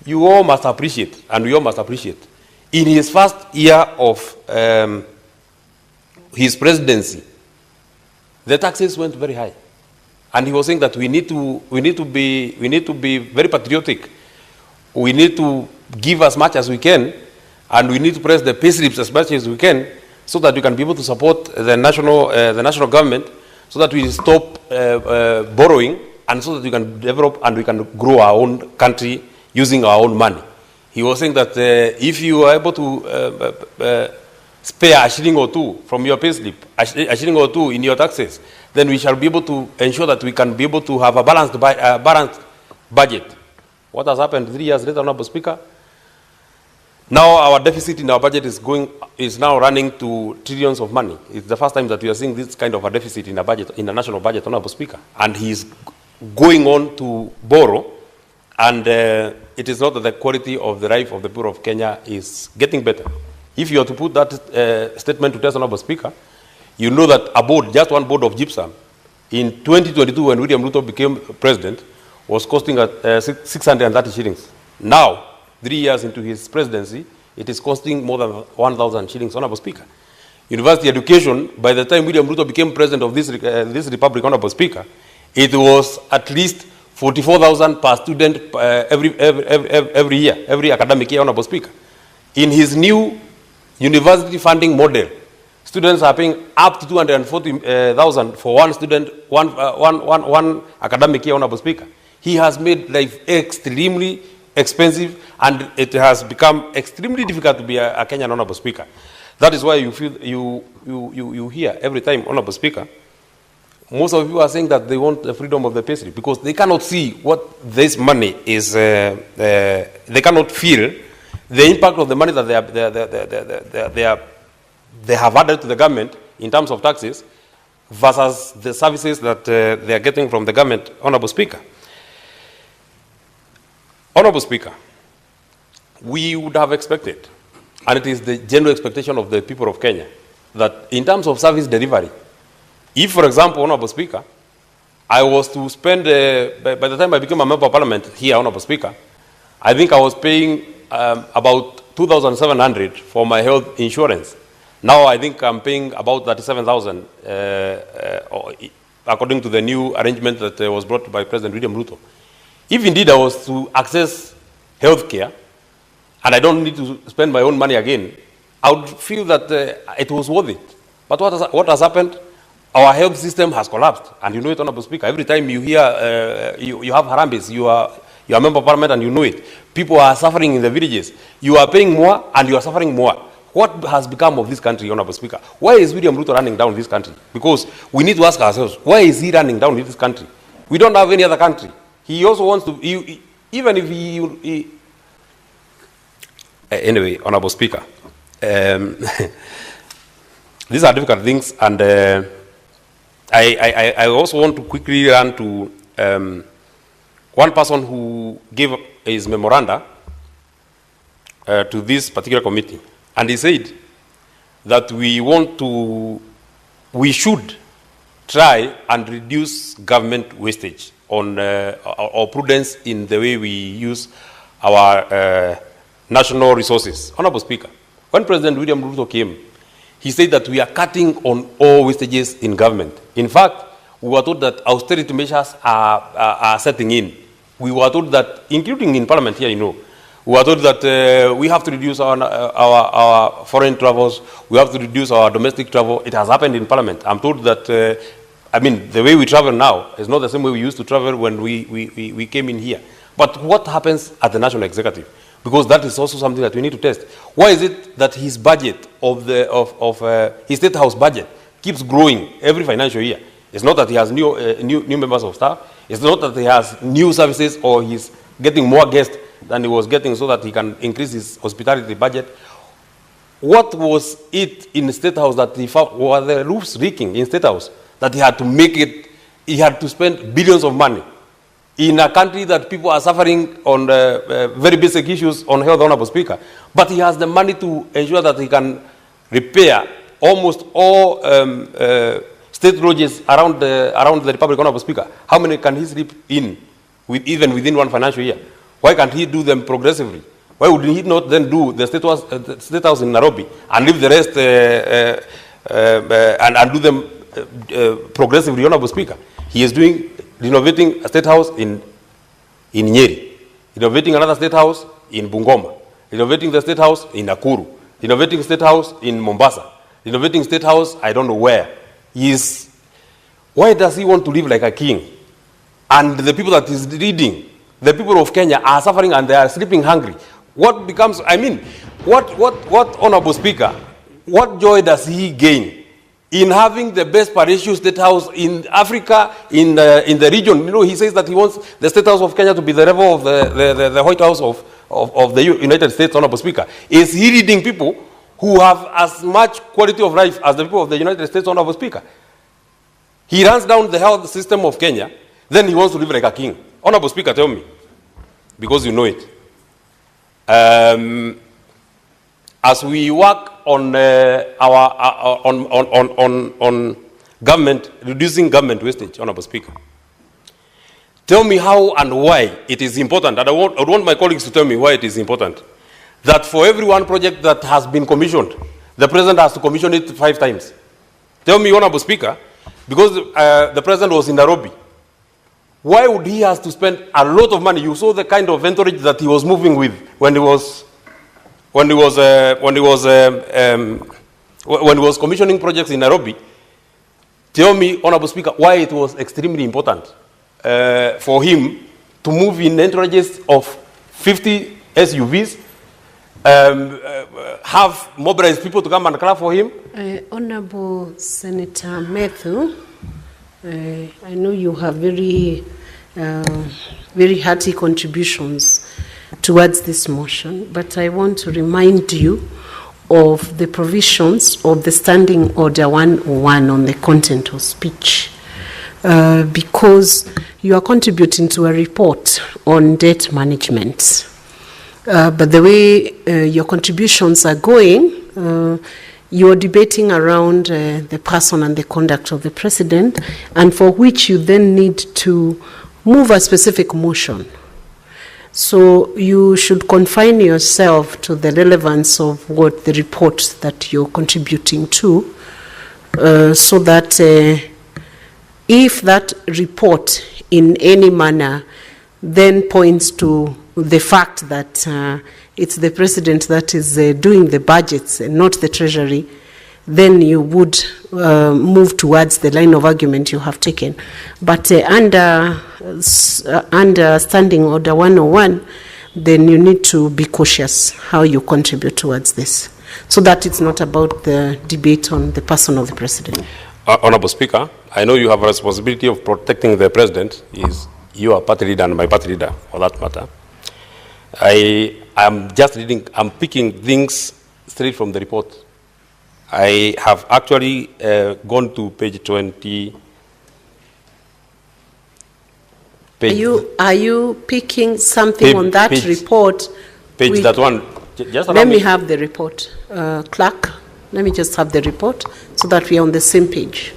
You all must appreciate, and we all must appreciate, in his first year of his presidency, the taxes went very high. And he was saying that we need to be very patriotic. We need to give as much as we can, and we need to press the pay slips as much as we can, so that we can be able to support the national government, so that we stop borrowing, and so that we can develop and we can grow our own country using our own money. He was saying that if you are able to spare a shilling or two from your pay slip, a shilling or two in your taxes, then we shall be able to ensure that we can be able to have a balanced budget. What has happened 3 years later, Honorable Speaker? Now our deficit in our budget is now running to trillions of money. It's the first time that we are seeing this kind of a deficit in a budget, in a national budget, Honorable Speaker. And he's going on to borrow, and it is not that the quality of the life of the people of Kenya is getting better. If you are to put that statement to test, Honorable Speaker, you know that a board, just one board of gypsum, in 2022 when William Ruto became president, was costing 630 shillings. Now, 3 years into his presidency, it is costing more than 1,000 shillings, Honorable Speaker. University education, by the time William Ruto became president of this republic, Honorable Speaker, it was at least 44,000 per student every year, every academic year, Honorable Speaker. In his new university funding model, students are paying up to 240,000 for one student, one academic year, Honorable Speaker. He has made life extremely expensive, and it has become extremely difficult to be a Kenyan, Honorable Speaker. That is why you feel you hear every time, Honorable Speaker, most of you are saying that they want the freedom of the payslip because they cannot see what this money is. They cannot feel the impact of the money that they have added to the government in terms of taxes versus the services that they are getting from the government, Honorable Speaker. Honorable Speaker, we would have expected, and it is the general expectation of the people of Kenya, that in terms of service delivery, if, for example, Honorable Speaker, I was to spend, by the time I became a member of parliament here, Honorable Speaker, I think I was paying about 2,700 for my health insurance. Now I think I'm paying about 37,000 according to the new arrangement that was brought by President William Ruto. If indeed I was to access health care, and I don't need to spend my own money again, I would feel that it was worth it. But what has happened? Our health system has collapsed, and you know it, Honorable Speaker. Every time you hear, you have harambes, you are a member of parliament and you know it. People are suffering in the villages. You are paying more and you are suffering more. What has become of this country, Honorable Speaker? Why is William Ruto running down this country? Because we need to ask ourselves, why is he running down this country? We don't have any other country. He also wants to, even if he anyway, Honorable Speaker, these are difficult things, and I also want to quickly run to one person who gave his memoranda to this particular committee, and he said that we should try and reduce government wastage on or prudence in the way we use our national resources. Honorable Speaker, when President William Ruto came, he said that we are cutting on all wastages in government. In fact, we were told that austerity measures are setting in. We were told that, including in Parliament here, you know, we were told that we have to reduce our foreign travels, we have to reduce our domestic travel. It has happened in Parliament. I'm told that, I mean, the way we travel now is not the same way we used to travel when we came in here. But what happens at the National Executive? Because that is also something that we need to test. Why is it that his budget his State House budget keeps growing every financial year? It's not that he has new members of staff. It's not that he has new services or he's getting more guests than he was getting so that he can increase his hospitality budget. What was it in the State House that he found? Were the roofs leaking in State House that he had to make it? He had to spend billions of money in a country that people are suffering on very basic issues on health, Honorable Speaker. But he has the money to ensure that he can repair almost all state roads around the Republic, Honorable Speaker. How many can he sleep in, even within one financial year? Why can't he do them progressively? Why would he not then do the State House in Nairobi and leave the rest and do them progressively, Honorable Speaker? He is renovating a State House in Nyeri, renovating another State House in Bungoma, renovating the State House in Nakuru, renovating State House in Mombasa, renovating State House I don't know where. Why does he want to live like a king? And the people that he's leading, the people of Kenya, are suffering and they are sleeping hungry. What becomes, I mean, what Honorable Speaker, what joy does he gain in having the best parishes State House in Africa, in the region? You know, he says that he wants the State House of Kenya to be the level of the White House of the United States, Honorable Speaker. Is he leading people who have as much quality of life as the people of the United States, Honorable Speaker? He runs down the health system of Kenya, then he wants to live like a king. Honorable Speaker, tell me, because you know it. As we work on on government, reducing government wastage, Honorable Speaker, tell me how and why it is important, and I want my colleagues to tell me why it is important, that for every one project that has been commissioned, the President has to commission it 5 times. Tell me, Honorable Speaker, because the President was in Nairobi, why would he have to spend a lot of money? You saw the kind of entourage that he was moving with when he was commissioning projects in Nairobi. Tell me, Honorable Speaker, why it was extremely important for him to move in entourages of 50 SUVs, have mobilized people to come and clap for him? Honorable Senator Matthew, I know you have very hearty contributions towards this motion, but I want to remind you of the provisions of the Standing Order 101 on the content of speech, because you are contributing to a report on debt management. But the way your contributions are going, you're debating around the person and the conduct of the President, and for which you then need to move a specific motion. So you should confine yourself to the relevance of what the report that you're contributing to, so that if that report in any manner then points to the fact that it's the president that is doing the budgets and not the treasury, then you would move towards the line of argument you have taken. But under Standing Order 101, then you need to be cautious how you contribute towards this, so that it's not about the debate on the person of the president. Honorable Speaker, I know you have a responsibility of protecting the president. You are party leader and my party leader, for that matter. I am just reading, I'm picking things straight from the report. I have actually gone to page 20. Are you picking something on that report? Page that one. Just let me have the report. Clerk, let me just have the report so that we are on the same page.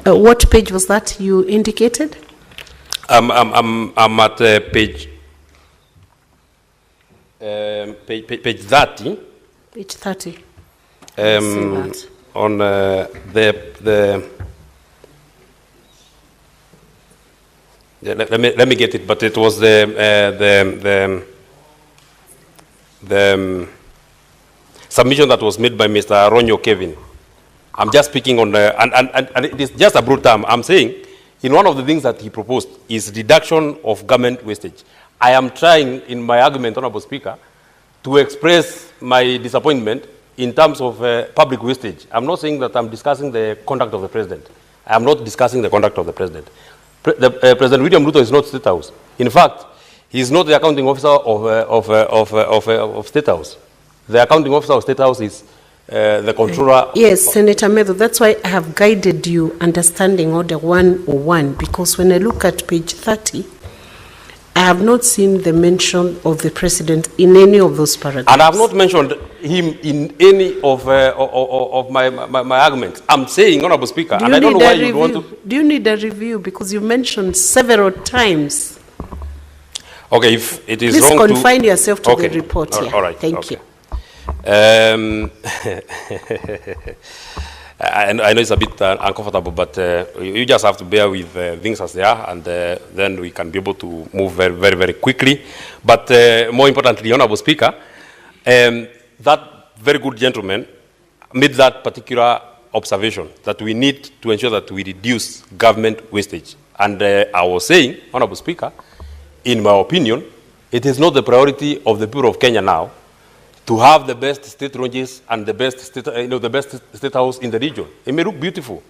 What page was that you indicated? I'm at page 30. Page 30. On let me get it, but it was the submission that was made by Mr. Ronyo Kevin. I'm just speaking on the, and it is just a broad term. I'm saying, in one of the things that he proposed is reduction of government wastage. I am trying, in my argument, Honorable Speaker, to express my disappointment in terms of public wastage. I'm not saying that I'm discussing the conduct of the president. I'm not discussing the conduct of the president. President William Ruto is not State House. In fact, he is not the accounting officer of State House. The accounting officer of State House is the controller. Yes, Senator Meadow, that's why I have guided you understanding Order 101, because when I look at page 30, I have not seen the mention of the president in any of those paragraphs. And I have not mentioned him in any of my arguments. I'm saying, Honorable Speaker, and I don't know why you want to. Do you need a review? Because you mentioned several times. Okay, if it is Please wrong to... confine yourself to the report here. All right. Thank you. I know it's a bit uncomfortable, but you just have to bear with things as they are, and then we can be able to move very, very, very quickly. But more importantly, Honorable Speaker, that very good gentleman made that particular observation that we need to ensure that we reduce government wastage. And I was saying, Honorable Speaker, in my opinion, it is not the priority of the people of Kenya now to have the best state ranges and the best state, the best state house in the region. It may look beautiful.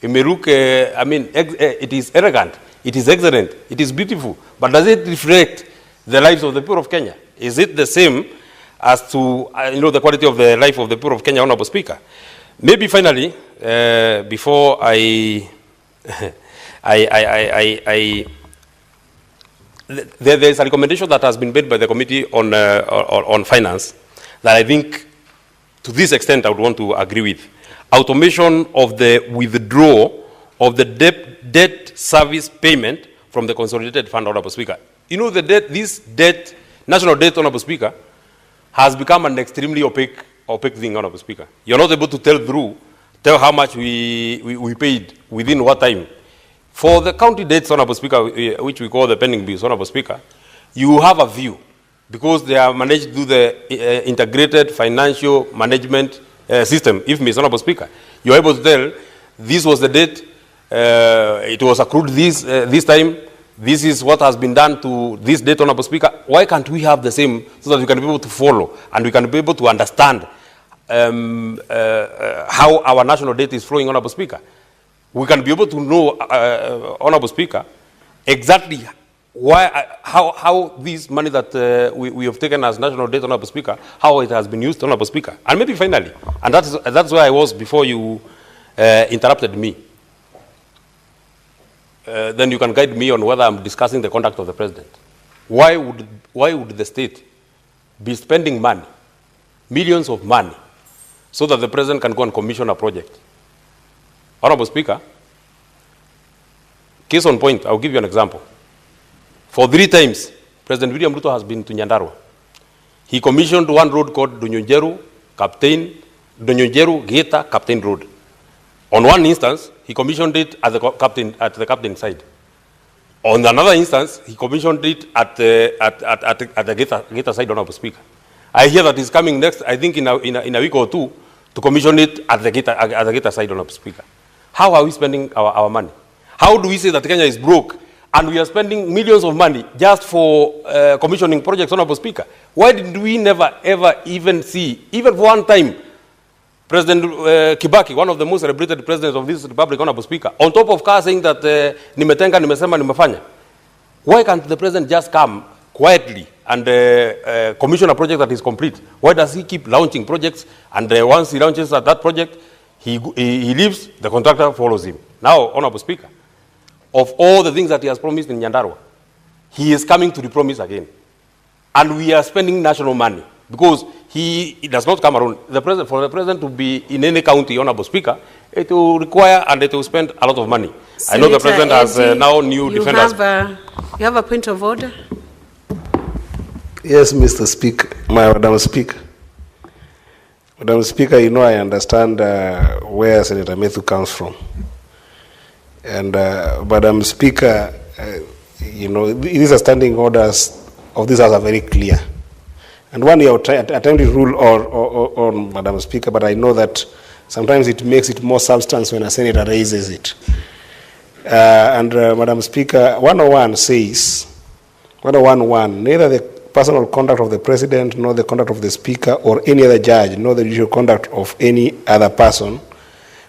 It may look, it is elegant. It is excellent. It is beautiful. But does it reflect the lives of the people of Kenya? Is it the same as to, the quality of the life of the people of Kenya, Honorable Speaker? Maybe finally, before there is a recommendation that has been made by the Committee on Finance that I think, to this extent, I would want to agree with. Automation of the withdrawal of the debt service payment from the consolidated fund, Honorable Speaker. You know, this debt, national debt, Honorable Speaker, has become an extremely opaque thing, Honorable Speaker. You're not able to tell how much we paid within what time. For the county debts, Honorable Speaker, which we call the pending bills, Honorable Speaker, you have a view, because they are managed to do the integrated financial management system. If Mr. Honorable Speaker, you're able to tell this was the date, it was accrued this time, this is what has been done to this date, Honorable Speaker. Why can't we have the same so that we can be able to follow and we can be able to understand how our national debt is flowing, Honorable Speaker? We can be able to know, Honorable Speaker, exactly how this money that we have taken as national debt, Honorable Speaker, how it has been used, Honorable Speaker. And maybe finally, and that's where I was before you interrupted me. Then you can guide me on whether I'm discussing the conduct of the president. Why would the state be spending money millions of money so that the president can go and commission a project. Honorable Speaker, case on point, I'll give you an example. For 3 times, President William Ruto has been to Nyandarua. He commissioned one road called Donyonjeru Geta Captain Road. On one instance, he commissioned it at the captain side. On another instance, he commissioned it at the Geta side, Honorable Speaker. I hear that he's coming next, I think in a week or 2, to commission it at the Geta side, Honorable Speaker. How are we spending our money? How do we say that Kenya is broke and we are spending millions of money just for commissioning projects, Honorable Speaker? Why did we never, ever even see, even for one time, President Kibaki, one of the most celebrated presidents of this republic, Honorable Speaker, on top of car saying that nimetenga, nimesema, nimefanya. Why can't the president just come quietly and commission a project that is complete? Why does he keep launching projects and once he launches that project, he leaves, the contractor follows him? Now, Honorable Speaker, of all the things that he has promised in Nyandarua, he is coming to the promise again. And we are spending national money because he does not come around. For the president to be in any county, Honorable Speaker, it will require and it will spend a lot of money. Senator, I know the president has now new defenders. You have a point of order? Yes, Mr. Speaker, Madam Speaker. Madam Speaker, you know I understand where Senator Methu comes from. And Madam Speaker, you know, these are standing orders of this House are very clear. And one year attempting to rule on Madam Speaker, but I know that sometimes it makes it more substance when a senator raises it. Madam Speaker, 101 says, 101.1, neither the personal conduct of the president, nor the conduct of the speaker or any other judge, nor the judicial conduct of any other person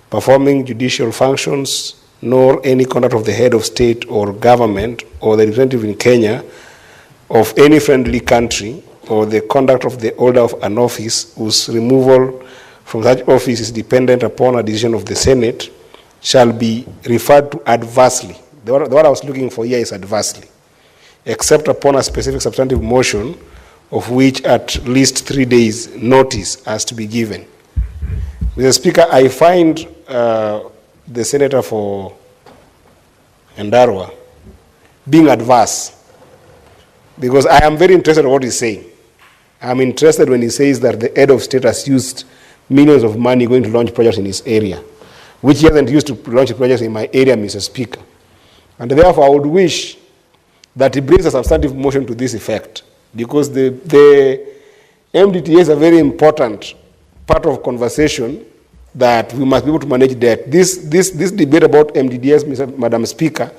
performing judicial functions, nor any conduct of the head of state or government or the representative in Kenya of any friendly country, or the conduct of the holder of an office whose removal from such office is dependent upon a decision of the Senate, shall be referred to adversely. The word I was looking for here is adversely, except upon a specific substantive motion of which at least 3 days notice has to be given. Mr. Speaker, I find the senator for Nyandarua being adverse, because I am very interested in what he's saying. I'm interested when he says that the head of state has used millions of money going to launch projects in his area, which he hasn't used to launch projects in my area, Mr. Speaker. And therefore, I would wish that he brings a substantive motion to this effect, because the MDTA is a very important part of conversation that we must be able to manage debt. This debate about MDDS, Madam Speaker,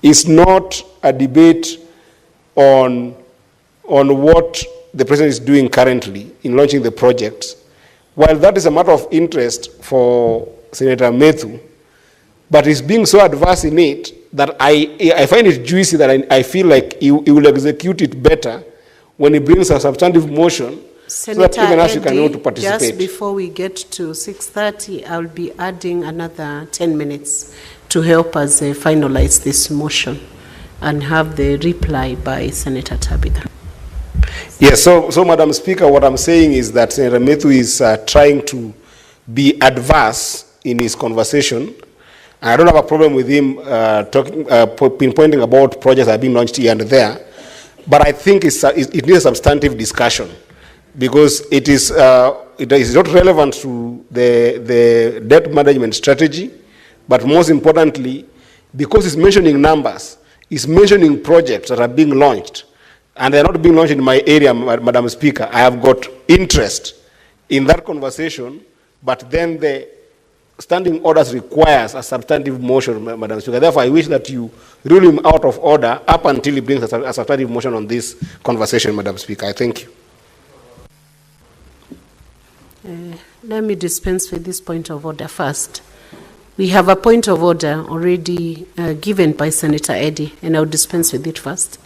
is not a debate on what the president is doing currently in launching the projects. While that is a matter of interest for Senator Methu, but he's being so adverse in it that I find it juicy that I feel like he will execute it better when he brings a substantive motion, Senator so that even us you can be able to participate. Just before we get to 6:30, I'll be adding another 10 minutes to help us finalize this motion and have the reply by Senator Tabitha. Yes, so Madam Speaker, what I'm saying is that Senator Methu is trying to be adverse in his conversation. I don't have a problem with him pinpointing about projects that are being launched here and there, but I think it needs a substantive discussion, because it is not relevant to the debt management strategy, but most importantly, because it's mentioning numbers, it's mentioning projects that are being launched, and they're not being launched in my area, Madam Speaker. I have got interest in that conversation, but then the standing orders requires a substantive motion, Madam Speaker. Therefore, I wish that you rule him out of order up until he brings a substantive motion on this conversation, Madam Speaker. I thank you. Let me dispense with this point of order first. We have a point of order already given by Senator Eddy, and I'll dispense with it first.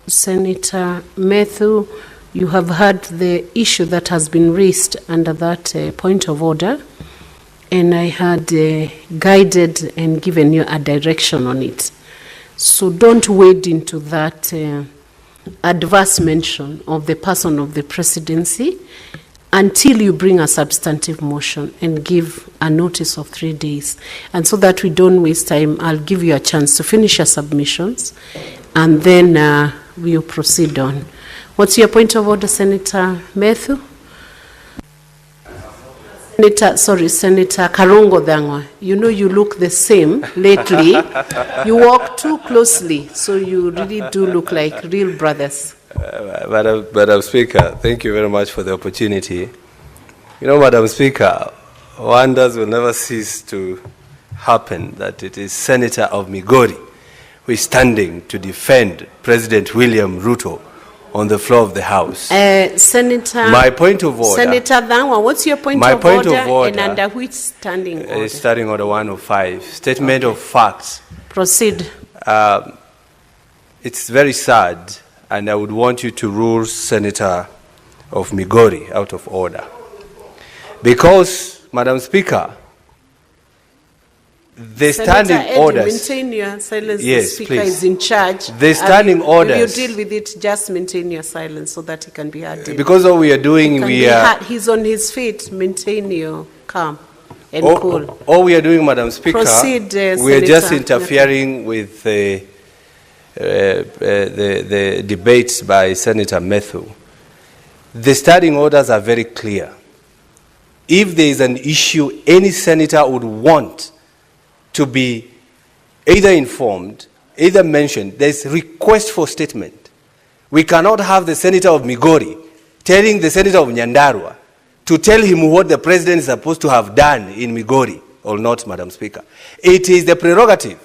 Senator Methu, you have heard the issue that has been raised under that point of order, and I had guided and given you a direction on it. So don't wade into that adverse mention of the person of the presidency until you bring a substantive motion and give a notice of 3 days. And so that we don't waste time, I'll give you a chance to finish your submissions, and then we'll proceed on. What's your point of order, Senator Methu? Senator Karongo Dangwa, you know you look the same lately. You walk too closely, so you really do look like real brothers. Madam Speaker, thank you very much for the opportunity. You know, Madam Speaker, wonders will never cease to happen that it is Senator of Migori who is standing to defend President William Ruto on the floor of the House. Senator, my point of order. Senator Dangwa, what's your point of order, and under which standing order? Standing order 105, statement of facts. Proceed. It's very sad, and I would want you to rule Senator of Migori out of order. Because, Madam Speaker, the standing Senator orders. Maintain your silence. Yes, the Speaker please. is in charge. The standing orders. If you deal with it, just maintain your silence so that he can be heard. Because all we are doing, he's on his feet. Maintain your calm and cool. All we are doing, Madam Speaker, Proceed, we are just interfering with the debates by Senator Methu. The standing orders are very clear. If there is an issue any senator would want to be either informed, either mentioned, there's request for statement. We cannot have the senator of Migori telling the senator of Nyandarua to tell him what the president is supposed to have done in Migori or not, Madam Speaker. It is the prerogative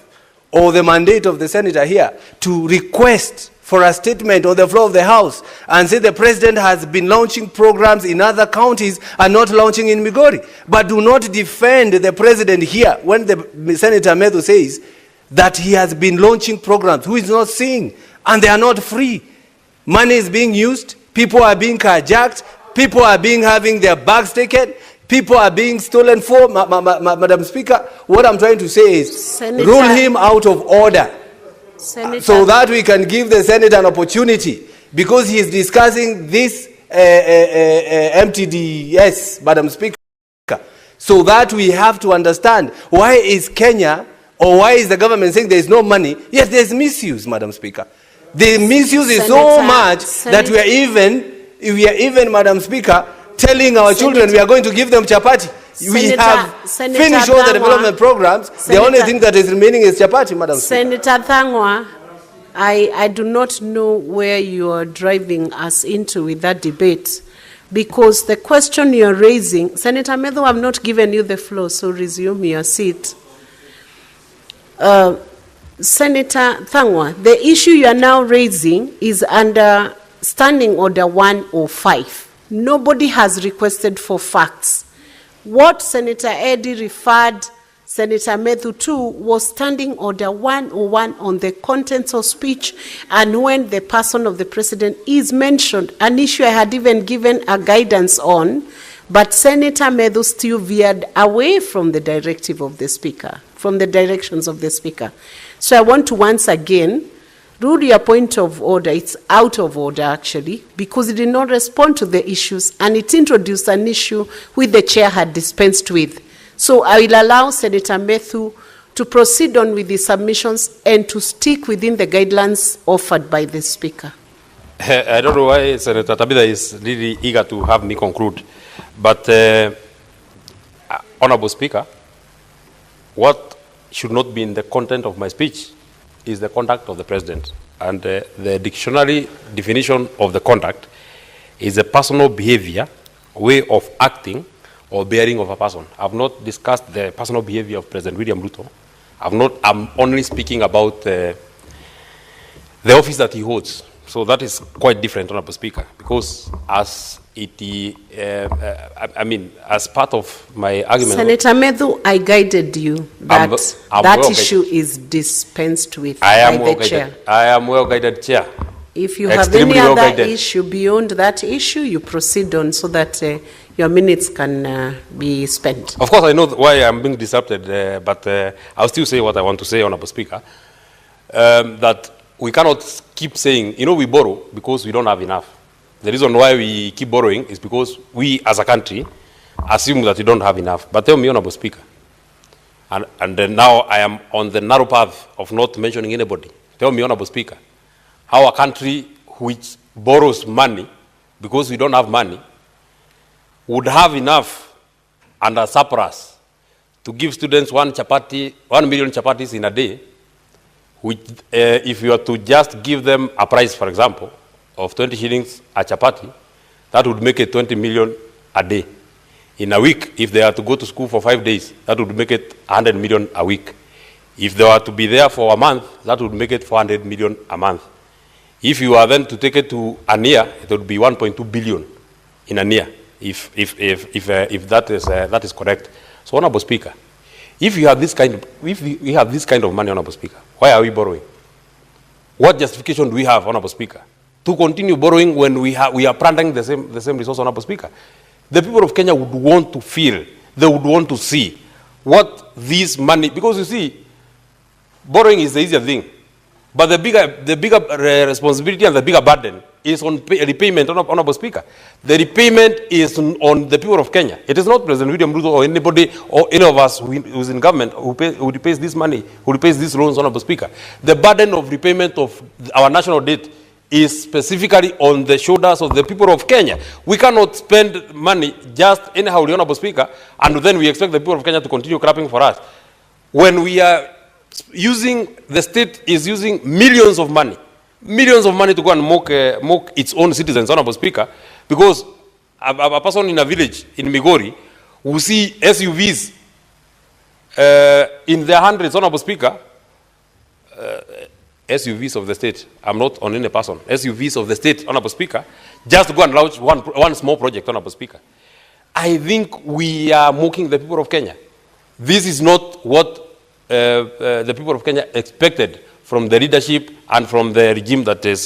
or the mandate of the senator here to request for a statement on the floor of the House and say the president has been launching programs in other counties and not launching in Migori. But do not defend the president here when the Senator Methu says that he has been launching programs who is not seeing, and they are not free. Money is being used, people are being carjacked, people are having their bags taken, people are being stolen for. Madam Speaker, what I'm trying to say is rule him out of order. So that we can give the Senate an opportunity, because he is discussing this MTDS, Madam Speaker, so that we have to understand why is Kenya or why is the government saying there is no money? Yes, there is misuse, Madam Speaker. The misuse is so much that we are even, Madam Speaker, telling our children we are going to give them chapati. We have finished all the development programs. The only thing that is remaining is chapati, Madam Speaker. Senator Thangwa, I do not know where you are driving us into with that debate, because the question you're raising, Senator Methu, I've not given you the floor, so resume your seat. Senator Thangwa, the issue you are now raising is under Standing Order 105. Nobody has requested for facts. What Senator Eddy referred Senator Methu to was Standing Order 101 on the contents of speech, and when the person of the president is mentioned, an issue I had even given a guidance on, but Senator Methu still veered away from the directive of the Speaker, from the directions of the Speaker. So I want to once again rule your point of order. It's out of order, actually, because it did not respond to the issues, and it introduced an issue which the chair had dispensed with. So I will allow Senator Methu to proceed on with the submissions and to stick within the guidelines offered by the Speaker. I don't know why Senator Tabitha is really eager to have me conclude, but Honorable Speaker, what should not be in the content of my speech is the conduct of the president. And the dictionary definition of the conduct is a personal behavior, way of acting, or bearing of a person. I've not discussed the personal behavior of President William Ruto. I'm only speaking about the office that he holds. So that is quite different, Honorable Speaker, because as as part of my argument... Senator Methu, I guided you that that issue is dispensed with by the chair. I am well-guided, Chair. If you have any other issue beyond that issue, you proceed on so that your minutes can be spent. Of course, I know why I'm being disrupted, but I'll still say what I want to say, Honorable Speaker, that we cannot keep saying, we borrow because we don't have enough. The reason why we keep borrowing is because we, as a country, assume that we don't have enough. But tell me, Honorable Speaker, and then now I am on the narrow path of not mentioning anybody. Tell me, Honorable Speaker, how a country which borrows money because we don't have money would have enough and a surplus to give students 1 million chapatis in a day, which, if you were to just give them a price, for example, of 20 shillings a chapati, that would make it 20 million a day. In a week, if they are to go to school for 5 days, that would make it 100 million a week. If they were to be there for a month, that would make it 400 million a month. If you are then to take it to a year, it would be 1.2 billion in a year, if that is correct. So, Honorable Speaker, if you have this kind of money, Honorable Speaker, why are we borrowing? What justification do we have, Honorable Speaker, to continue borrowing when we are planting the same resource, Honorable Speaker? The people of Kenya would want to feel, they would want to see what this money, because you see, borrowing is the easier thing, but the bigger responsibility and the bigger burden is on repayment, Honorable Speaker. The repayment is on the people of Kenya. It is not President William Ruto or anybody or any of us who is in government who repays this money, who repays these loans, Honorable Speaker. The burden of repayment of our national debt is specifically on the shoulders of the people of Kenya. We cannot spend money just anyhow, Honorable Speaker, and then we expect the people of Kenya to continue clapping for us. When we are the state is using millions of money to go and mock its own citizens, Honorable Speaker, because a person in a village in Migori will see SUVs in their hundreds, Honorable Speaker, SUVs of the state. I'm not on any person. SUVs of the state, Honorable Speaker, just to go and launch one small project, Honorable Speaker. I think we are mocking the people of Kenya. This is not what the people of Kenya expected from the leadership and from the regime that is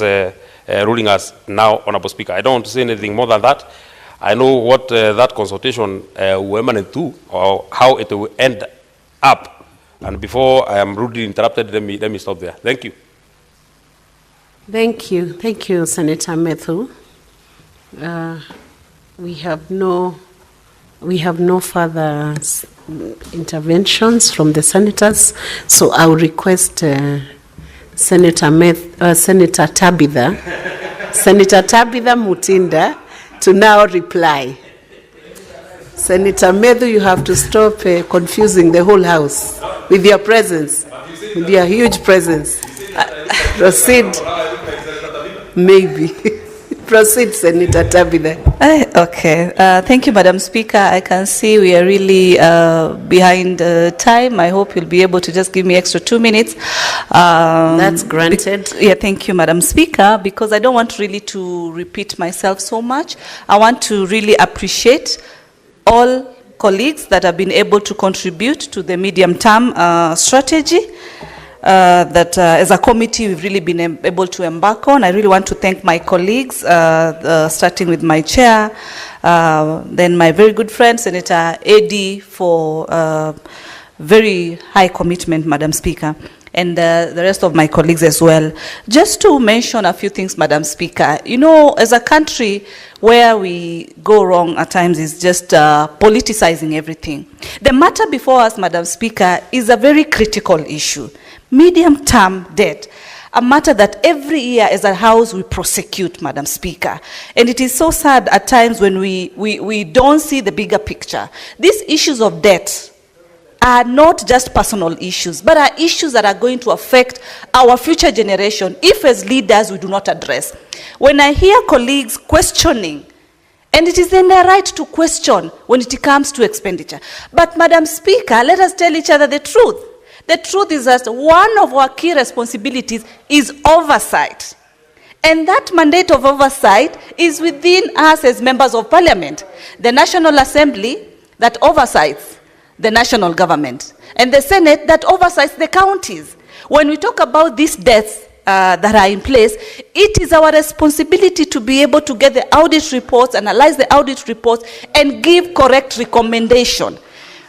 ruling us now, Honorable Speaker. I don't want to say anything more than that. I know what that consultation will emanate to, or how it will end up. And before I am rudely interrupted, let me stop there. Thank you. Thank you. Thank you, Senator Methu. We have no further interventions from the senators, so I will request Senator Tabitha Mutinda to now reply. Senator Methu, you have to stop confusing the whole House with your presence, with your huge presence. Proceed. Maybe. Proceed, Senator Tabitha. Okay. Thank you, Madam Speaker. I can see we are really behind time. I hope you'll be able to just give me extra 2 minutes. That's granted. Thank you, Madam Speaker, because I don't want really to repeat myself so much. I want to really appreciate all colleagues that have been able to contribute to the medium-term strategy that as a committee we've really been able to embark on. I really want to thank my colleagues, starting with my chair, then my very good friend, Senator Eddie, for very high commitment, Madam Speaker, and the rest of my colleagues as well. Just to mention a few things, Madam Speaker, as a country, where we go wrong at times is just politicizing everything. The matter before us, Madam Speaker, is a very critical issue. Medium-term debt, a matter that every year as a House we prosecute, Madam Speaker. And it is so sad at times when we don't see the bigger picture. These issues of debt are not just personal issues, but are issues that are going to affect our future generation if as leaders we do not address. When I hear colleagues questioning, and it is in their right to question when it comes to expenditure, but Madam Speaker, let us tell each other the truth. The truth is that one of our key responsibilities is oversight. And that mandate of oversight is within us as members of parliament. The National Assembly that oversights the national government, and the Senate that oversights the counties. When we talk about these debts that are in place, it is our responsibility to be able to get the audit reports, analyze the audit reports, and give correct recommendation.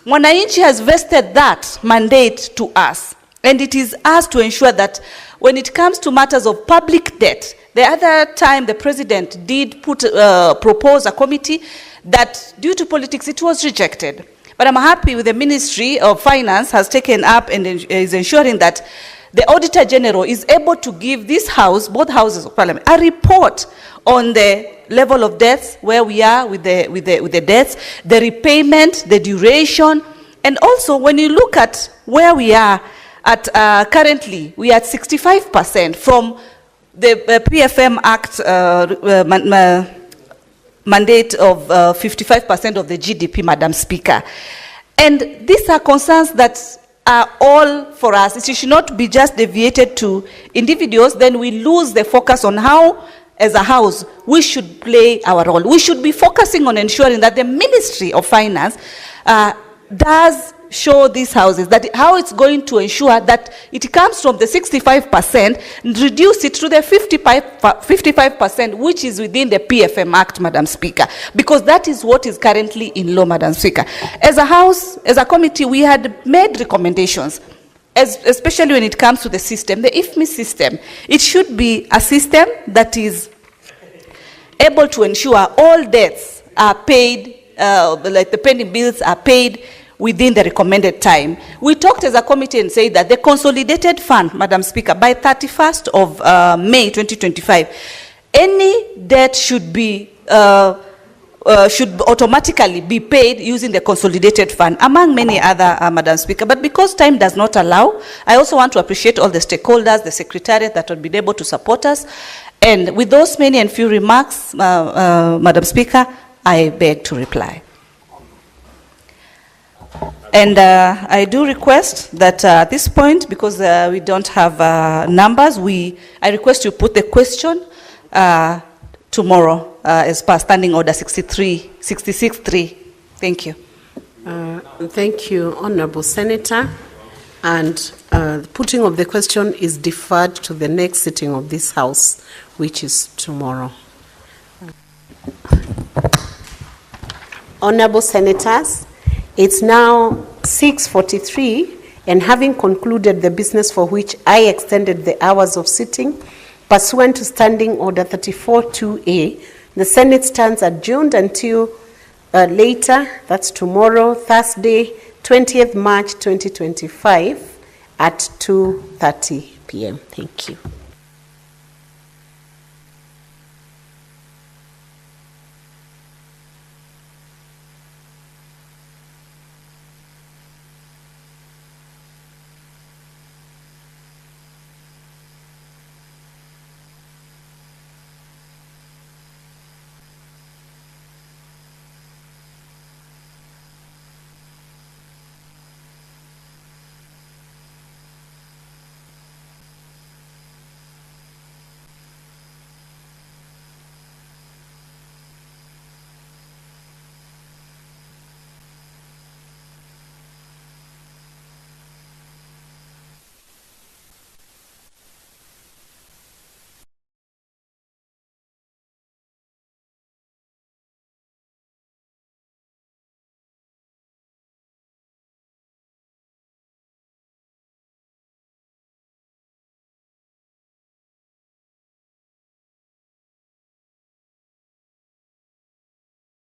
Mwananchi has vested that mandate to us, and it is us to ensure that when it comes to matters of public debt, the other time the president did propose a committee that, due to politics, it was rejected. But I'm happy with the Ministry of Finance has taken up and is ensuring that the Auditor General is able to give this House, both Houses of Parliament, a report on the level of debts, where we are with the debts, the repayment, the duration, and also when you look at where we are at currently, we are at 65% from the PFM Act mandate of 55% of the GDP, Madam Speaker. And these are concerns that are all for us. It should not be just deviated to individuals, then we lose the focus on how, as a house, we should play our role. We should be focusing on ensuring that the Ministry of Finance does show these houses that how it's going to ensure that it comes from the 65% and reduce it to the 55%, which is within the PFM Act, Madam Speaker, because that is what is currently in law, Madam Speaker. As a house, as a committee, we had made recommendations, especially when it comes to the system, the IFMI system. It should be a system that is able to ensure all debts are paid, like the pending bills are paid within the recommended time. We talked as a committee and said that the consolidated fund, Madam Speaker, by 31st of May 2025, any debt should be should automatically be paid using the consolidated fund, among many other, Madam Speaker. But because time does not allow, I also want to appreciate all the stakeholders, the Secretariat that have been able to support us. And with those many and few remarks, Madam Speaker, I beg to reply. And I do request that at this point, because we don't have numbers, I request you put the question tomorrow as per Standing Order 66.3. Thank you. Thank you, Honourable Senator. And putting of the question is deferred to the next sitting of this House, which is tomorrow. Honourable Senators, it's now 6:43, and having concluded the business for which I extended the hours of sitting, pursuant to Standing Order 34.2A, the Senate stands adjourned until later, that's tomorrow, Thursday, 20th March 2025 at 2:30 p.m. Thank you.